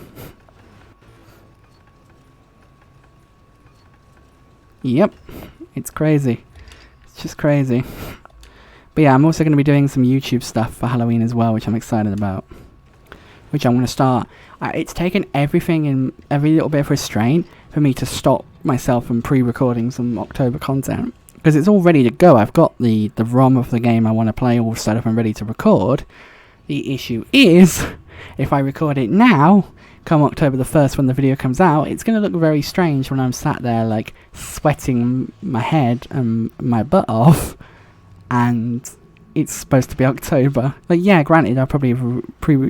Yep, it's crazy. It's just crazy. But yeah, I'm also going to be doing some YouTube stuff for Halloween as well, which I'm excited about. Which I'm going to start. It's taken everything in every little bit of restraint for me to stop myself from pre-recording some October content. Because it's all ready to go. I've got the ROM of the game I want to play all set up and ready to record. The issue is, if I record it now, come October the 1st when the video comes out, it's going to look very strange when I'm sat there like sweating my head and my butt off, and it's supposed to be October. Like, yeah, granted, I probably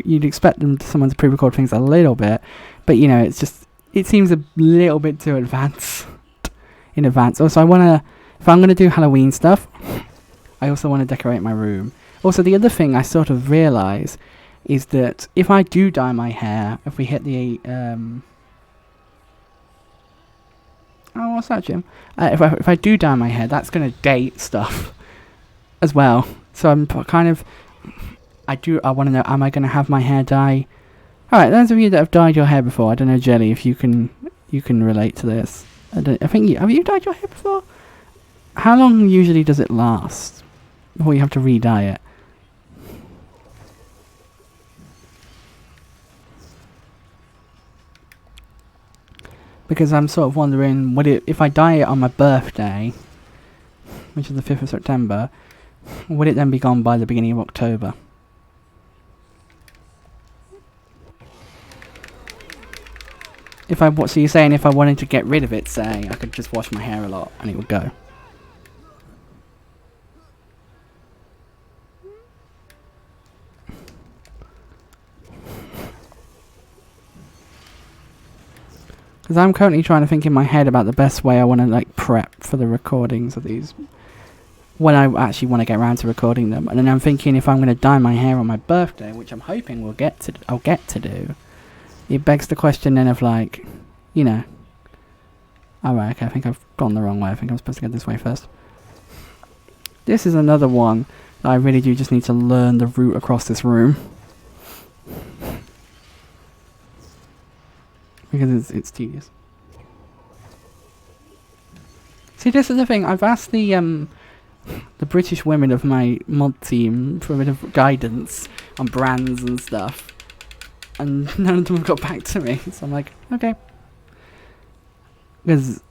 you'd expect someone to pre-record things a little bit, but you know, it seems a little bit too in advance. Also, if I'm going to do Halloween stuff, I also want to decorate my room. Also, the other thing I sort of realise is that if I do dye my hair, if we hit the oh, what's that, Jim? If I do dye my hair, that's going to date stuff as well. So I'm kind of, I want to know, am I going to have my hair dye? Alright, those of you that have dyed your hair before, I don't know, Jelly, if you can relate to this. I think have you dyed your hair before? How long usually does it last before you have to re-dye it? Because I'm sort of wondering, if I dye it on my birthday, which is the 5th of September, would it then be gone by the beginning of October? So you're saying if I wanted to get rid of it, say, I could just wash my hair a lot and it would go? Because I'm currently trying to think in my head about the best way I want to like prep for the recordings of these, when I actually want to get around to recording them. And then I'm thinking, if I'm going to dye my hair on my birthday, which I'm hoping I'll get to do, it begs the question then of like, you know, alright, okay, I think I've gone the wrong way. I think I'm supposed to go this way first. This is another one that I really do just need to learn the route across this room. Because it's tedious. See, this is the thing. I've asked the British women of my mod team for a bit of guidance on brands and stuff, and none of them have got back to me. So I'm like, okay. Because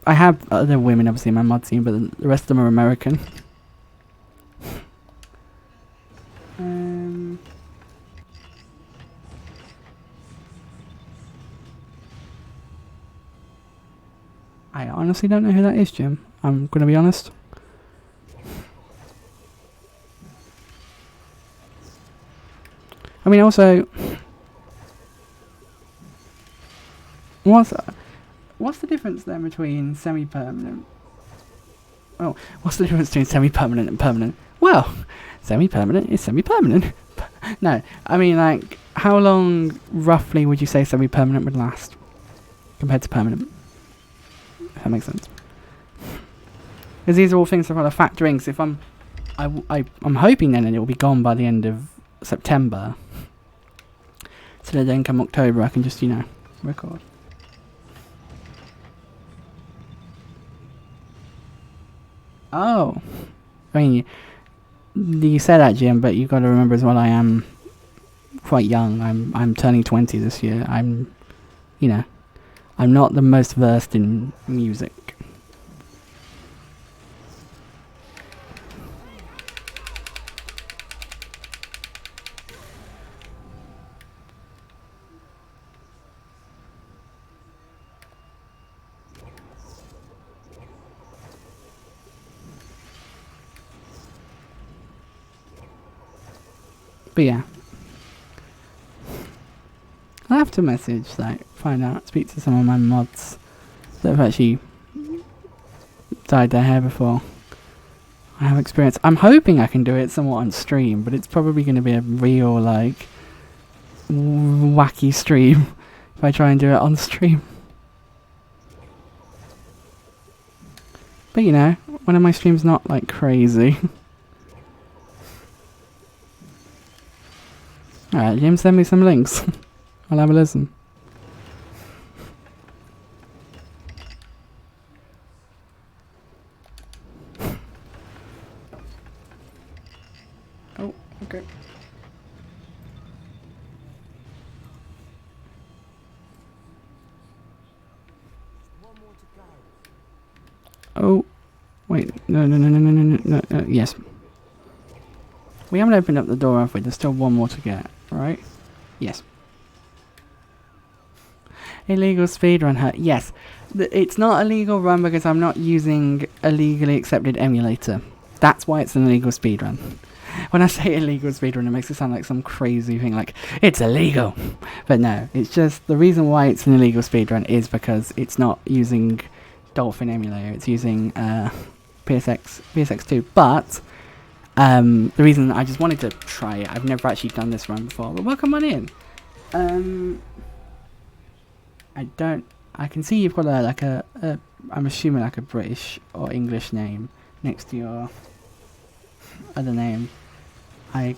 I have other women obviously in my mod team, but the rest of them are American. honestly don't know who that is, Jim. I'm going to be honest. I mean, also, what's the difference then between semi-permanent? Oh, what's the difference between semi-permanent and permanent? Well, semi-permanent is semi-permanent. No, I mean, like, how long roughly would you say semi-permanent would last compared to permanent? If that makes sense. Because these are all things I've got to factor in. Because if I'm hoping then it will be gone by the end of September. So that then come October I can just, you know, record. Oh. I mean, you say that, Jim, but you've got to remember as well I am quite young. I'm turning 20 this year. I'm, you know, I'm not the most versed in music. But yeah, I'll have to message, like, find out, speak to some of my mods that have actually dyed their hair before. I have experience. I'm hoping I can do it somewhat on stream, but it's probably going to be a real, like, wacky stream if I try and do it on stream. But you know, one of my streams not, like, crazy. Alright, Jim, send me some links. I'll have a listen. Oh, okay. Oh, wait, no, yes. We haven't opened up the door, have we? There's still one more to get, right? Yes. Illegal speedrun hurt. Yes. It's not a legal run because I'm not using a legally accepted emulator. That's why it's an illegal speedrun. When I say illegal speedrun, it makes it sound like some crazy thing like, it's illegal! But no, it's just, the reason why it's an illegal speedrun is because it's not using Dolphin emulator, it's using PSX2, but the reason I just wanted to try it, I've never actually done this run before, but welcome on in. I can see you've got I'm assuming like a British or English name next to your other name. I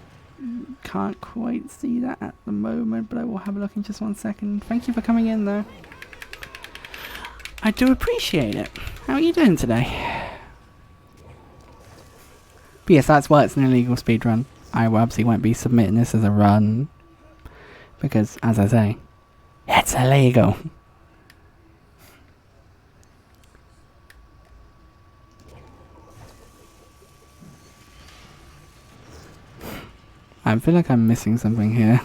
can't quite see that at the moment, but I will have a look in just 1 second. Thank you for coming in though. I do appreciate it. How are you doing today? But yes, that's why it's an illegal speedrun. I obviously won't be submitting this as a run because, as I say, it's illegal. I feel like I'm missing something here.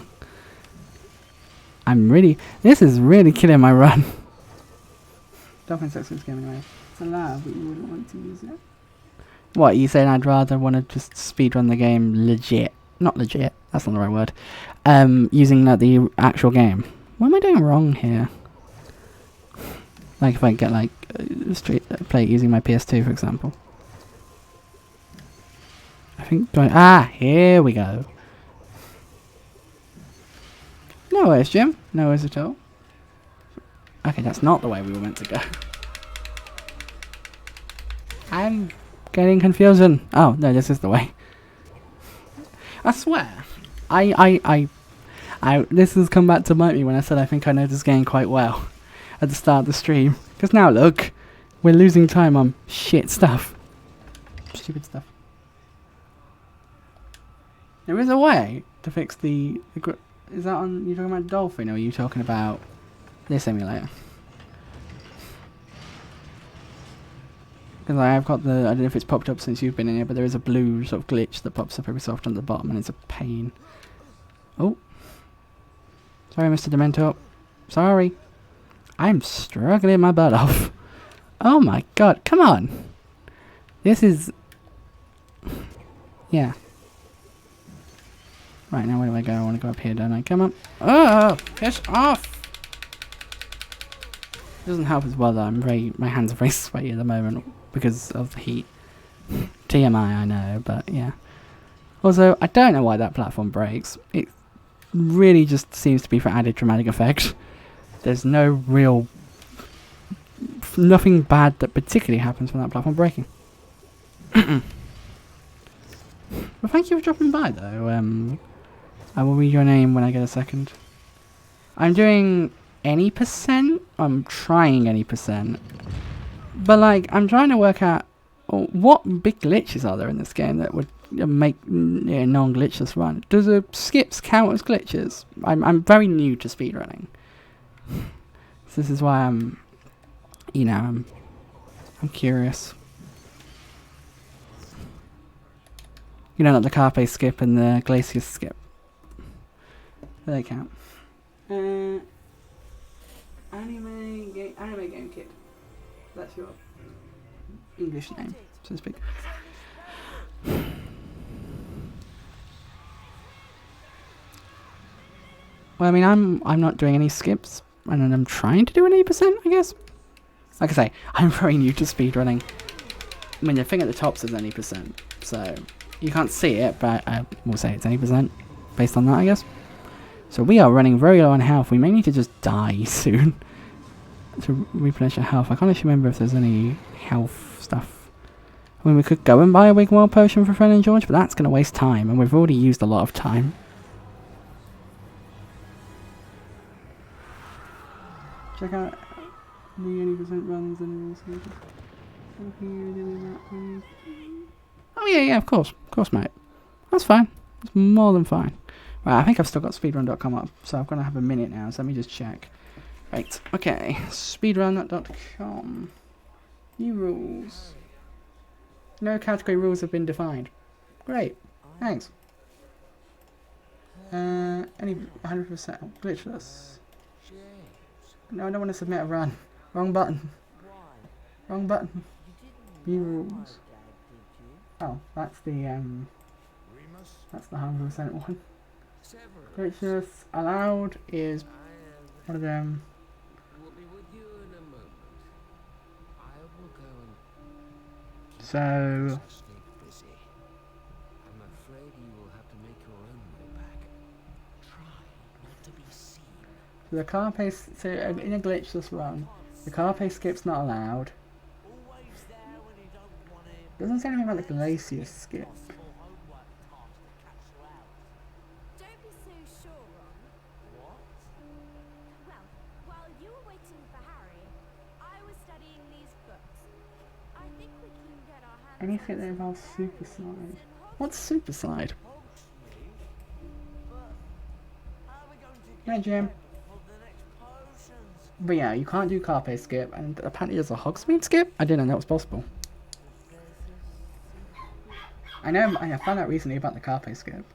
This is really killing my run. Dolphin sucks this game anyway. It's allowed, but you wouldn't want to use it. What, you saying I'd rather want to just speedrun the game legit? Not legit, that's not the right word. Using the actual game. What am I doing wrong here? Like if I get like straight play it using my PS2 for example. I think here we go. No worries, Jim. No worries at all. Okay, that's not the way we were meant to go. I'm getting confusion. Oh, no, this is the way. I swear. This has come back to bite me when I said I think I know this game quite well at the start of the stream. Because now look, we're losing time on shit stuff. Stupid stuff. There is a way to fix the is that on, you talking about Dolphin or are you talking about this emulator? Because I've got I don't know if it's popped up since you've been in here, but there is a blue sort of glitch that pops up every so often at the bottom and it's a pain. Oh. Sorry, Mr. Demento. Sorry. I'm struggling my butt off. Oh my god, come on. This is... Yeah. Right, now where do I go? I want to go up here, don't I? Come on. Oh, piss off! It doesn't help as well though. My hands are very sweaty at the moment because of the heat. TMI, I know, but yeah. Also, I don't know why that platform breaks. It really just seems to be for added dramatic effect. There's no real... nothing bad that particularly happens from that platform breaking. Well, thank you for dropping by though. I will read your name when I get a second. I'm doing any %. I'm trying any %. But like, I'm trying to work out what big glitches are there in this game that would make non-glitchless run. Does the skips count as glitches? I'm very new to speedrunning. So this is why I'm curious. You know, like the Carpe skip and the Glacier skip. They count. Anime game kid. That's your English name, so to speak. Well, I mean, I'm not doing any skips, and I'm trying to do an 80%, I guess. Like I say, I'm very new to speedrunning. I mean, the thing at the top says 80%, so you can't see it, but I will say it's 80% based on that, I guess. So we are running very low on health. We may need to just die soon to replenish our health. I can't actually remember if there's any health stuff. I mean, we could go and buy a Wigwam potion for Fred and George, but that's going to waste time, and we've already used a lot of time. Check out the 80% runs and oh yeah, of course, mate. That's fine. That's more than fine. Right, I think I've still got speedrun.com up, so I'm going to have a minute now, so let me just check. Right, okay, speedrun.com. New rules. No category rules have been defined. Great, thanks. Any 100% glitchless. No, I don't want to submit a run. Wrong button. Wrong button. New rules. Oh, that's the 100% one. Glitchless allowed is one of them. So the car pace, so in a glitchless run, the car pace skip's not allowed. Doesn't say anything about the glacier skip. Don't be so sure, Ron. What? Well, while you were waiting for Harry, I was studying these books. I think we can get our hands Anything that involves super slide. What's super slide? Yeah, Jim. But yeah, you can't do Carpe skip, and apparently there's a Hogsmeade skip? I didn't know that was possible. I know, I found out recently about the Carpe skip.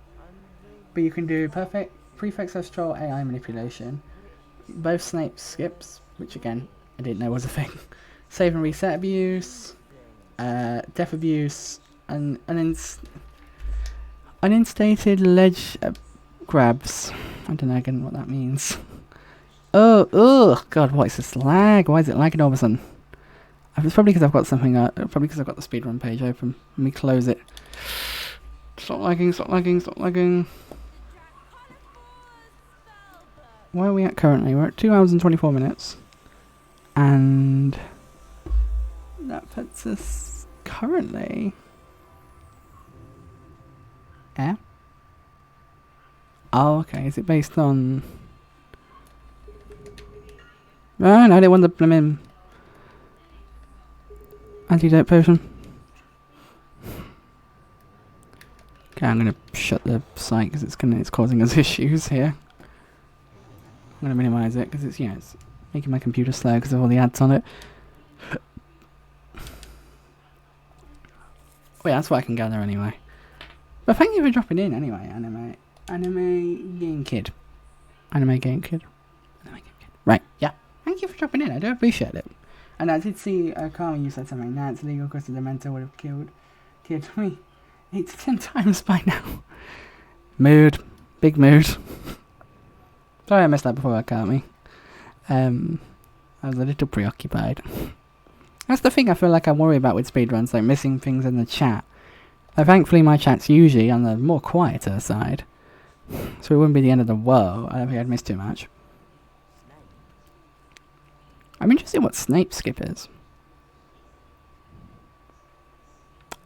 But you can do perfect prefix astral AI manipulation, both Snape skips, which again, I didn't know was a thing. Save and reset abuse, death abuse, and uninstated ledge grabs. I don't know again what that means. Oh, God, what is this lag? Why is it lagging all of a sudden? It's probably because I've got something, probably because I've got the speedrun page open. Let me close it. Stop lagging, stop lagging, stop lagging. Where are we at currently? We're at 2 hours and 24 minutes. And that puts us currently... Yeah? Oh, okay. Is it based on... Oh, no, they want the blimmin' antidote potion. Okay, I'm gonna shut the site because it's causing us issues here. I'm gonna minimize it because it's it's making my computer slow because of all the ads on it. Well, yeah, that's what I can gather anyway. But thank you for dropping in anyway, anime game kid. Anime game kid. Right, yeah. Thank you for dropping in. I do appreciate it. And I did see, Carmen, you said something. Now it's illegal because the Dementor would have killed me 8 to 10 times by now. Mood. Big mood. Sorry I missed that before, Carmen. I was a little preoccupied. That's the thing I feel like I worry about with speedruns, like missing things in the chat. Thankfully my chat's usually on the more quieter side. So it wouldn't be the end of the world. I don't think I'd miss too much. I'm interested in what Snape skip is.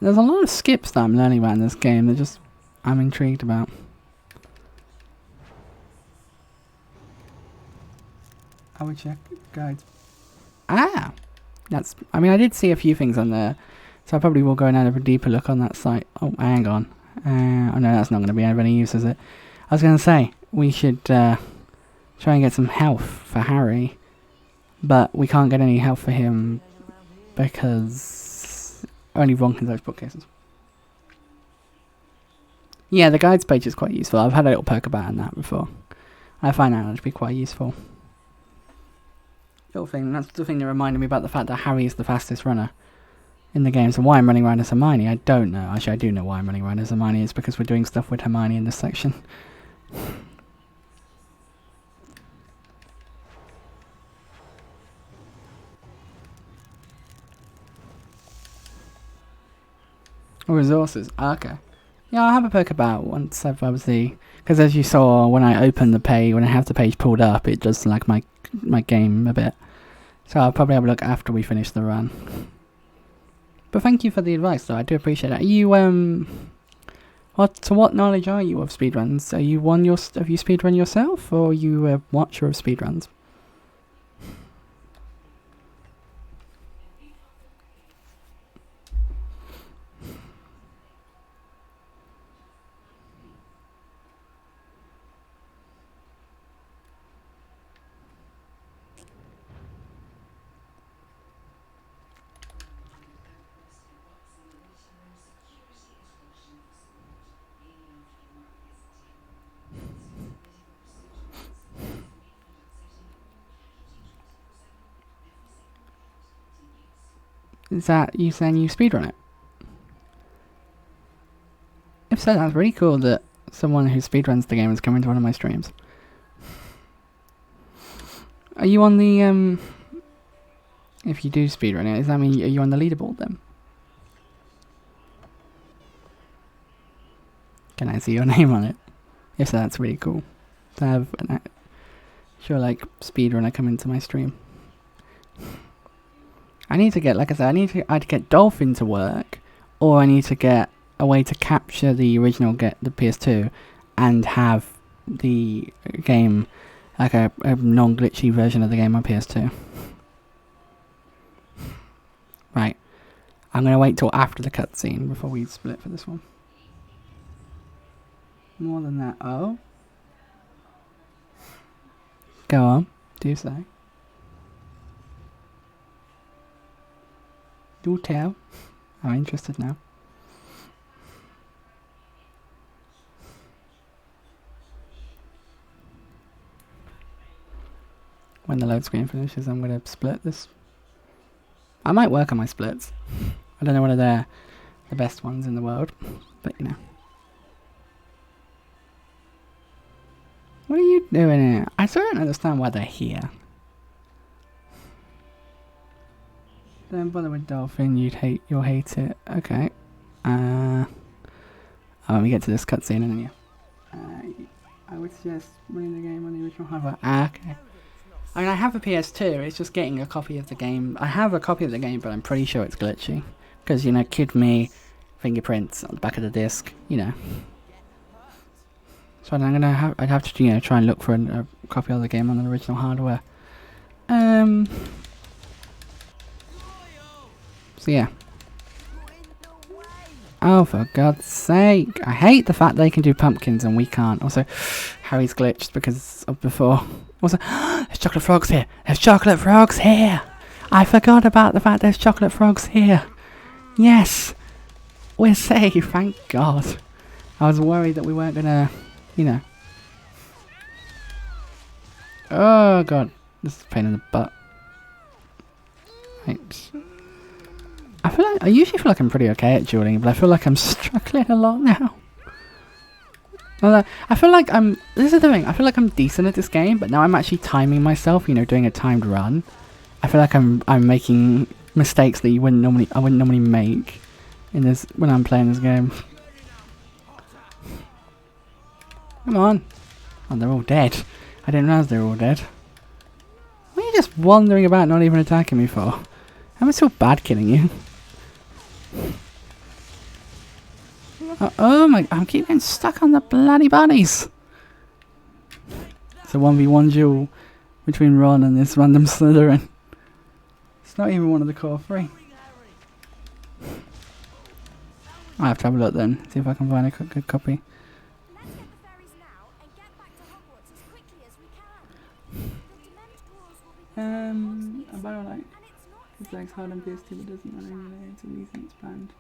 There's a lot of skips that I'm learning about in this game that just I'm intrigued about. I would check guides. Ah! I mean, I did see a few things on there, so I probably will go and have a deeper look on that site. Oh, hang on. Oh no, that's not going to be of any use, is it? I was going to say, we should try and get some health for Harry, but we can't get any health for him because only Ron can those bookcases. Yeah, the guides page is quite useful. I've had a little poke about on that before. I find that to be quite useful. Little thing, that's the thing that reminded me about the fact that Harry is the fastest runner in the game. So why I'm running around as Hermione, I don't know. Actually, I do know why I'm running around as Hermione. It's because we're doing stuff with Hermione in this section. Resources. Okay. Yeah, I'll have a poke about once I've obviously... Because as you saw, when I open the page, when I have the page pulled up, it does like my game a bit. So I'll probably have a look after we finish the run. But thank you for the advice, though. I do appreciate it. Are you, what knowledge are you of speedruns? Are you have you speedrun yourself, or are you a watcher of speedruns? Is that you saying you speedrun it? If so, that's really cool that someone who speedruns the game is coming to one of my streams. Are you on the, if you do speedrun it, does that mean, are you on the leaderboard then? Can I see your name on it? If so, that's really cool. To have an actual, like, speedrunner come into my stream. I need to get, like I said, I need to either get Dolphin to work, or I need to get a way to capture the original, the PS2, and have the game, like a non-glitchy version of the game on PS2. Right. I'm going to wait till after the cutscene before we split for this one. More than that. Oh. Go on. Do say. Do tell. I'm interested now. When the load screen finishes, I'm going to split this. I might work on my splits. I don't know whether they're the best ones in the world, but you know. What are you doing here? I still don't understand why they're here. Don't bother with Dolphin, you'll hate it. Okay. When we get to this cutscene, and then I would suggest running the game on the original hardware. Okay. I mean, I have a PS2, it's just getting a copy of the game. I have a copy of the game, but I'm pretty sure it's glitchy. Because, you know, kid me, fingerprints on the back of the disc, you know. So I'd have to, you know, try and look for a copy of the game on the original hardware. So yeah. Oh, for God's sake. I hate the fact they can do pumpkins and we can't. Also, Harry's glitched because of before. Also, there's chocolate frogs here. There's chocolate frogs here. I forgot about the fact there's chocolate frogs here. Yes. We're safe, thank God. I was worried that we weren't gonna, you know. Oh, God. This is a pain in the butt. Right. I usually feel like I'm pretty okay at dueling, but I feel like I'm struggling a lot now. I feel like this is the thing, I feel like I'm decent at this game, but now I'm actually timing myself, you know, doing a timed run. I feel like I'm making mistakes that I wouldn't normally make in this when I'm playing this game. Come on. Oh, they're all dead. I didn't realize they were all dead. What are you just wandering about, not even attacking me for? Am I so bad killing you? Oh my, I'm keep getting stuck on the bloody bunnies. It's a 1v1 duel between Ron and this random Slytherin. It's not even one of the core three. I have to have a look then, see if I can find a good copy. Let's get the ferries now and get back to Hogwarts as quickly as we can. The Dementors will be A battle like and it's not it's like hard on PS2 but doesn't run anyway, it's a recent expand.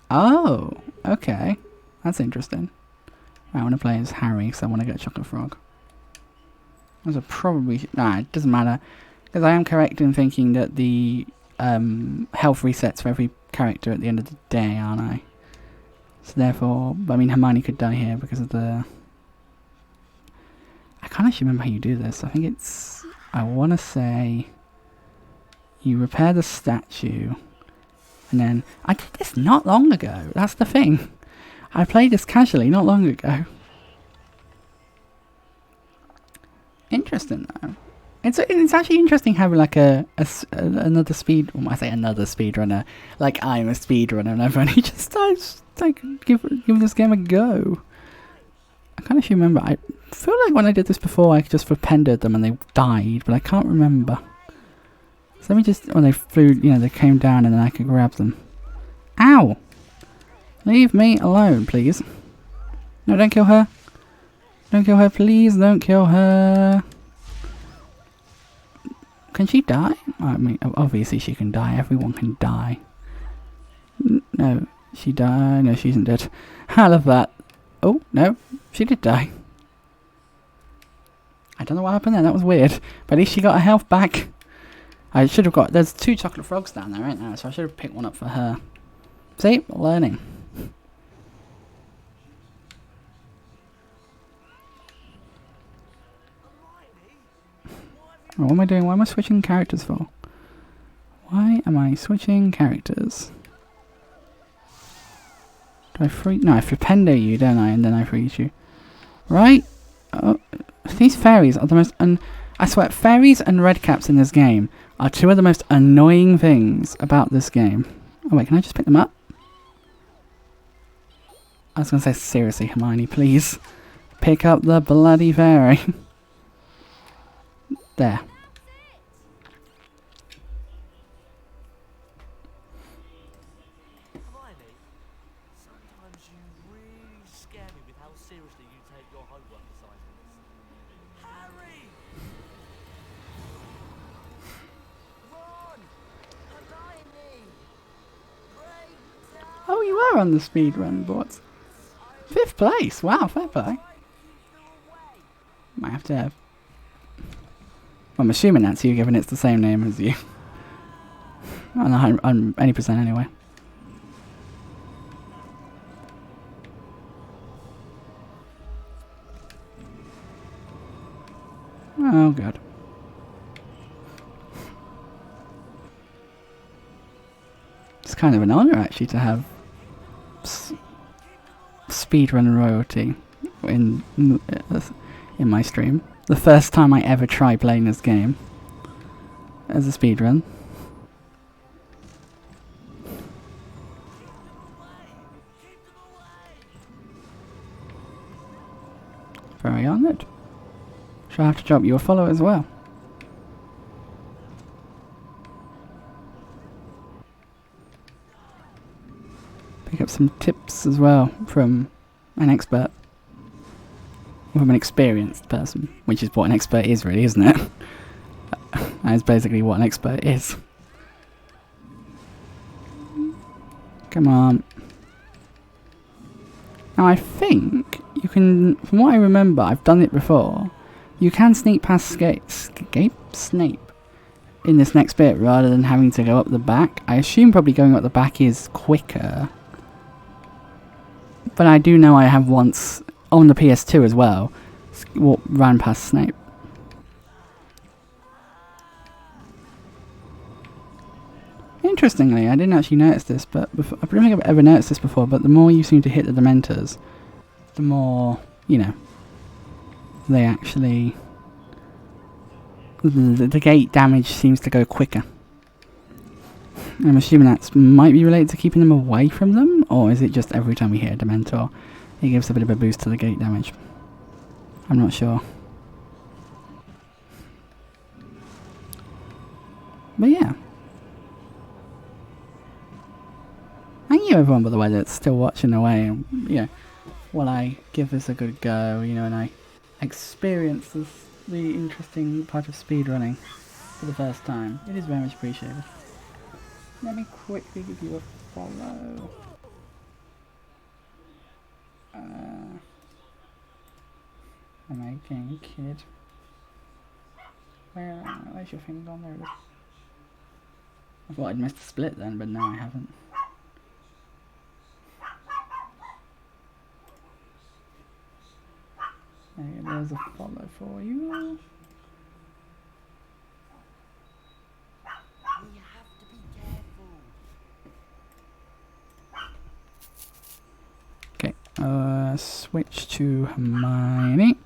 Oh, okay. That's interesting. Right, I want to play as Harry because I want to get a chocolate frog. Those are probably... Nah, it doesn't matter. Because I am correct in thinking that the health resets for every character at the end of the day, aren't I? So therefore... I mean, Hermione could die here because of the... I can't actually remember how you do this. I think it's... I want to say... You repair the statue... And then, I did this not long ago, that's the thing. I played this casually not long ago. Interesting though. It's actually interesting having like another speed, well, I say another speedrunner, like I'm a speedrunner and I've only just like give this game a go. I can't actually remember, I feel like when I did this before I just repented them and they died, but I can't remember. So let me just, when they flew, you know, they came down and then I could grab them. Ow! Leave me alone, please. No, don't kill her. Don't kill her, please. Don't kill her. Can she die? I mean, obviously she can die. Everyone can die. No, she died. No, she isn't dead. I love that. Oh, no, she did die. I don't know what happened there. That was weird. But at least she got her health back. I should have got... There's 2 chocolate frogs down there right now, so I should have picked one up for her. See? Learning. Oh, what am I doing? Why am I switching characters for? Why am I switching characters? Do I free... No, I flipendo you, don't I? And then I freeze you. Right? Oh, these fairies are the most... I swear, fairies and redcaps in this game are 2 of the most annoying things about this game. Oh wait, can I just pick them up? I was going to say, seriously, Hermione, please. Pick up the bloody fairy. There. Hermione, sometimes you really scare me with how seriously you take your homework assignments. Harry! Ron! Hermione! Great! Oh, you are on the speedrun boards. 5th place. Wow, fair play. Might have to have... I'm assuming that's you, given it's the same name as you. On any percent anyway. Oh god. It's kind of an honour actually to have speedrun royalty in my stream. The first time I ever tried playing this game as a speedrun. Very honoured. Shall I have to drop you a follow as well? Pick up some tips as well from an expert. From an experienced person, which is what an expert is really, isn't it? That is basically what an expert is. Come on. Now I think you can, from what I remember, I've done it before, you can sneak past Snape in this next bit rather than having to go up the back. I assume probably going up the back is quicker. But I do know I have once, on the PS2 as well, ran past Snape. Interestingly, I didn't actually notice this, but I don't think I've ever noticed this before, but the more you seem to hit the Dementors, the more, you know, they actually... The gate damage seems to go quicker. I'm assuming that might be related to keeping them away from them, or is it just every time we hit a Dementor, it gives a bit of a boost to the gate damage? I'm not sure. But yeah. Thank you everyone, by the way, that's still watching away. And, you know, while I give this a good go, you know, and I experience the interesting part of speedrunning for the first time. It is very much appreciated. Let me quickly give you a follow. Amazing kid. Where's your thing gone? There it is. I thought I'd missed the split then, but no, I haven't. There's a follow for you. You have to be careful. Okay, switch to Hermione.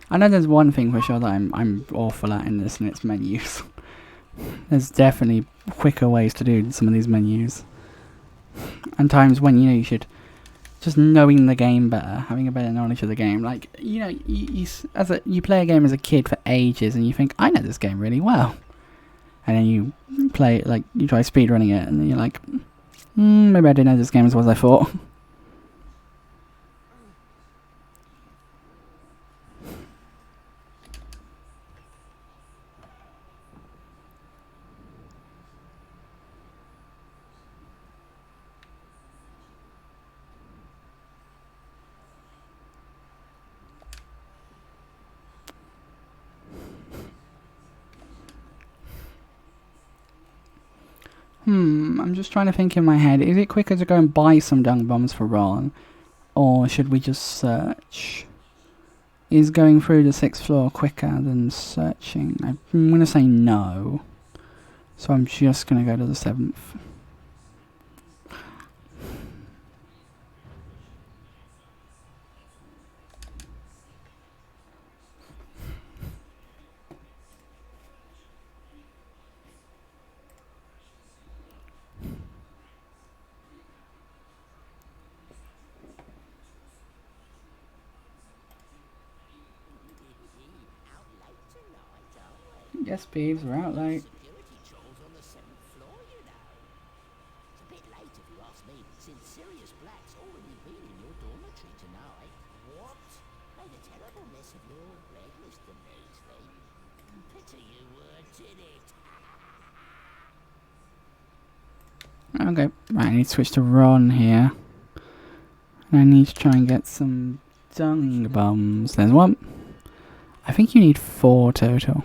I know there's one thing for sure that I'm awful at in this, and it's menus. There's definitely quicker ways to do some of these menus. And times when, you know, you should just knowing the game better, having a better knowledge of the game. Like, you know, you play a game as a kid for ages, and you think, I know this game really well. And then you play it, like, you try speedrunning it, and then you're like, maybe I didn't know this game as well as I thought. I'm just trying to think in my head. Is it quicker to go and buy some dung bombs for Ron? Or should we just search? Is going through the 6th floor quicker than searching? I'm going to say no. So I'm just going to go to the 7th. Yes, Beebs, we're out late. Security chores on the 7th floor, you know. It's a bit late if you ask me, since Sirius Black's already been in your dormitory tonight. What? Made a terrible mess of your bed, Mr. Beasley. Pity you were, did it? Okay, right, I need to switch to Ron here. And I need to try and get some dung bombs. There's one. I think you need 4 total.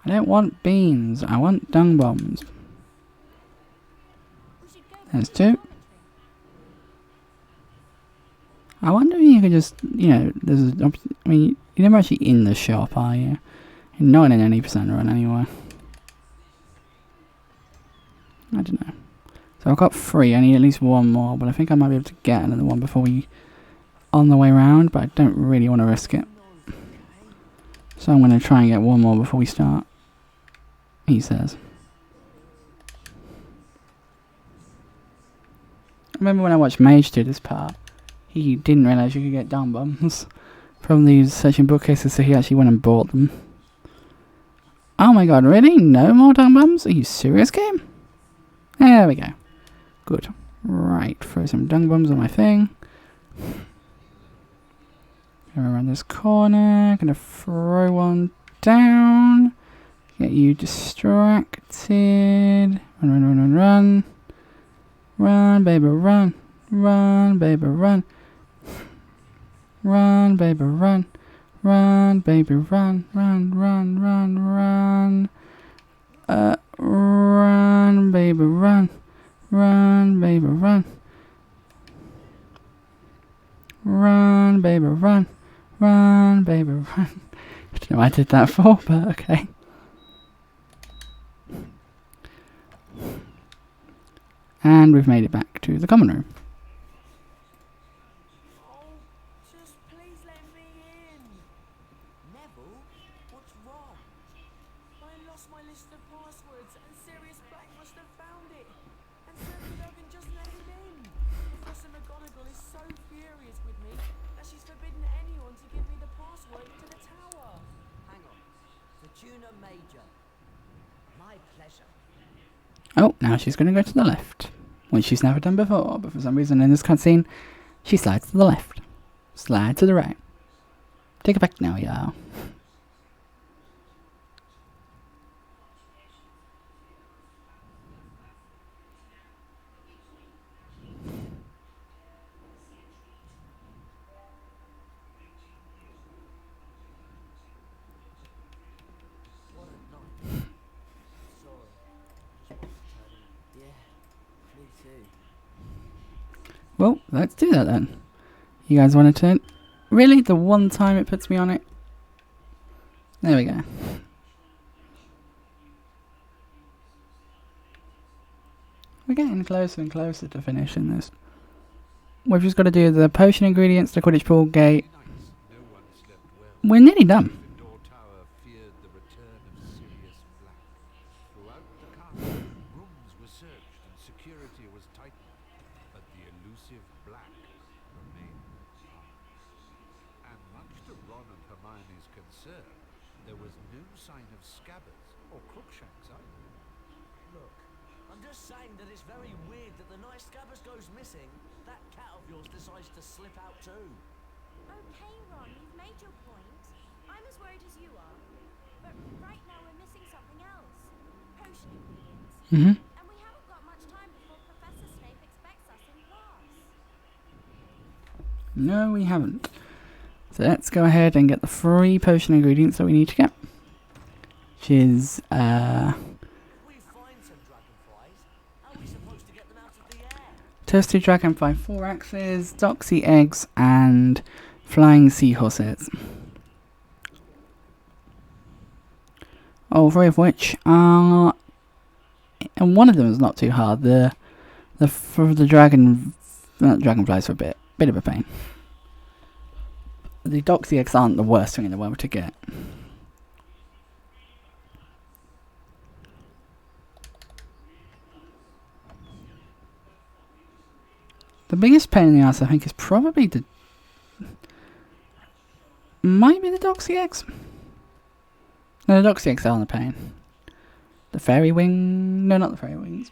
I don't want beans, I want dung bombs. There's 2. I wonder if you could just, you know, I mean, you're never actually in the shop, are you? You're not in an 80% run anyway. I don't know. So I've got 3, I need at least 1 more, but I think I might be able to get another one before on the way round, but I don't really want to risk it. So I'm going to try and get 1 more before we start. He says. I remember when I watched Mage do this part, he didn't realise you could get dung bombs from these searching bookcases, so he actually went and bought them. Oh my god, really? No more dung bombs? Are you serious, game? There we go. Good. Right, throw some dung bombs on my thing. Gonna around this corner. Gonna throw one down. Get you distracted. Run, run, run, run, run. Run, baby, run. Run, baby, run. Run, baby, run. Run, baby, run. Run, run, run, run. Run, baby, run. Run, baby, run. Run, baby, run. Run, baby, run. I don't know what I did that for, but okay. And we've made it back to the common room. Oh, just please let me in. Neville, what's wrong? I lost my list of passwords and Sirius Black must have found it. And Sir Logan just let him in. Professor McGonagall is so furious with me that she's forbidden anyone to give me the password to the tower. Hang on. Fortuna Major. My pleasure. Oh, now she's going to go to the left. Which she's never done before, but for some reason in this cutscene, she slides to the left. Slide to the right. Take it back now, y'all. What a night. Sorry. Just wanted to turn in. Yeah, me too. Well, let's do that then. You guys want to turn? Really? The one time it puts me on it? There we go. We're getting closer and closer to finishing this. We've just got to do the potion ingredients, the Quidditch ball gate. No one slept well. We're nearly done. Gryffindor Tower feared the return of Sirius Black. Throughout the castle, rooms were searched and security was tightened, but the elusive Black remained armed. And much to Ron and Hermione's concern, there was no sign of Scabbers or Crookshanks either. Look, I'm just saying that it's very weird that the night Scabbers goes missing, that cat of yours decides to slip out too. Okay, Ron, you've made your point. I'm as worried as you are. But right now we're missing something else. Potion ingredients. And we haven't got much time before Professor Snape expects us in class. No, we haven't. So let's go ahead and get the 3 potion ingredients that we need to get. Which is, If we find some dragonflies, how are we supposed to get them out of the air? Toasted Dragonfly 4 axes, Doxy eggs, and flying seahorses. All 3 of which are, and one of them is not too hard. The dragonflies are a bit of a pain. The Doxy eggs aren't the worst thing in the world to get. The biggest pain in the ass, I think, is probably might be the Doxy eggs. No, the Doxy eggs aren't a pain. The fairy wing... No, not the fairy wings.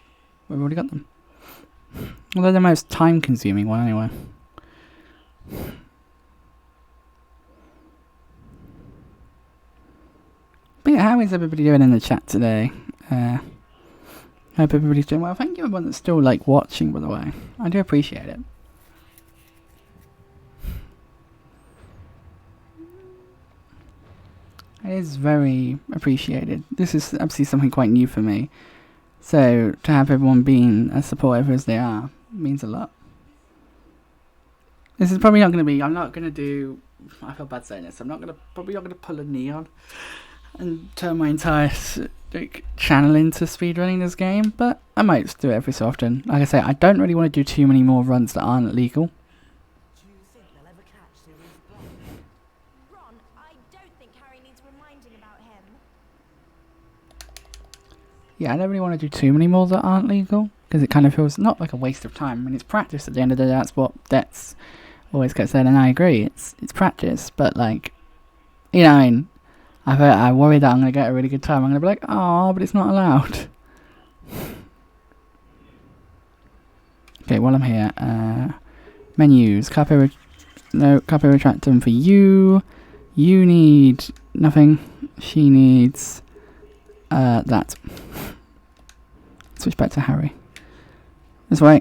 We've already got them. Well, they're the most time-consuming one, anyway. But yeah, how is everybody doing in the chat today? Hope everybody's doing well. Thank you everyone that's still watching, by the way. I do appreciate it. It is very appreciated. This is absolutely something quite new for me. So to have everyone being as supportive as they are means a lot. This is probably not going to be, I'm not going to do, I feel bad saying this, probably not going to pull a Neon and turn my entire channel into speedrunning this game, but I might just do it every so often. Like I say, I don't really want to do too many more runs that aren't legal. Do you think they'll ever catch Sirius Black? Ron, I don't think Harry needs reminding about him. Yeah, I don't really want to do too many more that aren't legal, because it kind of feels not like a waste of time. I mean, it's practice at the end of the day, that's always gets said, and I agree, it's practice, but you know what I mean? I worry that I'm going to get a really good time. I'm going to be like, oh, but it's not allowed. Okay, while I'm here, menus, No, copy retract done for you. You need nothing. She needs that. Switch back to Harry. This way.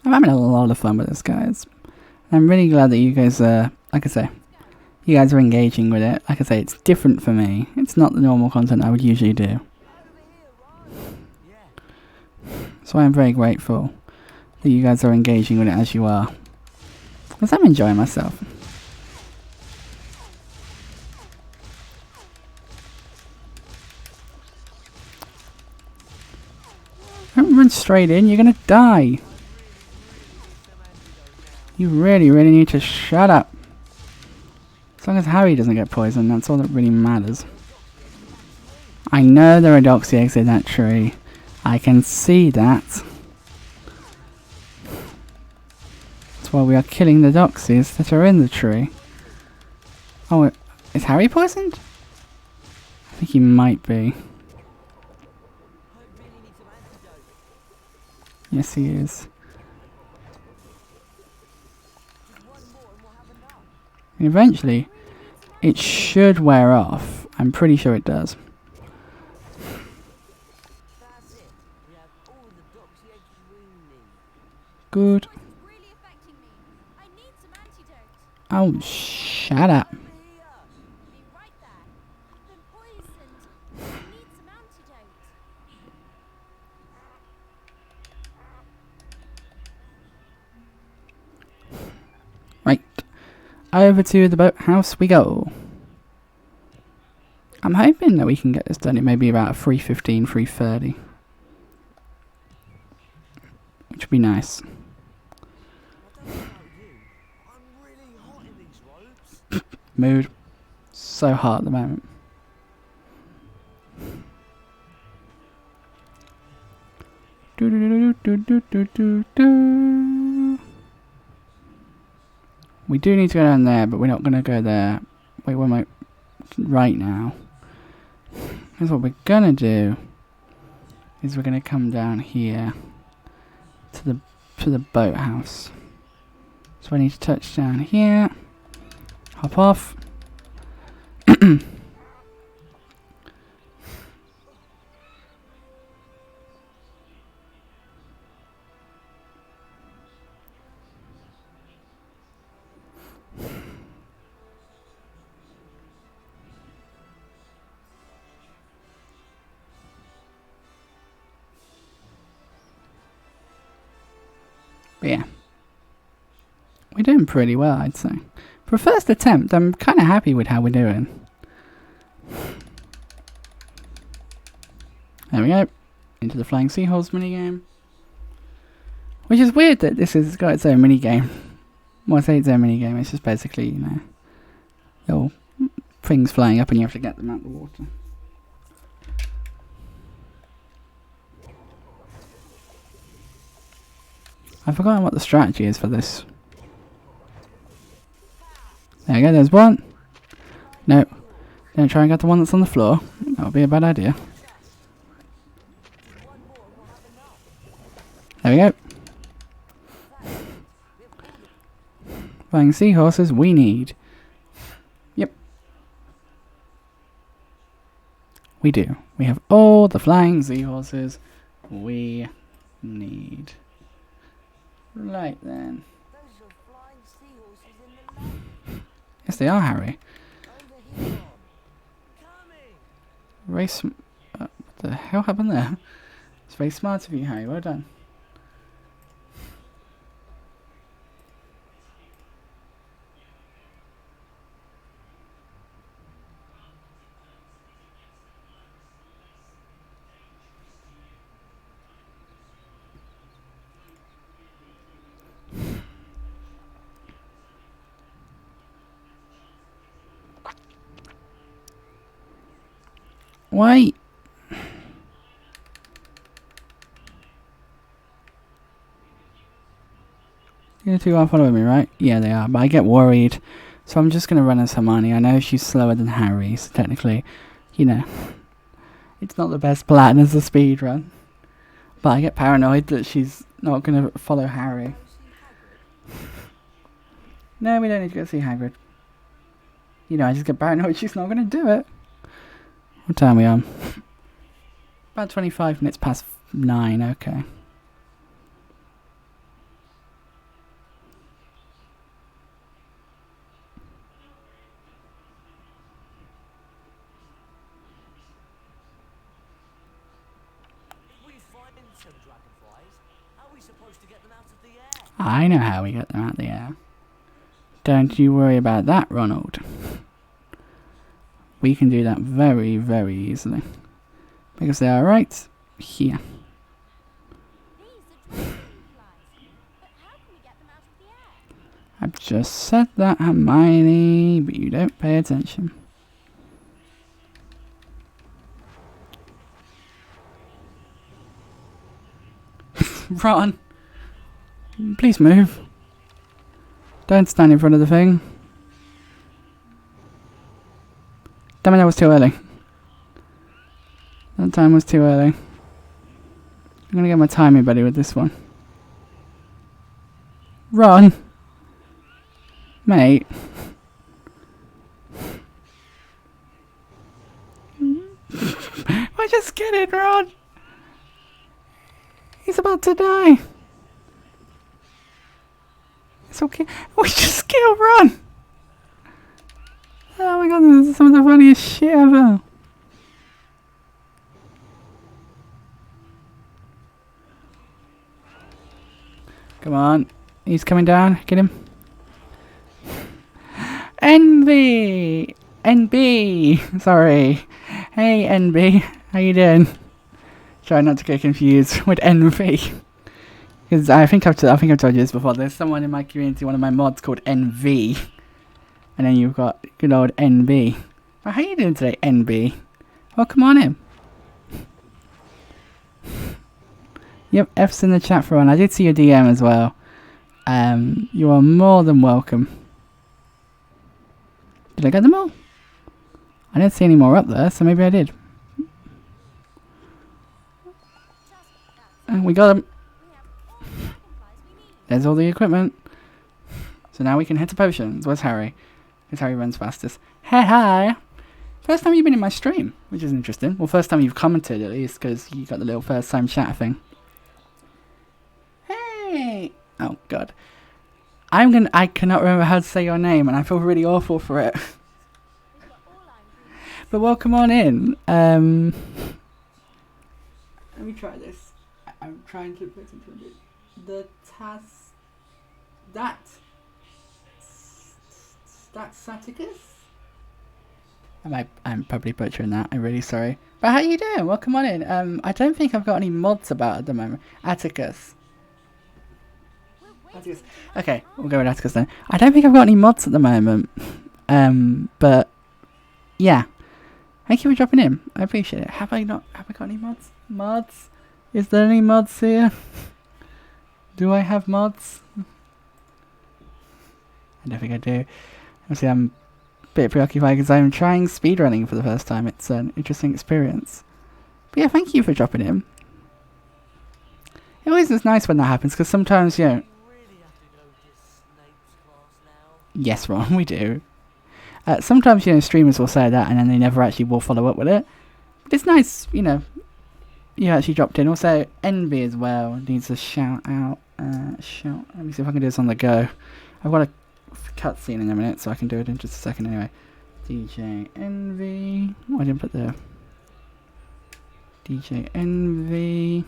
I'm having a lot of fun with this, guys. I'm really glad that you guys like I say, you guys are engaging with it. Like I say, it's different for me. It's not the normal content I would usually do. So I'm very grateful that you guys are engaging with it as you are. Because I'm enjoying myself. Don't run straight in, you're gonna die. You really, really need to shut up. As long as Harry doesn't get poisoned, that's all that really matters. I know there are doxy eggs in that tree. I can see that. That's why we are killing the doxies that are in the tree. Oh, is Harry poisoned? I think he might be. Yes, he is. And eventually, it should wear off. I'm pretty sure it does. Good. Really affecting me. I need some antidote. Oh, shut up. Be right there. I've been poisoned. I need some antidote. Right. Over to the boathouse we go. I'm hoping that we can get this done in maybe about 3:15, 3:30. Which would be nice. Mood. So hot at the moment. Do do do do do do do do. We do need to go down there, but we're not going to go there. Wait, where am I? Right now. Here's what we're going to do. Is we're going to come down here to the boathouse. So I need to touch down here. Hop off. But yeah, we're doing pretty well, I'd say. For a first attempt, I'm kind of happy with how we're doing. There we go. Into the Flying Seahorse minigame. Which is weird that this has got its own minigame. Well, I say its own minigame, it's just basically, you know, little things flying up and you have to get them out of the water. I've forgotten what the strategy is for this. There we go, there's one. No. Don't try and get the one that's on the floor. That would be a bad idea. There we go. Flying seahorses we need. Yep. We do. We have all the flying seahorses we need. Right then. Those are flying seahorses in the lake. Yes, they are, Harry. Over here. Coming. What the hell happened there? It's very smart of you, Harry. Well done. Wait. You two are following me, right? Yeah, they are, but I get worried. So I'm just going to run as Hermione. I know she's slower than Harry, so technically, you know, it's not the best plan as a speed run. But I get paranoid that she's not going to follow Harry. No, we don't need to go see Hagrid. You know, I just get paranoid she's not going to do it. What time are we on? About 25 minutes past 9, okay. I know how we get them out of the air. Don't you worry about that, Ronald. We can do that very, very easily. Because they are right here. These are dragonflies. But how can we get them out of the air? I've just said that, Hermione, but you don't pay attention. Ron, please move. Don't stand in front of the thing. Damn it, that was too early. That time was too early. I'm gonna get my timing buddy with this one. Ron! Mate. We're just kidding, Ron! He's about to die! It's okay. We just killed Ron! Oh my god, this is some of the funniest shit ever. Come on. He's coming down. Get him. Envy! NB! Sorry. Hey, NB. How you doing? Try not to get confused with Envy. Because I think I've told you this before. There's someone in my community, one of my mods, called NV. And then you've got good old NB. Oh, how you doing today, NB? Oh, come on in. Yep, F's in the chat for one. I did see your DM as well. You are more than welcome. Did I get them all? I didn't see any more up there, so maybe I did. We got them. There's all the equipment. So now we can head to potions. Where's Harry? Because Harry runs fastest. Hey, hi! First time you've been in my stream, which is interesting. Well, first time you've commented at least, because you got the little first time chat thing. Hey! Oh god. I cannot remember how to say your name, and I feel really awful for it. But welcome on in. Let me try this. I'm trying to put something in. The Saticus? I'm probably butchering that. I'm really sorry. But how you doing? Welcome on in. I don't think I've got any mods about at the moment. Atticus. Okay, we'll go with Atticus then. I don't think I've got any mods at the moment. But yeah. Thank you for dropping in. I appreciate it. Have I got any mods? Mods? Is there any mods here? Do I have mods? I don't think I do. Obviously I'm a bit preoccupied because I'm trying speedrunning for the first time. It's an interesting experience. But yeah, thank you for dropping in. It always is nice when that happens because sometimes, you know... Yes, Ron, we do. Sometimes, you know, streamers will say that and then they never actually will follow up with it. But it's nice, you know, you actually dropped in. Also, Envy as well needs a shout out. Let me see if I can do this on the go. I've got a cutscene in a minute, so I can do it in just a second anyway. DJ Envy. Oh, I didn't put the... DJ Envy.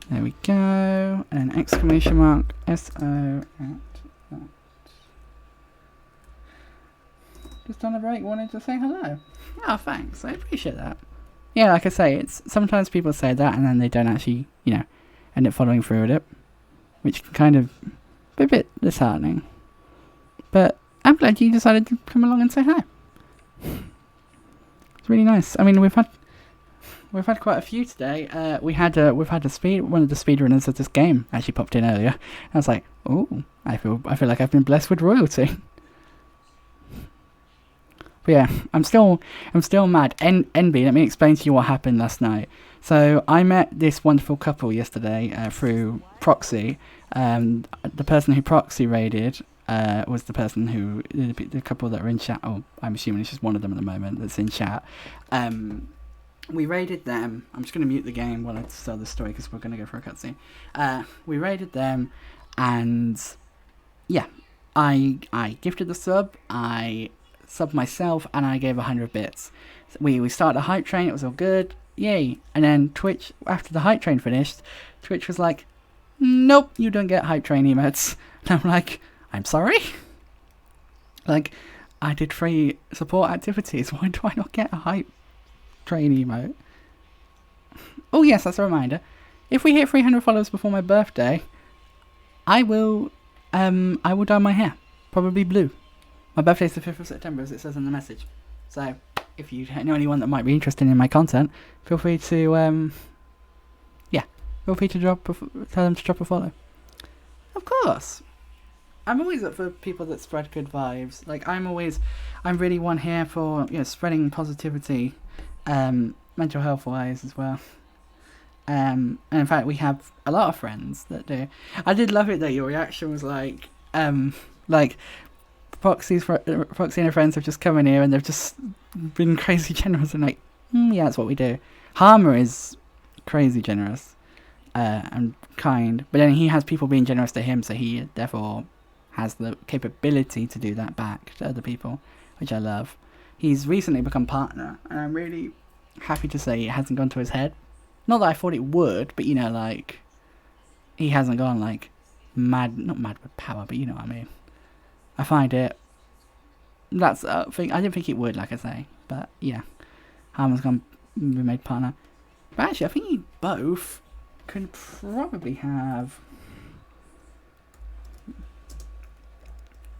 There we go. And exclamation mark SO at that. Just on a break, wanted to say hello. Oh, thanks. I appreciate that. Yeah, like I say, it's sometimes people say that and then they don't actually, you know, end up following through with it, which can kind of be a bit disheartening. But I'm glad you decided to come along and say hi. It's really nice. I mean, we've had we've had quite a few today. We've had one of the speedrunners of this game actually popped in earlier. I was like, oh, I feel like I've been blessed with royalty. But yeah, I'm still mad. NB, let me explain to you what happened last night. So I met this wonderful couple yesterday through proxy. The person who proxy raided was the person who the couple that are in chat. Oh, I'm assuming it's just one of them at the moment that's in chat. We raided them. I'm just going to mute the game while I tell the story because we're going to go for a cutscene. We raided them, and yeah, I gifted the sub. I subbed myself, and I gave 100 bits. We started a hype train. It was all good. Yay. And then Twitch, after the hype train finished, Twitch was like, nope, you don't get hype train emotes. And I'm like, I'm sorry? Like, I did free support activities. Why do I not get a hype train emote? Oh yes, that's a reminder. If we hit 300 followers before my birthday, I will dye my hair. Probably blue. My birthday's the 5th of September, as it says in the message. So, if you know anyone that might be interested in my content, feel free to, feel free to tell them to drop a follow. Of course. I'm always up for people that spread good vibes. Like, I'm really one here for, spreading positivity, mental health wise as well. And in fact, we have a lot of friends that do. I did love it that your reaction was like Proxy and her friends have just come in here and they've just been crazy generous and like, yeah, that's what we do. Harmer is crazy generous and kind, but then he has people being generous to him, so he therefore has the capability to do that back to other people, which I love. He's recently become partner, and I'm really happy to say it hasn't gone to his head. Not that I thought it would, but like, he hasn't gone like not mad with power, but you know what I mean. I find it, that's a thing, I didn't think it would, like I say, but yeah, Harmon's gone, we made partner. But actually, I think you both can probably have,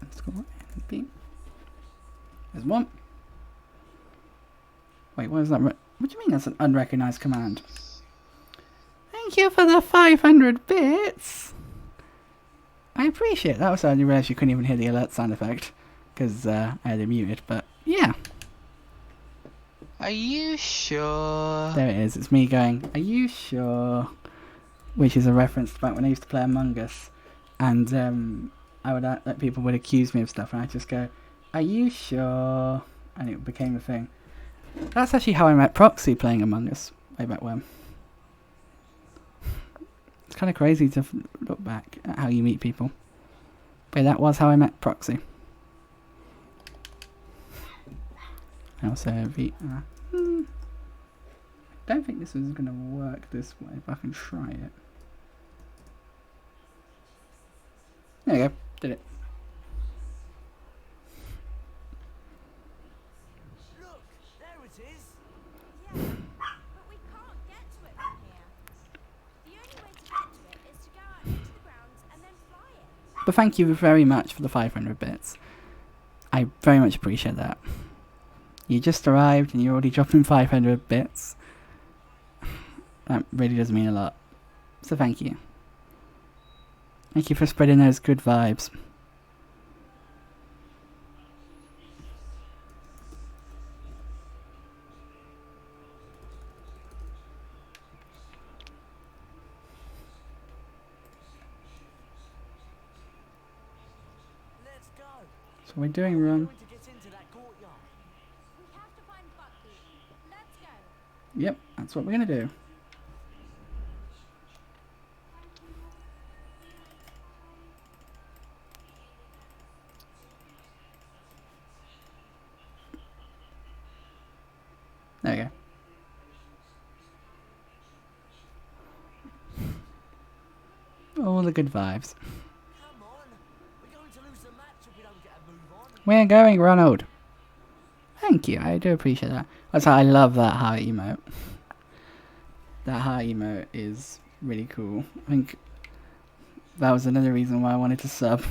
let's go, there's one. Wait, what is that? What do you mean that's an unrecognized command? Thank you for the 500 bits! I appreciate that. I didn't realise you couldn't even hear the alert sound effect because I had it muted, but yeah. Are you sure? There it is. It's me going, are you sure? Which is a reference to back when I used to play Among Us, and I would let people would accuse me of stuff, and I'd just go, are you sure? And it became a thing. That's actually how I met Proxy playing Among Us way back when. It's kind of crazy to look back at how you meet people. But that was how I met Proxy. I also have I don't think this is going to work this way, but I can try it. There you go. Did it. Look, there it is. Yeah, but we can't get to it from here. The only way to get to it is to go out into the grounds and then fly it. But thank you very much for the 500 bits. I very much appreciate that. You just arrived and you're already dropping 500 bits. That really does mean a lot. So thank you. Thank you for spreading those good vibes. Let's go. So we're doing run. Going to get into that courtyard. We have to find Buckley. Let's go. Yep, that's what we're going to do. There we go. All the good vibes. Come on. We're going to lose the match if we don't get a move on. We're going, Ronald. Thank you, I do appreciate that. That's why I love that heart emote. That heart emote is really cool. I think that was another reason why I wanted to sub,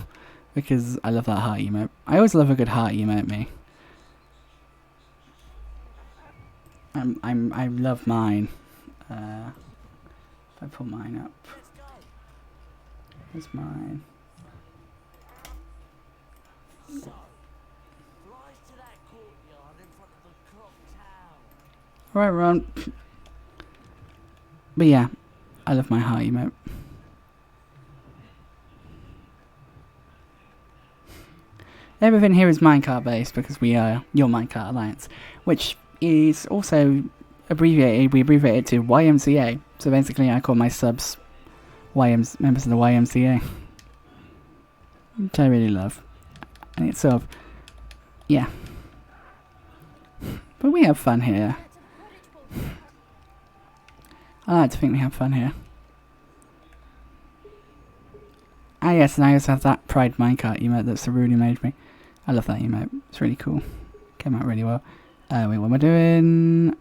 because I love that heart emote. I always love a good heart emote, me. I love mine. If I pull mine up, here's mine. So, flies to that courtyard in front of the clock tower. Alright, Ron. But yeah, I love my heart emote. Everything here is minecart based because we are your Minecart Alliance, which is also abbreviated. We abbreviate it to YMCA. So basically, I call my subs members of the YMCA, which I really love. And it's sort of, yeah. But we have fun here. I like to think we have fun here. Ah yes, and I also have that Pride Minecart emote that Saruni made me. I love that emote. It's really cool. Came out really well. Wait, what am I doing?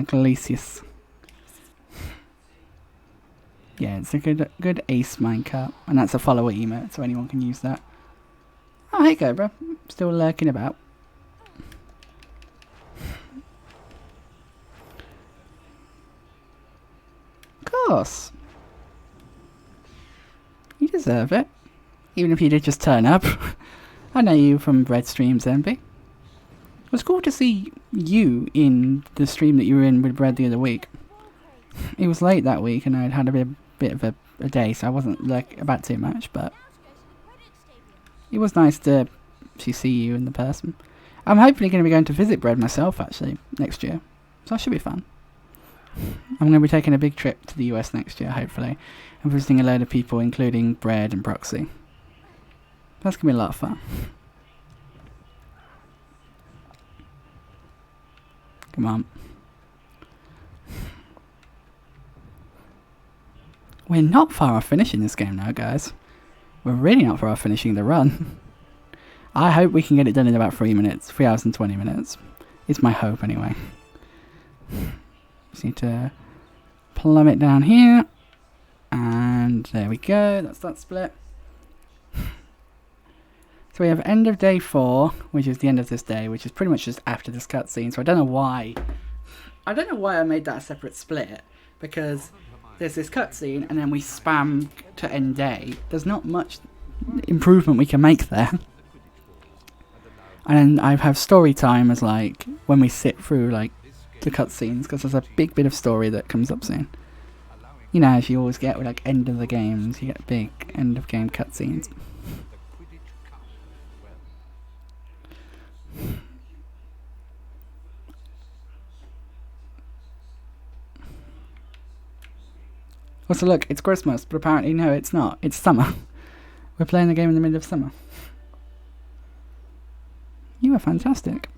Glacius. Yeah, it's a good ace minecart. And that's a follower emote, so anyone can use that. Oh, hey Cobra. Still lurking about. Of course. You deserve it. Even if you did just turn up. I know you from Red Streams, Envy. It was cool to see you in the stream that you were in with Brad the other week. It was late that week and I'd had a bit of a day, so I wasn't about too much, but it was nice to see you in the person. I'm hopefully going to be going to visit Brad myself, actually, next year. So that should be fun. I'm going to be taking a big trip to the US next year, hopefully, and visiting a load of people, including Brad and Proxy. That's going to be a lot of fun. Come on. We're not far off finishing this game now, guys. We're really not far off finishing the run. I hope we can get it done in about 3 minutes. 3 hours and 20 minutes. It's my hope, anyway. Just need to plummet down here. And there we go. That's that split. So we have end of day 4, which is the end of this day, which is pretty much just after this cutscene. So I don't know why I made that a separate split, because there's this cutscene and then we spam to end day. There's not much improvement we can make there. And then I have story time as like when we sit through like the cutscenes, because there's a big bit of story that comes up soon. You know, as you always get with like end of the games, you get big end of game cutscenes. Also look, it's Christmas, but apparently no, it's not. It's summer. We're playing the game in the middle of summer. You are fantastic.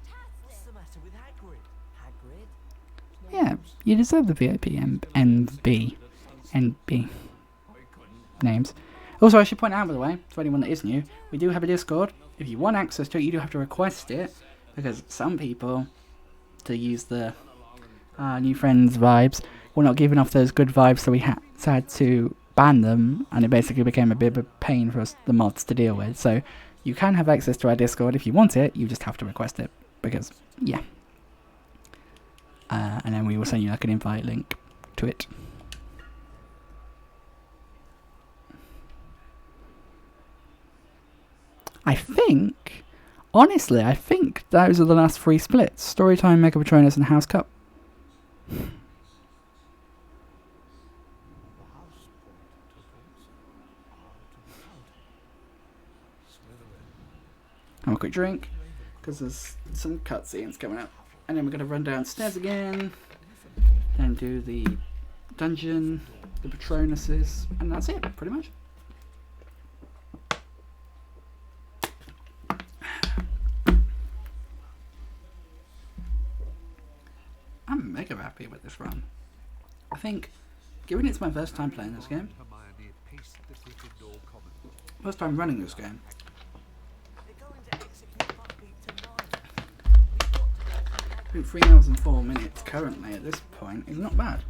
What's the matter with Hagrid? Hagrid? Yeah, you deserve the VIP NB names. Also, I should point out, by the way, to anyone that is new, we do have a Discord. If you want access to it, you do have to request it, because some people, to use the new friends vibes, were not giving off those good vibes, so we had to ban them, and it basically became a bit of a pain for us, the mods, to deal with. So you can have access to our Discord if you want it, you just have to request it, because, yeah. And then we will send you like an invite link to it. Honestly, I think those are the last 3 splits. Storytime, Mega Patronus, and House Cup. Have a quick drink, because there's some cutscenes coming up. And then we're going to run downstairs again, and do the dungeon, the Patronuses, and that's it, pretty much. I'm mega happy with this run. I think, given it's my first time playing this game, first time running this game, I think 3 hours and 4 minutes currently at this point is not bad.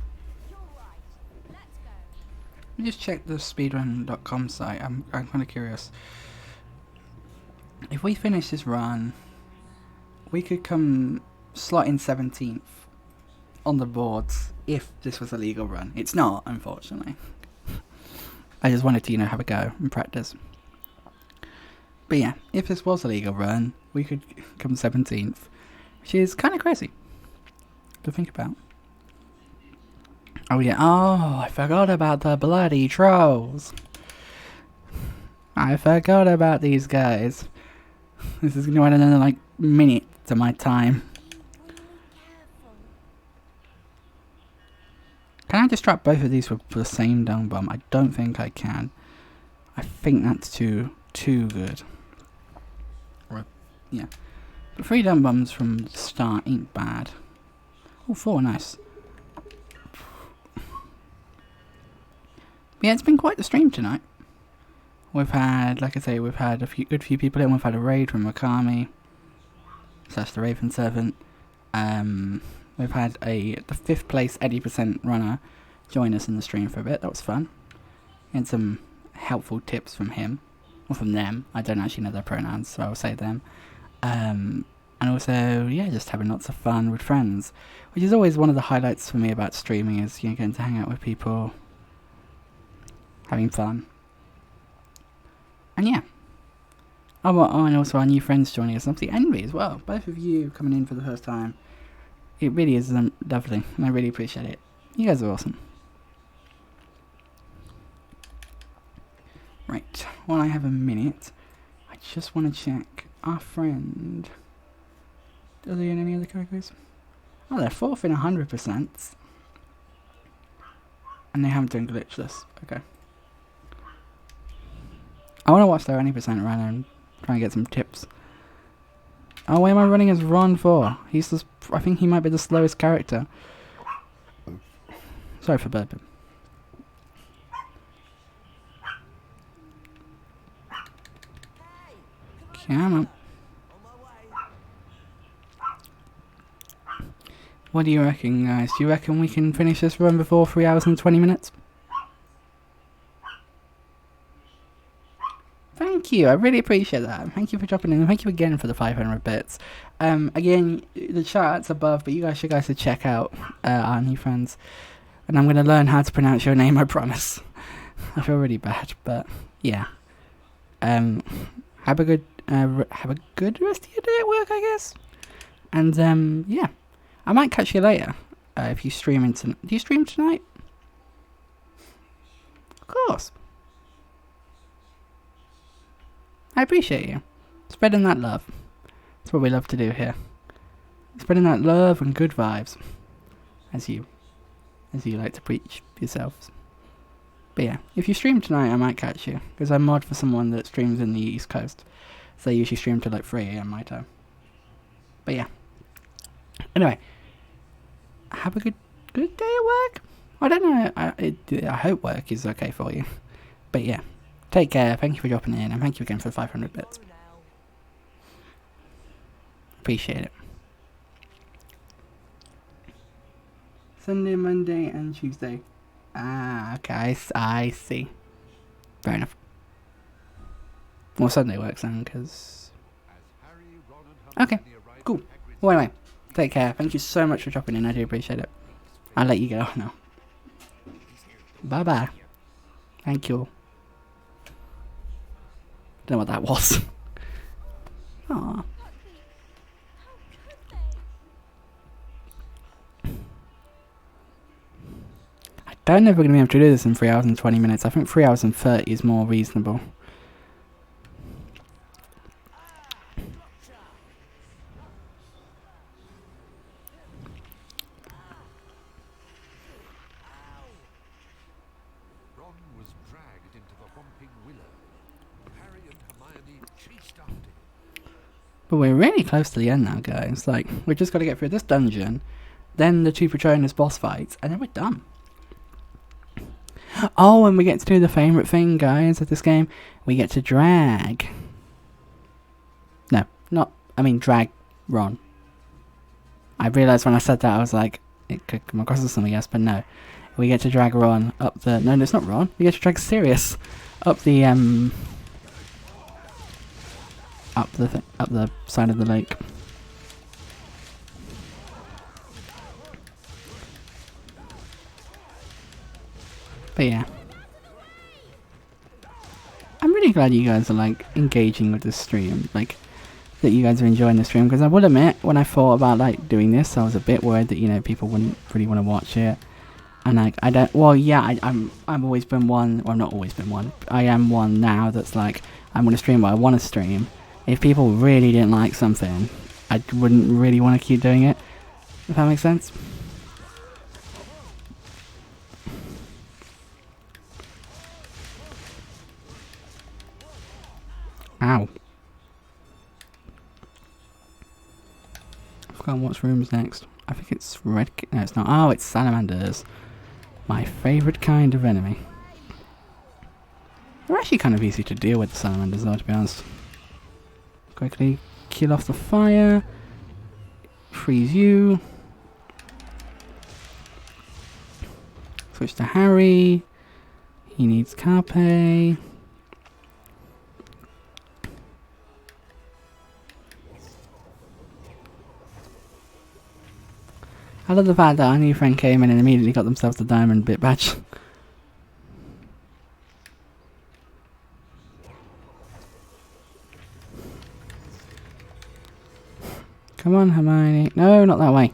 Let me just check the speedrun.com site. I'm kind of curious. If we finish this run, we could come slot in 17th on the boards if this was a legal run. It's not, unfortunately. I just wanted to, you know, have a go and practice. But yeah, if this was a legal run, we could come 17th, which is kind of crazy to think about. Oh yeah, oh, I forgot about the bloody trolls. I forgot about these guys. This is going to add another, like, minute to my time. Can I distract both of these with the same dung bomb? I don't think I can. I think that's too good. Or, yeah. But 3 dung bombs from the start ain't bad. Oh, 4, nice. Yeah, it's been quite the stream tonight. We've had, like I say, we've had a good few people in. We've had a raid from Wakami / the Raven Servant. We've had the 5th place 80% runner join us in the stream for a bit. That was fun. And some helpful tips from him. Or from them. I don't actually know their pronouns, so I'll say them. And also, yeah, just having lots of fun with friends. Which is always one of the highlights for me about streaming, is, you know, getting to hang out with people. Having fun. And yeah. Oh, and also our new friends joining us. And obviously Envy as well. Both of you coming in for the first time. It really is lovely, and I really appreciate it. You guys are awesome. Right, while I have a minute, I just want to check our friend. Are they in any other categories? Oh, they're 4th in 100%. And they haven't done glitchless. Okay. I want to watch their 20% run and try and get some tips. Oh, why am I running as Ron for? He's just, I think he might be the slowest character. Sorry for burping. Come on. What do you reckon, guys? Do you reckon we can finish this run before 3 hours and 20 minutes? Thank you, I really appreciate that. Thank you for dropping in, and thank you again for the 500 bits. Again, the chat's above, but you guys should check out our new friends. And I'm going to learn how to pronounce your name, I promise. I feel really bad, but yeah. Have a good rest of your day at work, I guess. And yeah, I might catch you later if you stream do you stream tonight? Of course. I appreciate you. Spreading that love. That's what we love to do here. Spreading that love and good vibes. As you like to preach yourselves. But yeah, if you stream tonight, I might catch you. Because I mod for someone that streams in the East Coast. So they usually stream till like 3 AM my time. But yeah. Anyway. Have a good day at work. I don't know. I hope work is okay for you. But yeah. Take care, thank you for dropping in, and thank you again for the 500 bits. Appreciate it. Sunday, Monday, and Tuesday. Ah, okay, I see. Fair enough. Well, Sunday works then, because... Okay, cool. Well, anyway, take care. Thank you so much for dropping in, I do appreciate it. I'll let you go now. Bye-bye. Thank you. Don't know what that was. Aww. I don't know if we're going to be able to do this in 3 hours and 20 minutes. I think 3 hours and 30 is more reasonable. But we're really close to the end now, guys. Like, we've just got to get through this dungeon, then the 2 Patronus boss fights, and then we're done. Oh, and we get to do the favourite thing, guys, of this game. We get to drag. No, drag Ron. I realised when I said that, I was like, it could come across as something else, but no. We get to drag Ron up the... No, it's not Ron. We get to drag Sirius up the, up the side of the lake. But yeah. I'm really glad you guys are like engaging with this stream. Like, that you guys are enjoying the stream. Because I will admit, when I thought about like doing this, I was a bit worried that, you know, people wouldn't really want to watch it. And like, I don't, well, yeah, I've always been one, well, not always been one, but I am one now that's like, I'm going to stream what I want to stream. If people really didn't like something, I wouldn't really want to keep doing it, if that makes sense. Ow. I've forgotten what's rooms next. I think it's red, no it's not, oh it's salamanders. My favourite kind of enemy. They're actually kind of easy to deal with, the salamanders though, to be honest. Quickly kill off the fire. Freeze you. Switch to Harry. He needs Carpe. I love the fact that our new friend came in and immediately got themselves the diamond bit badge. Come on, Hermione. No, not that way.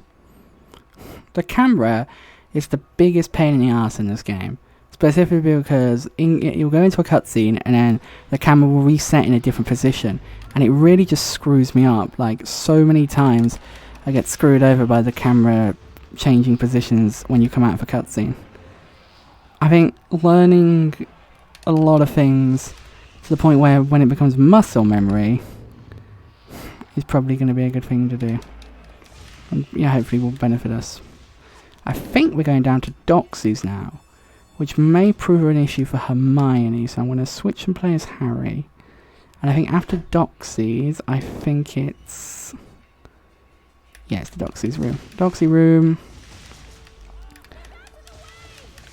The camera is the biggest pain in the ass in this game. Specifically because you'll go into a cutscene and then the camera will reset in a different position. And it really just screws me up. Like, so many times I get screwed over by the camera changing positions when you come out of a cutscene. I think learning a lot of things to the point where when it becomes muscle memory is probably going to be a good thing to do. And yeah, hopefully will benefit us. I think we're going down to Doxies now, which may prove an issue for Hermione, so I'm going to switch and play as Harry. And I think after Doxies, I think it's... yeah, it's the Doxies room. Doxy room.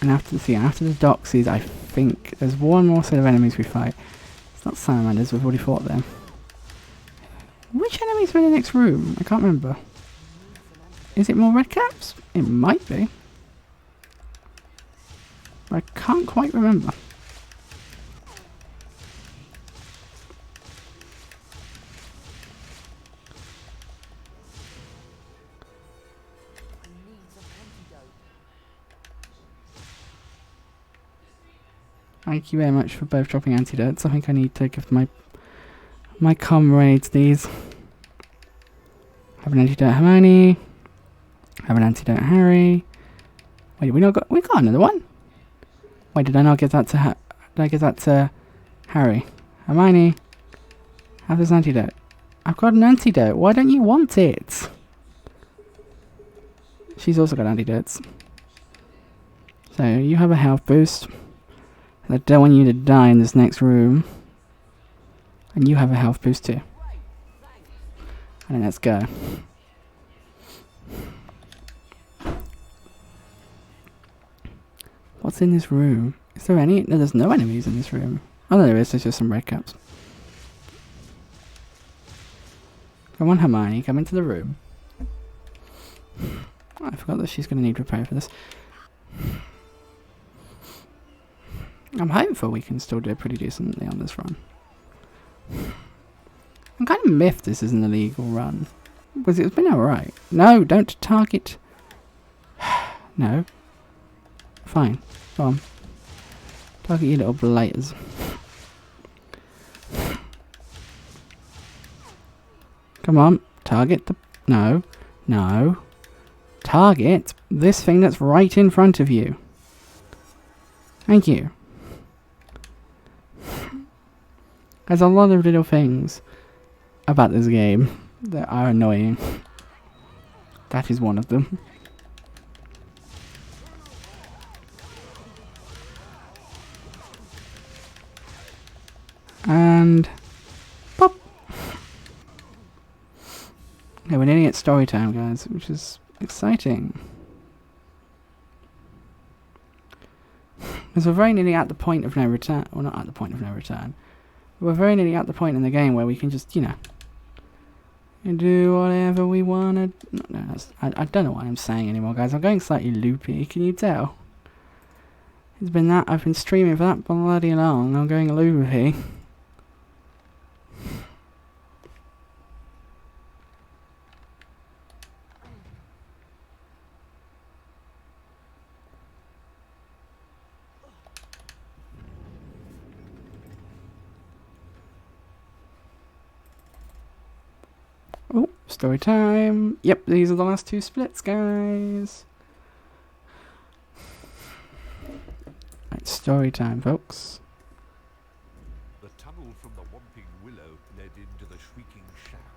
And after the Doxies, I think there's one more set of enemies we fight. It's not salamanders, we've already fought them. Which enemies are in the next room? I can't remember. Is it more red caps? It might be. I can't quite remember. Thank you very much for both dropping antidotes. I think I need to give my comrades these. Have an antidote, Hermione. Have an antidote, Harry. Wait, we got another one. Wait, did I not give that to Harry? Hermione, have this antidote. I've got an antidote. Why don't you want it? She's also got antidotes. So you have a health boost. I don't want you to die in this next room. And you have a health boost too. And then let's go. What's in this room? Is there any? No, there's no enemies in this room. Oh, no, there is. There's just some red caps. Come on, Hermione. Come into the room. I forgot that she's going to need repair for this. I'm hopeful we can still do pretty decently on this run. I'm kind of miffed this isn't a legal run. Because it's been alright. No, don't target. No. Fine. Go on. Target you little blighters. Come on. Target the... No. No. Target this thing that's right in front of you. Thank you. There's a lot of little things about this game that are annoying. That is one of them. And pop. Okay, we're nearly at story time, guys, which is exciting. Because we're very nearly at the point of no return. Well, not at the point of no return. We're very nearly at the point in the game where we can just, you know, do whatever we want to. No, I don't know what I'm saying anymore, guys. I'm going slightly loopy. Can you tell? It's been that, I've been streaming for that bloody long, I'm going loopy. Oh, story time. Yep, these are the last two splits, guys. Right, story time, folks. The tunnel from the Whomping Willow led into the Shrieking Shack.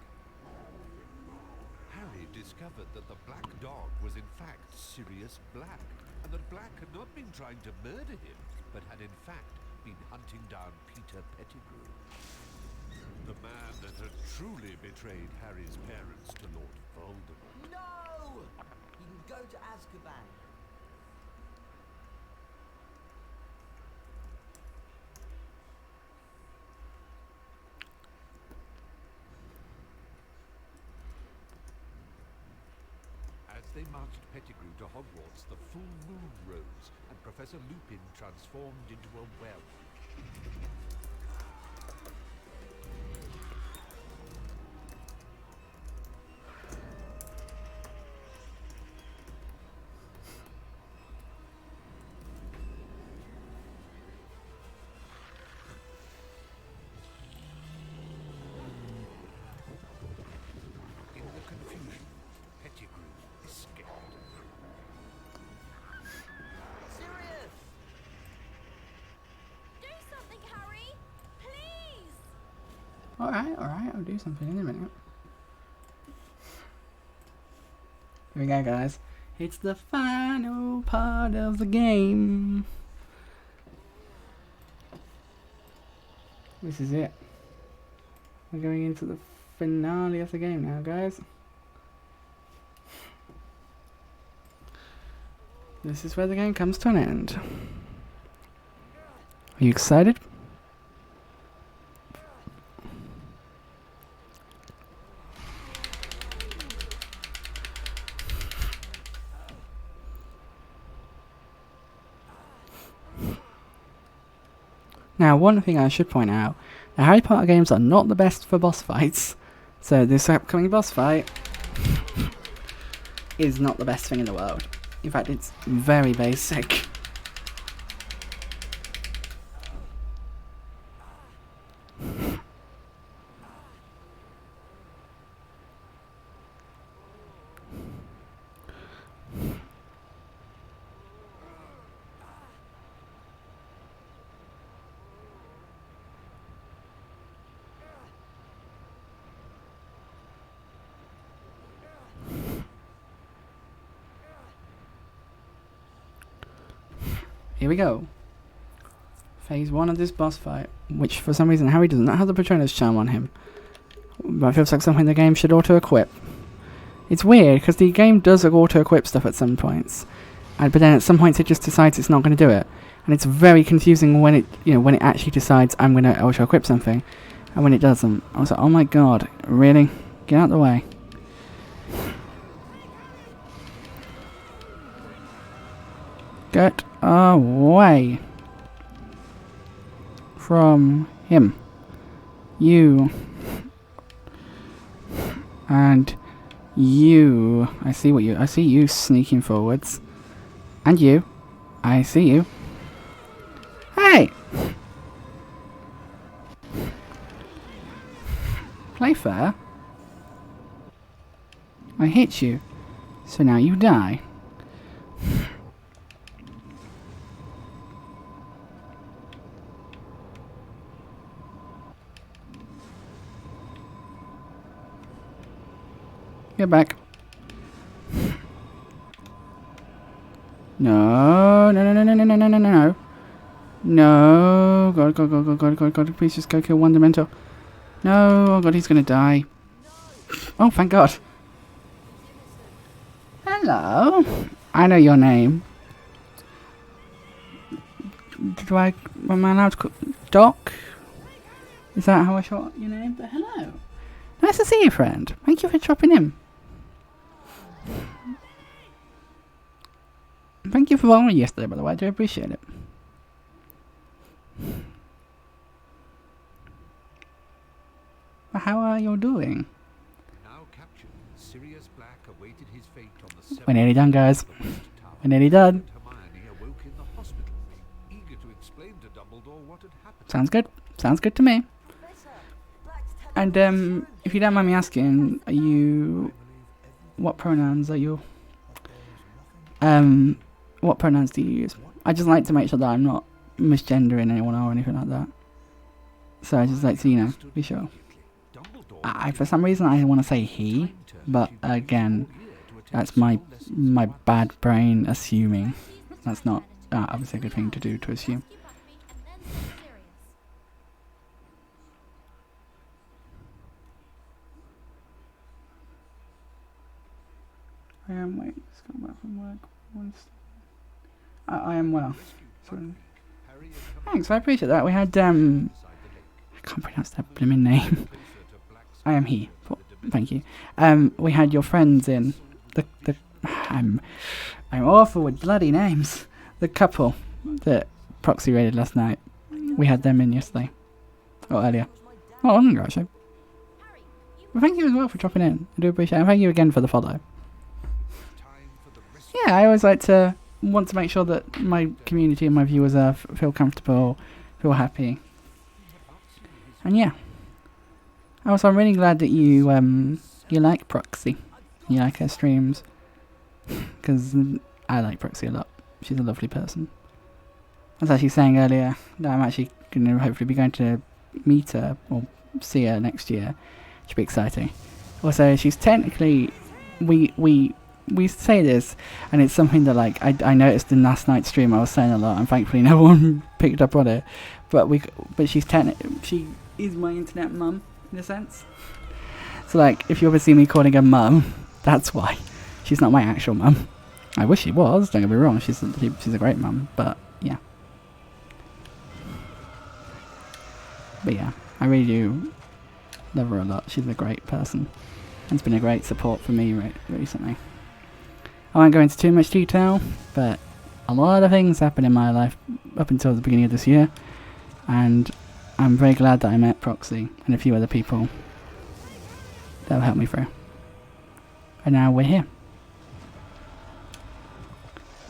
Harry discovered that the black dog was in fact Sirius Black, and that Black had not been trying to murder him, but had in fact been hunting down Peter Pettigrew. The man that had truly betrayed Harry's parents to Lord Voldemort. No! You can go to Azkaban. As they marched Pettigrew to Hogwarts, the full moon rose, and Professor Lupin transformed into a werewolf. In the confusion, Pettigrew escaped. Sirius! Do something, Harry! Please! Alright, I'll do something in a minute. Here we go, guys. It's the final part of the game. This is it. We're going into the finale of the game now, guys. This is where the game comes to an end. Are you excited? Now, one thing I should point out, the Harry Potter games are not the best for boss fights, so this upcoming boss fight is not the best thing in the world. In fact, it's very basic. Here we go. Phase 1 of this boss fight, which for some reason Harry does not have the Patronus charm on him. But it feels like something the game should auto-equip. It's weird, because the game does auto-equip stuff at some points. But then at some points it just decides it's not going to do it. And it's very confusing when it, when it actually decides I'm going to auto-equip something. And when it doesn't. I was like, oh my god, really? Get out of the way. Get away from him. You. And you. I see you sneaking forwards. And you. I see you. Hey! Play fair. I hit you. So now you die. Get back. No, no, no, no, no, no, no, no, no, no. No. God, please just go kill one Dementor. No, oh god, he's gonna die. Oh, thank god. Hello. I know your name. Am I allowed to call Doc? Is that how I short your name? But hello. Nice to see you, friend. Thank you for dropping in. Thank you for following yesterday, by the way. I do appreciate it. what you're doing. Now captured, Sirius Black awaited his fate on the We're nearly done, guys. seventh floor of the West Tower. We're nearly done. Hermione awoke in the hospital, eager to explain to Dumbledore what had happened. Sounds good. Sounds good to me. And if you don't mind me asking, are you? What pronouns are you? What pronouns do you use? I just like to make sure that I'm not misgendering anyone or anything like that. So I just like to, be sure. For some reason I want to say he, but again, that's my bad brain assuming. That's not obviously a good thing to do, to assume. Wait, let's go back from work. I am well. Sorry. Thanks, I appreciate that. We had, I can't pronounce that blooming name. I am he. Thank you. We had your friends in. I'm awful with bloody names. The couple that Proxy raided last night. We had them in yesterday. Or earlier. Oh, I didn't actually. Well, thank you as well for dropping in. I do appreciate it. And thank you again for the follow. Yeah, I always like to want to make sure that my community and my viewers feel comfortable, feel happy. And yeah. Also, I'm really glad that you like Proxy. You like her streams. Because I like Proxy a lot. She's a lovely person. I was actually saying earlier that I'm actually going to hopefully be going to meet her or see her next year. Should be exciting. Also, she's technically... We say this, and it's something that I noticed in last night's stream. I was saying a lot, and thankfully no one picked up on it. But she is my internet mum in a sense. So if you ever see me calling her mum, that's why. She's not my actual mum. I wish she was. Don't get me wrong. She's a great mum, but yeah. But yeah, I really do love her a lot. She's a great person, and it's been a great support for me recently. I won't go into too much detail, but a lot of things happened in my life up until the beginning of this year, and I'm very glad that I met Proxy and a few other people that have helped me through. And now we're here.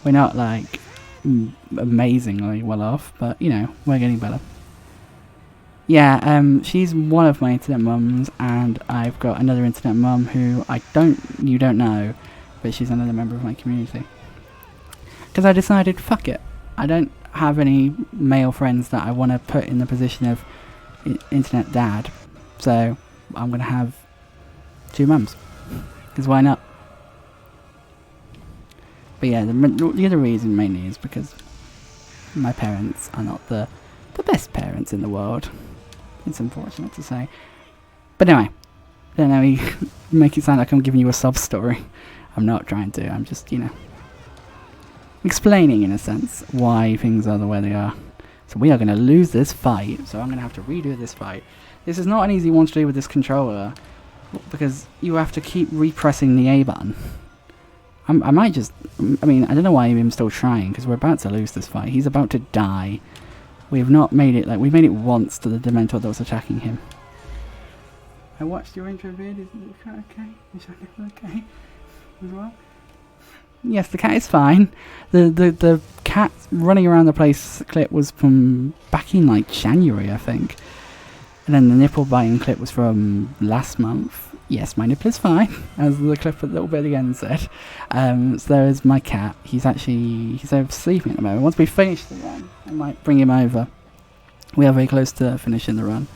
We're not amazingly well off, but we're getting better. Yeah, she's one of my internet mums, and I've got another internet mum who you don't know, but she's another member of my community. Because I decided, fuck it. I don't have any male friends that I want to put in the position of internet dad. So I'm going to have 2 mums. Because why not? But yeah, the other reason mainly is because my parents are not the best parents in the world. It's unfortunate to say. But anyway, don't let me make it sound like I'm giving you a sob story. I'm not trying to, I'm just, explaining in a sense why things are the way they are. So we are going to lose this fight, so I'm going to have to redo this fight. This is not an easy one to do with this controller, because you have to keep repressing the A button. I don't know why I'm still trying, because we're about to lose this fight. He's about to die. We have not made it, we made it once to the Dementor that was attacking him. I watched your intro vid, is the cat okay? Is your nipple okay? As well? Yes, the cat is fine. The cat running around the place clip was from back in January, I think. And then the nipple biting clip was from last month. Yes, my nipple is fine, as the clip a little bit at the end said. So there is my cat. He's over sleeping at the moment. Once we finish the run, I might bring him over. We are very close to finishing the run.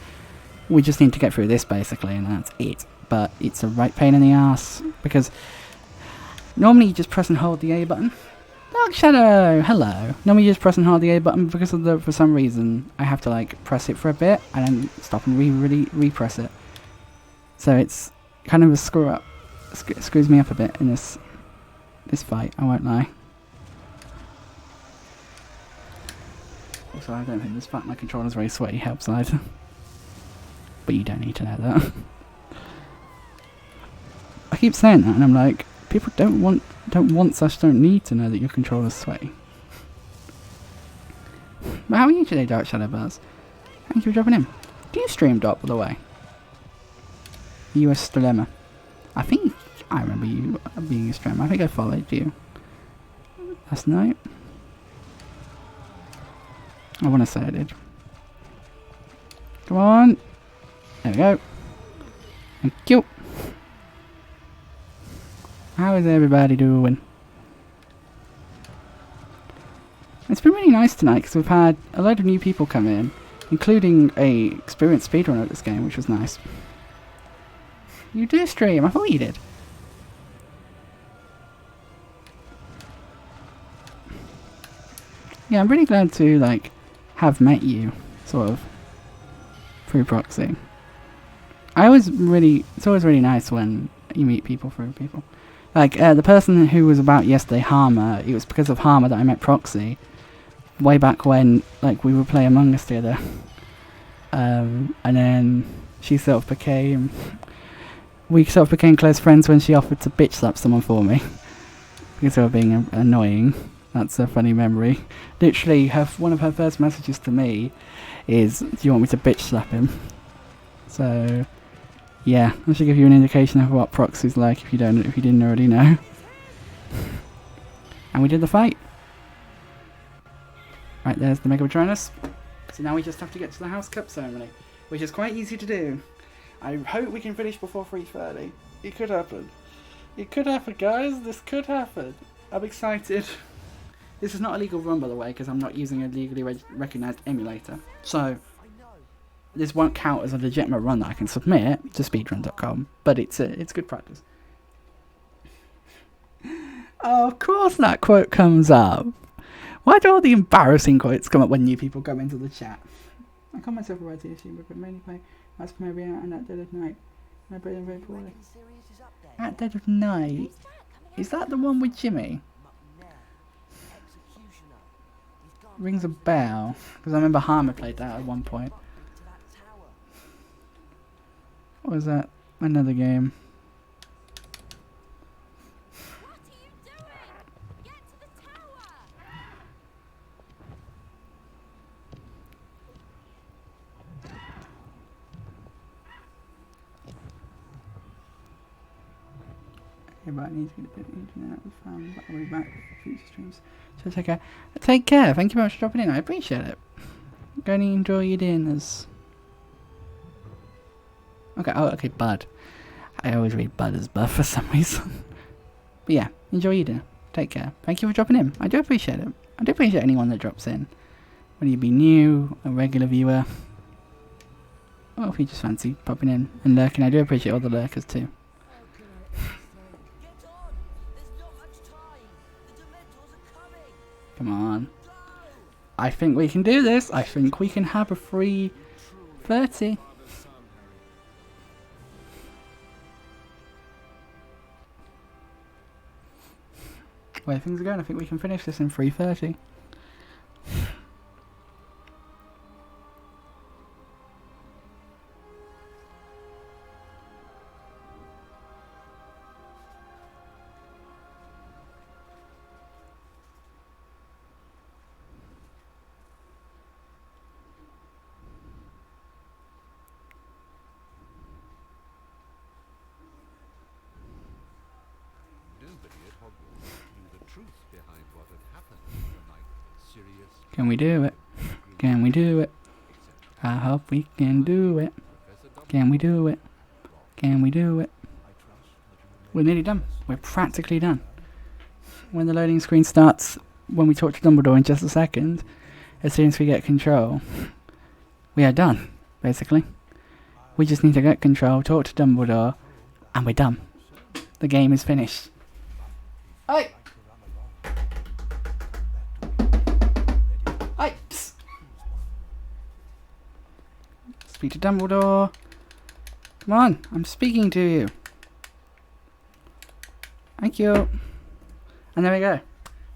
We just need to get through this basically, and that's it. But it's a right pain in the ass, because normally you just press and hold the A button. Dark Shadow, hello. Normally you just press and hold the A button, because for some reason I have to press it for a bit and then stop and repress it. So it's kind of a screw up. It screws me up a bit in this fight, I won't lie. Also, I don't think this fact my controller's very sweaty helps either. But you don't need to know that. I keep saying that, and I'm like, people don't need to know that your controller's sweaty. But how are you today, Dark Shadow Buzz? Thank you for dropping in. Do you stream Dot, by the way? You a streamer? I think I remember you being a streamer. I think I followed you last night. I want to say I did. Come on. There we go. Thank you. How is everybody doing? It's been really nice tonight because we've had a load of new people come in, including a experienced speedrunner at this game, which was nice. You do stream? I thought you did. Yeah, I'm really glad to like have met you, sort of, through proxy. It's always really nice when you meet people through people. Like the person who was about yesterday, Harmer. It was because of Harmer that I met proxy. Way back when, like, we would play Among Us together. And then we sort of became close friends when she offered to bitch slap someone for me. Because they were being annoying. That's a funny memory. Literally, one of her first messages to me is, do you want me to bitch slap him? So, yeah, I should give you an indication of what proxy's like if you didn't already know. And we did the fight. Right, there's the Mega Patronus. So now we just have to get to the House Cup ceremony, which is quite easy to do. I hope we can finish before 3:30. It could happen. It could happen, guys. This could happen. I'm excited. This is not a legal run, by the way, because I'm not using a legally recognised emulator. So, this won't count as a legitimate run that I can submit to speedrun.com, but it's good practice. Oh, of course that quote comes up. Why do all the embarrassing quotes come up when new people come into the chat? I call myself a RTA streamer, but mainly play Mass Comedy and At Dead of Night. I play them very poorly. At Dead of Night? Is that the one with Jimmy? Rings a bell, because I remember Harmer played that at one point. What was that? Another game. What are you doing? Get to the tower! But I need to get a bit of internet. But I'll be back for future streams. So take care. Take care. Thank you very much for dropping in. I appreciate it. Go and enjoy your dinners. Okay. Oh, okay. Bud. I always read Bud as Bud for some reason. But yeah, enjoy your dinner. Take care. Thank you for dropping in. I do appreciate it. I do appreciate anyone that drops in. Whether you be new, a regular viewer, or if you just fancy popping in and lurking. I do appreciate all the lurkers too. Come on. I think we can do this. I think we can have a 3:30. Where things are going, I think we can finish this in 3:30. Can we do it? Can we do it? I hope we can do it. Can we do it? Can we do it? We're nearly done. We're practically done. When the loading screen starts, when we talk to Dumbledore in just a second, as soon as we get control, we are done, basically. We just need to get control, talk to Dumbledore, and we're done. The game is finished. Hey! Hey! Psst. Speak to Dumbledore. Come on, I'm speaking to you. Thank you. And there we go.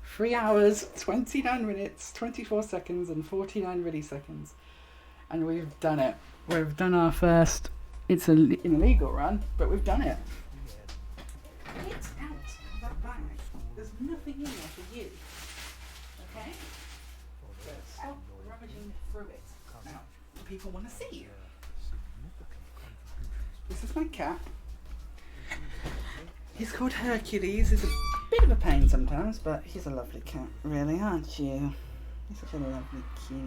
3 hours, 29 minutes, 24 seconds, and 49 milliseconds. And we've done it. We've done our first... It's an illegal run, but we've done it. Get out of that bag. There's nothing in there for you. Okay? Stop rummaging through it. Now, people want to see you. This is my cat. He's called Hercules. He's a bit of a pain sometimes, but he's a lovely cat, really, aren't you? He's such a lovely kitty.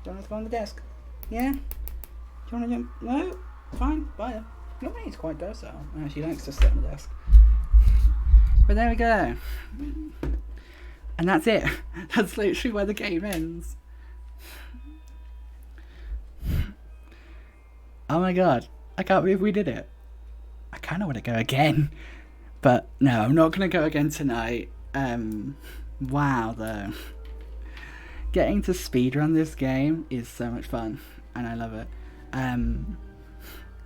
Do you want to go on the desk? Yeah? Do you want to jump? No? Fine, bye. No, he's quite docile. She likes to sit on the desk. But there we go. And that's it. That's literally where the game ends. Oh my god. I can't believe we did it. I kind of want to go again. But no, I'm not going to go again tonight. Wow, though. Getting to speedrun this game is so much fun. And I love it.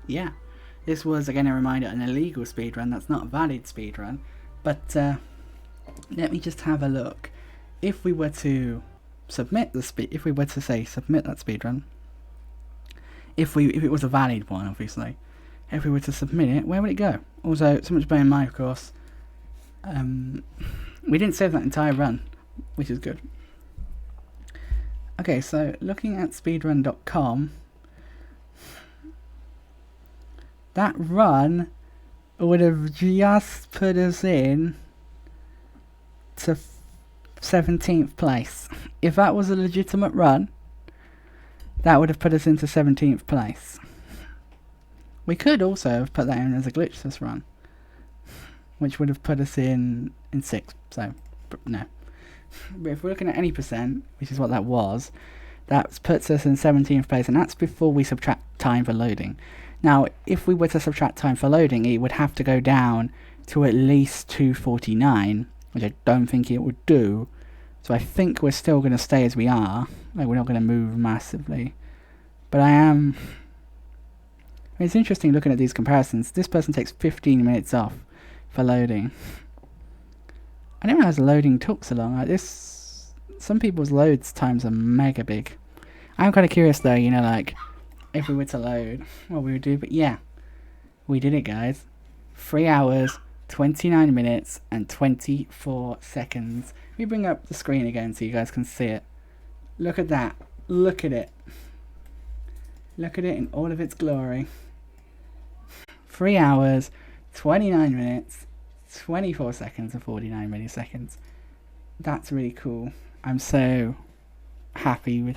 Yeah. This was, again, a reminder, an illegal speedrun. That's not a valid speedrun. But let me just have a look. If we were to submit the if we were to say submit that speedrun, if it was a valid one, obviously, if we were to submit it, where would it go? Also, so much bear in mind, of course, we didn't save that entire run, which is good. Okay, so looking at speedrun.com, that run would have just put us in to 17th place. If that was a legitimate run, that would have put us into 17th place. We could also have put that in as a glitchless run, which would have put us in 6th, so no. But if we're looking at any percent, which is what that was, that puts us in 17th place, and that's before we subtract time for loading. Now, if we were to subtract time for loading, it would have to go down to at least 249, which I don't think it would do. So I think we're still going to stay as we are. Like, we're not going to move massively. But it's interesting looking at these comparisons. This person takes 15 minutes off for loading. I didn't realize loading took so long. Like this, some people's loads times are mega big. I'm kind of curious though, you know, like, if we were to load, what we would do. But yeah, we did it, guys. 3 hours, 29 minutes, and 24 seconds. Let me bring up the screen again so you guys can see it. Look at that. Look at it. Look at it in all of its glory. 3 hours, 29 minutes, 24 seconds, and 49 milliseconds. That's really cool. I'm so happy with